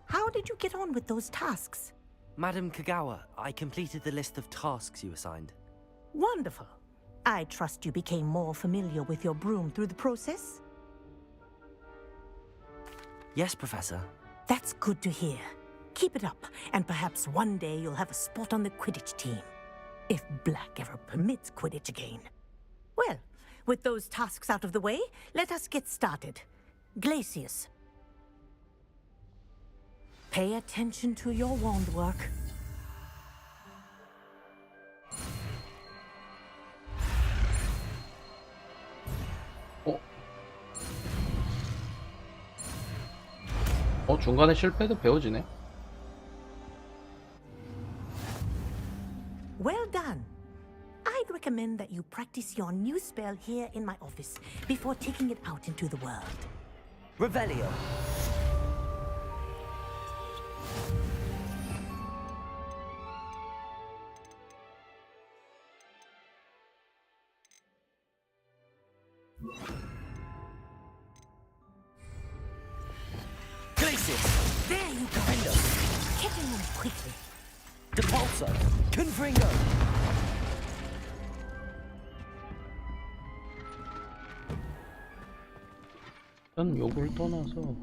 How did you get on with those tasks? Madam Kagawa, I completed the list of tasks you assigned. Wonderful. I trust you became more familiar with your broom through the process? Yes, Professor. That's good to hear. Keep it up, and perhaps one day you'll have a spot on the Quidditch team. If Black ever permits Quidditch again. Well, with those tasks out of the way, let us get started. Glacius. Pay attention to your wand work. 중간에 실패도 배워지네. Well done. I'd recommend that you practice your new spell here in my office before taking it out into the world. Revelio. There you go. Fender. Hitting them quickly. Depulso. Confringo. 일단 욕을 떠나서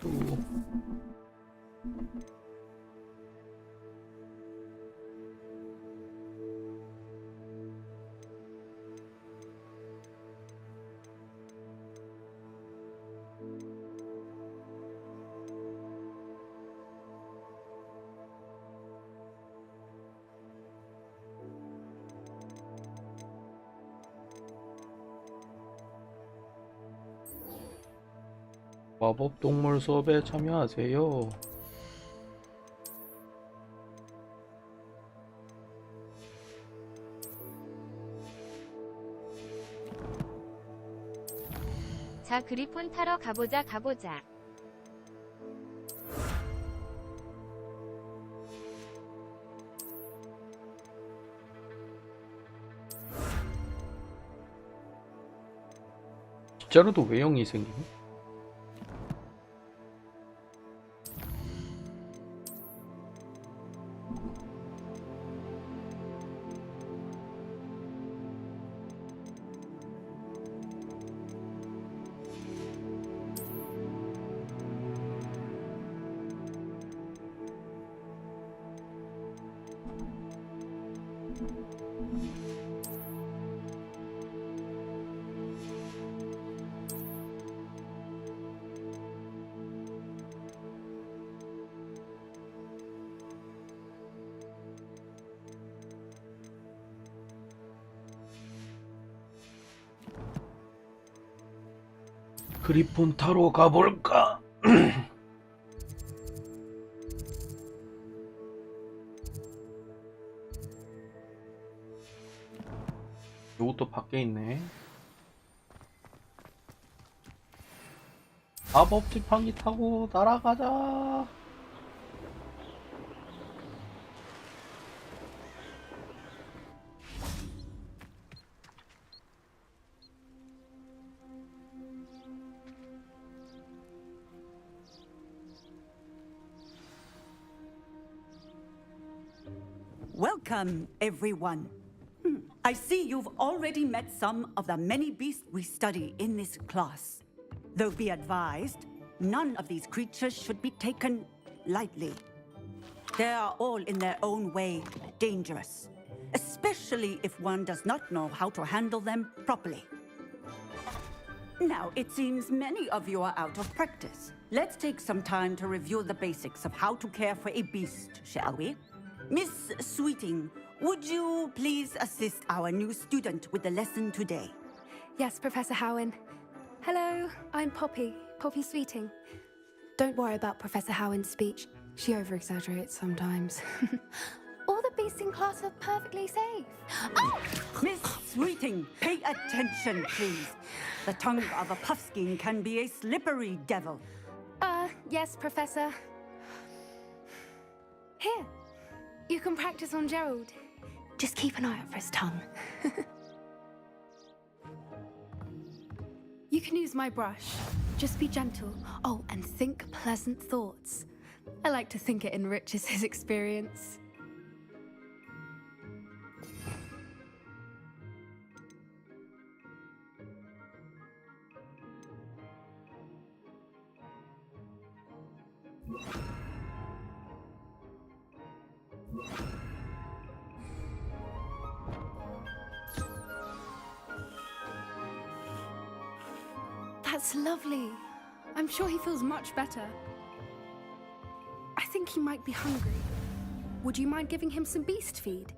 또 마법 동물 수업에 참여하세요. 자, 그리폰 타러 가보자. 진짜로도 외형이 생기네. 그리폰 타러 가볼까? 요것도 밖에 있네. 마법 지팡이 타고 날아가자. Welcome, everyone. I see you've already met some of the many beasts we study in this class. Though be advised, none of these creatures should be taken lightly. They are all in their own way dangerous, especially if one does not know how to handle them properly. Now, it seems many of you are out of practice. Let's take some time to review the basics of how to care for a beast, shall we? Miss Sweeting, would you please assist our new student with the lesson today? Yes, Professor Howen. Hello, I'm Poppy Sweeting. Don't worry about Professor Howen's speech. She over-exaggerates sometimes. All the beasts in class are perfectly safe. Oh! Miss Sweeting, pay attention, please. The tongue of a puffskein can be a slippery devil. Yes, Professor. Here, you can practice on Gerald. Just keep an eye out for his tongue. You can use my brush. Just be gentle. Oh, and think pleasant thoughts. I like to think it enriches his experience. That's lovely. I'm sure he feels much better. I think he might be hungry. Would you mind giving him some beast feed?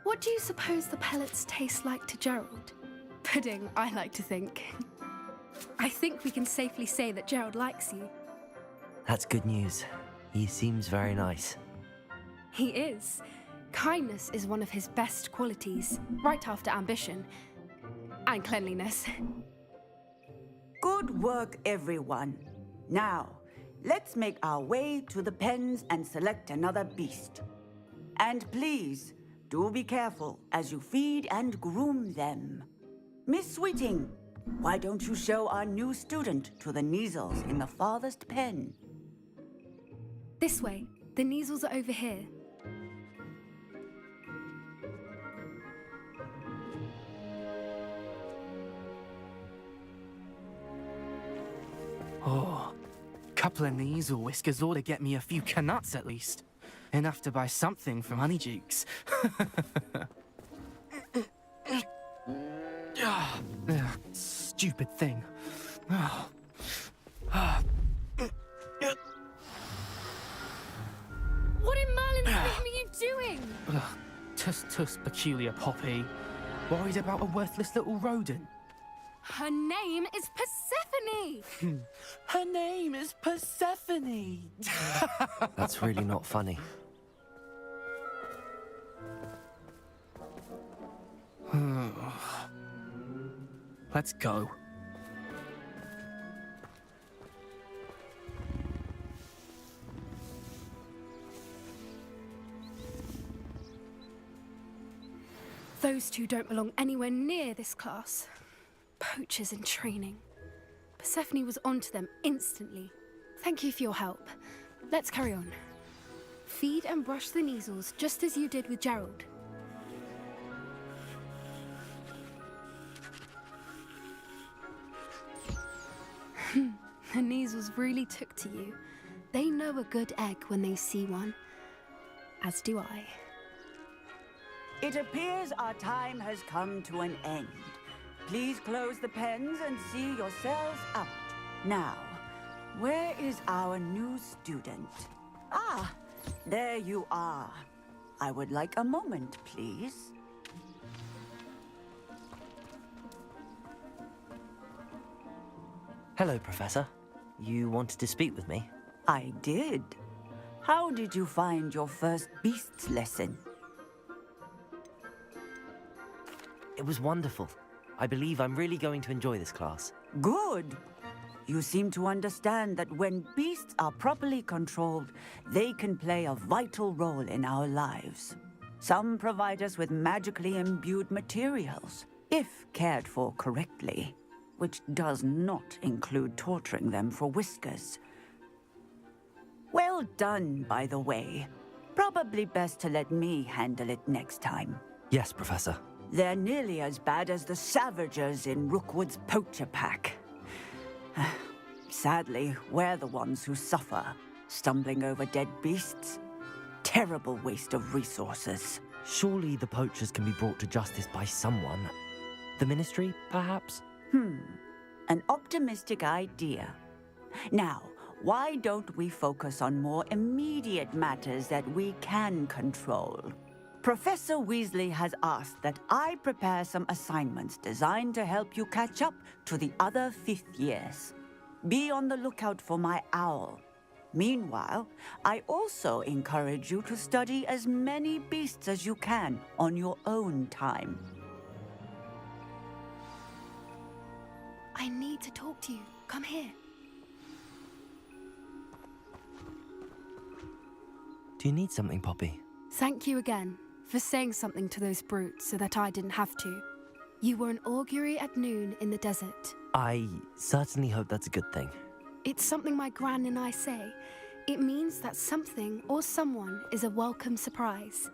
What do you suppose the pellets taste like to Gerald? Pudding, I like to think. I think we can safely say that Gerald likes you. That's good news. He seems very nice. He is. Kindness is one of his best qualities, right after ambition and cleanliness. Good work, everyone. Now, let's make our way to the pens and select another beast. And please, do be careful as you feed and groom them. Miss Sweeting, why don't you show our new student to the Neasels in the farthest pen? This way. The Neasels are over here. Oh, couple of Neasel whiskers ought to get me a few canuts at least. Enough to buy something from Honeydukes. Stupid thing. What in Merlin's name are you doing? Tuss, peculiar Poppy. Worried about a worthless little rodent. Her name is Persephone! Her name is Persephone! That's really not funny. Let's go. Those two don't belong anywhere near this class. Poachers in training. Persephone was onto them instantly. Thank you for your help. Let's carry on. Feed and brush the Neasels just as you did with Gerald. The Neasels really took to you. They know a good egg when they see one. As do I. It appears our time has come to an end. Please close the pens and see yourselves out. Now, where is our new student? Ah, there you are. I would like a moment, please. Hello, Professor. You wanted to speak with me? I did. How did you find your first beasts lesson? It was wonderful. I believe I'm really going to enjoy this class. Good. You seem to understand that when beasts are properly controlled, they can play a vital role in our lives. Some provide us with magically imbued materials, if cared for correctly, which does not include torturing them for whiskers. Well done, by the way. Probably best to let me handle it next time. Yes, Professor. They're nearly as bad as the Savagers in Rookwood's poacher pack. Sadly, we're the ones who suffer, stumbling over dead beasts. Terrible waste of resources. Surely the poachers can be brought to justice by someone. The Ministry, perhaps? An optimistic idea. Now, why don't we focus on more immediate matters that we can control? Professor Weasley has asked that I prepare some assignments designed to help you catch up to the other 5th years. Be on the lookout for my owl. Meanwhile, I also encourage you to study as many beasts as you can on your own time. I need to talk to you. Come here. Do you need something, Poppy? Thank you again for saying something to those brutes so that I didn't have to. You were an augury at noon in the desert. I certainly hope that's a good thing. It's something my gran and I say. It means that something or someone is a welcome surprise.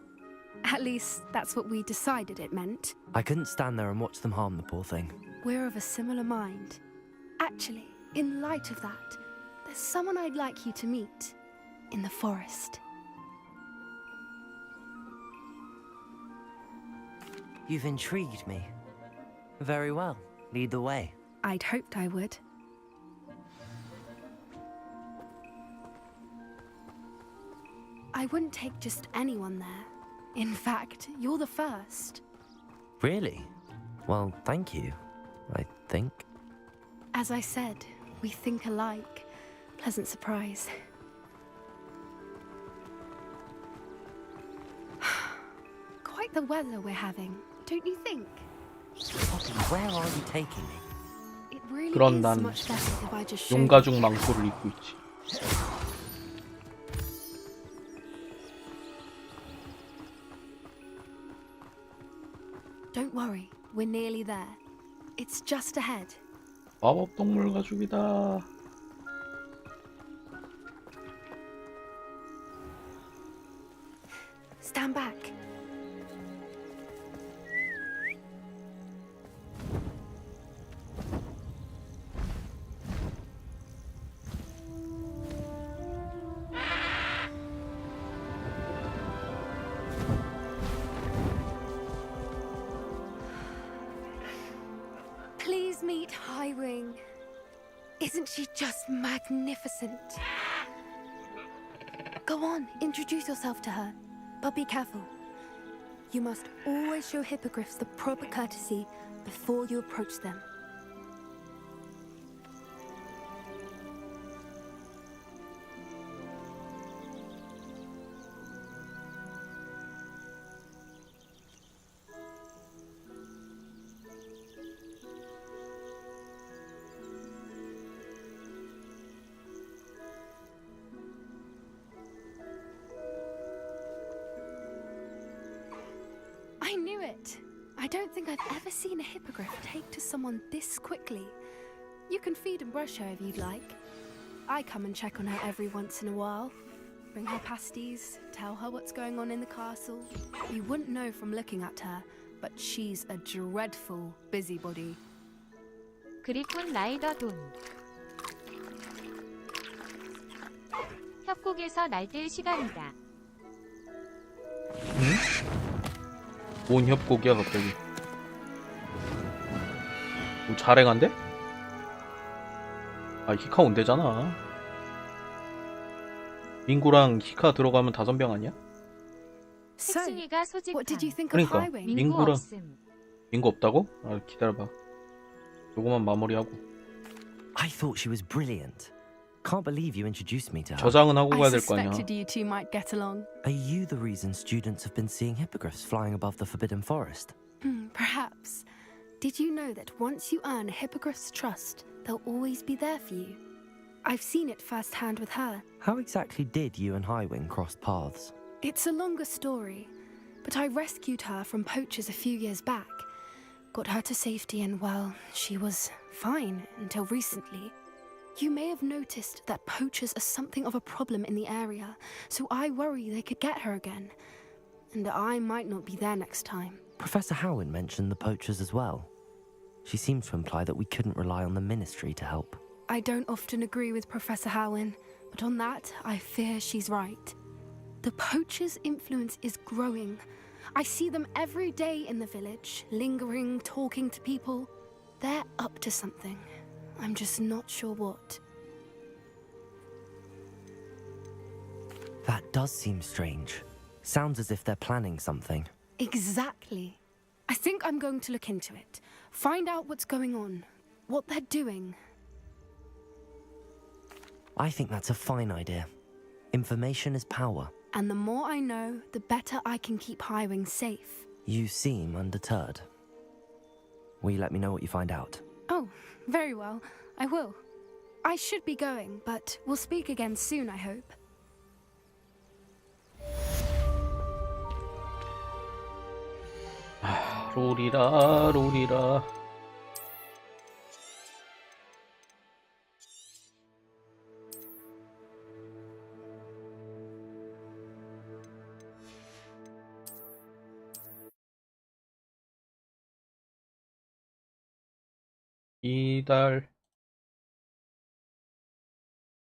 At least, that's what we decided it meant. I couldn't stand there and watch them harm the poor thing. We're of a similar mind. Actually, in light of that, there's someone I'd like you to meet in the forest. You've intrigued me. Very well. Lead the way. I'd hoped I would. I wouldn't take just anyone there. In fact, you're the first. Really? Well, thank you, I think. As I said, we think alike. Pleasant surprise. Quite the weather we're having, don't you think? Poppy, where are you taking me? It really 그런 is 난 much better if I just show you. 용가죽 망토를 입고 있지. Don't worry, we're nearly there. It's just ahead. 마법 동물 가죽이다. Stand back. Please meet Highwing. Isn't she just magnificent? Go on, introduce yourself to her. But be careful. You must always show hippogriffs the proper courtesy before you approach them. I knew it! I don't think I've ever seen a hippogriff take to someone this quickly. You can feed and brush her if you'd like. I come and check on her every once in a while. Bring her pasties, tell her what's going on in the castle. You wouldn't know from looking at her, but she's a dreadful busybody. 그리폰 라이더 돈. 협곡에서 날뛸 시간이다. 뭔 협곡이야 갑자기. 뭐 자랭한데? 아 히카 온대잖아. 민구랑 히카 들어가면 5명 아니야? 택순이가 소집함. What did you think of 그러니까 Highwing? 민구랑 민구 없다고? 아 기다려봐. 요거만 마무리하고. I thought she was brilliant. Can't believe you introduced me to her. 저장은 하고 I 가야 될 거 아니야. suspected you two might get along. Are you the reason students have been seeing hippogriffs flying above the Forbidden Forest? Perhaps. Did you know that once you earn a hippogriff's trust, they'll always be there for you? I've seen it firsthand with her. How exactly did you and Highwing cross paths? It's a longer story, but I rescued her from poachers a few years back. Got her to safety and, well, she was fine until recently. You may have noticed that poachers are something of a problem in the area, so I worry they could get her again. And I might not be there next time. Professor Howin mentioned the poachers as well. She seemed to imply that we couldn't rely on the ministry to help. I don't often agree with Professor Howin, but on that, I fear she's right. The poachers' influence is growing. I see them every day in the village, lingering, talking to people. They're up to something. I'm just not sure what. That does seem strange. Sounds as if they're planning something. Exactly. I think I'm going to look into it. Find out what's going on. What they're doing. I think that's a fine idea. Information is power. And the more I know, the better I can keep Highwing safe. You seem undeterred. Will you let me know what you find out? Oh, very well. I will. I should be going, but we'll speak again soon, I hope. 롤이라 롤이라. 이달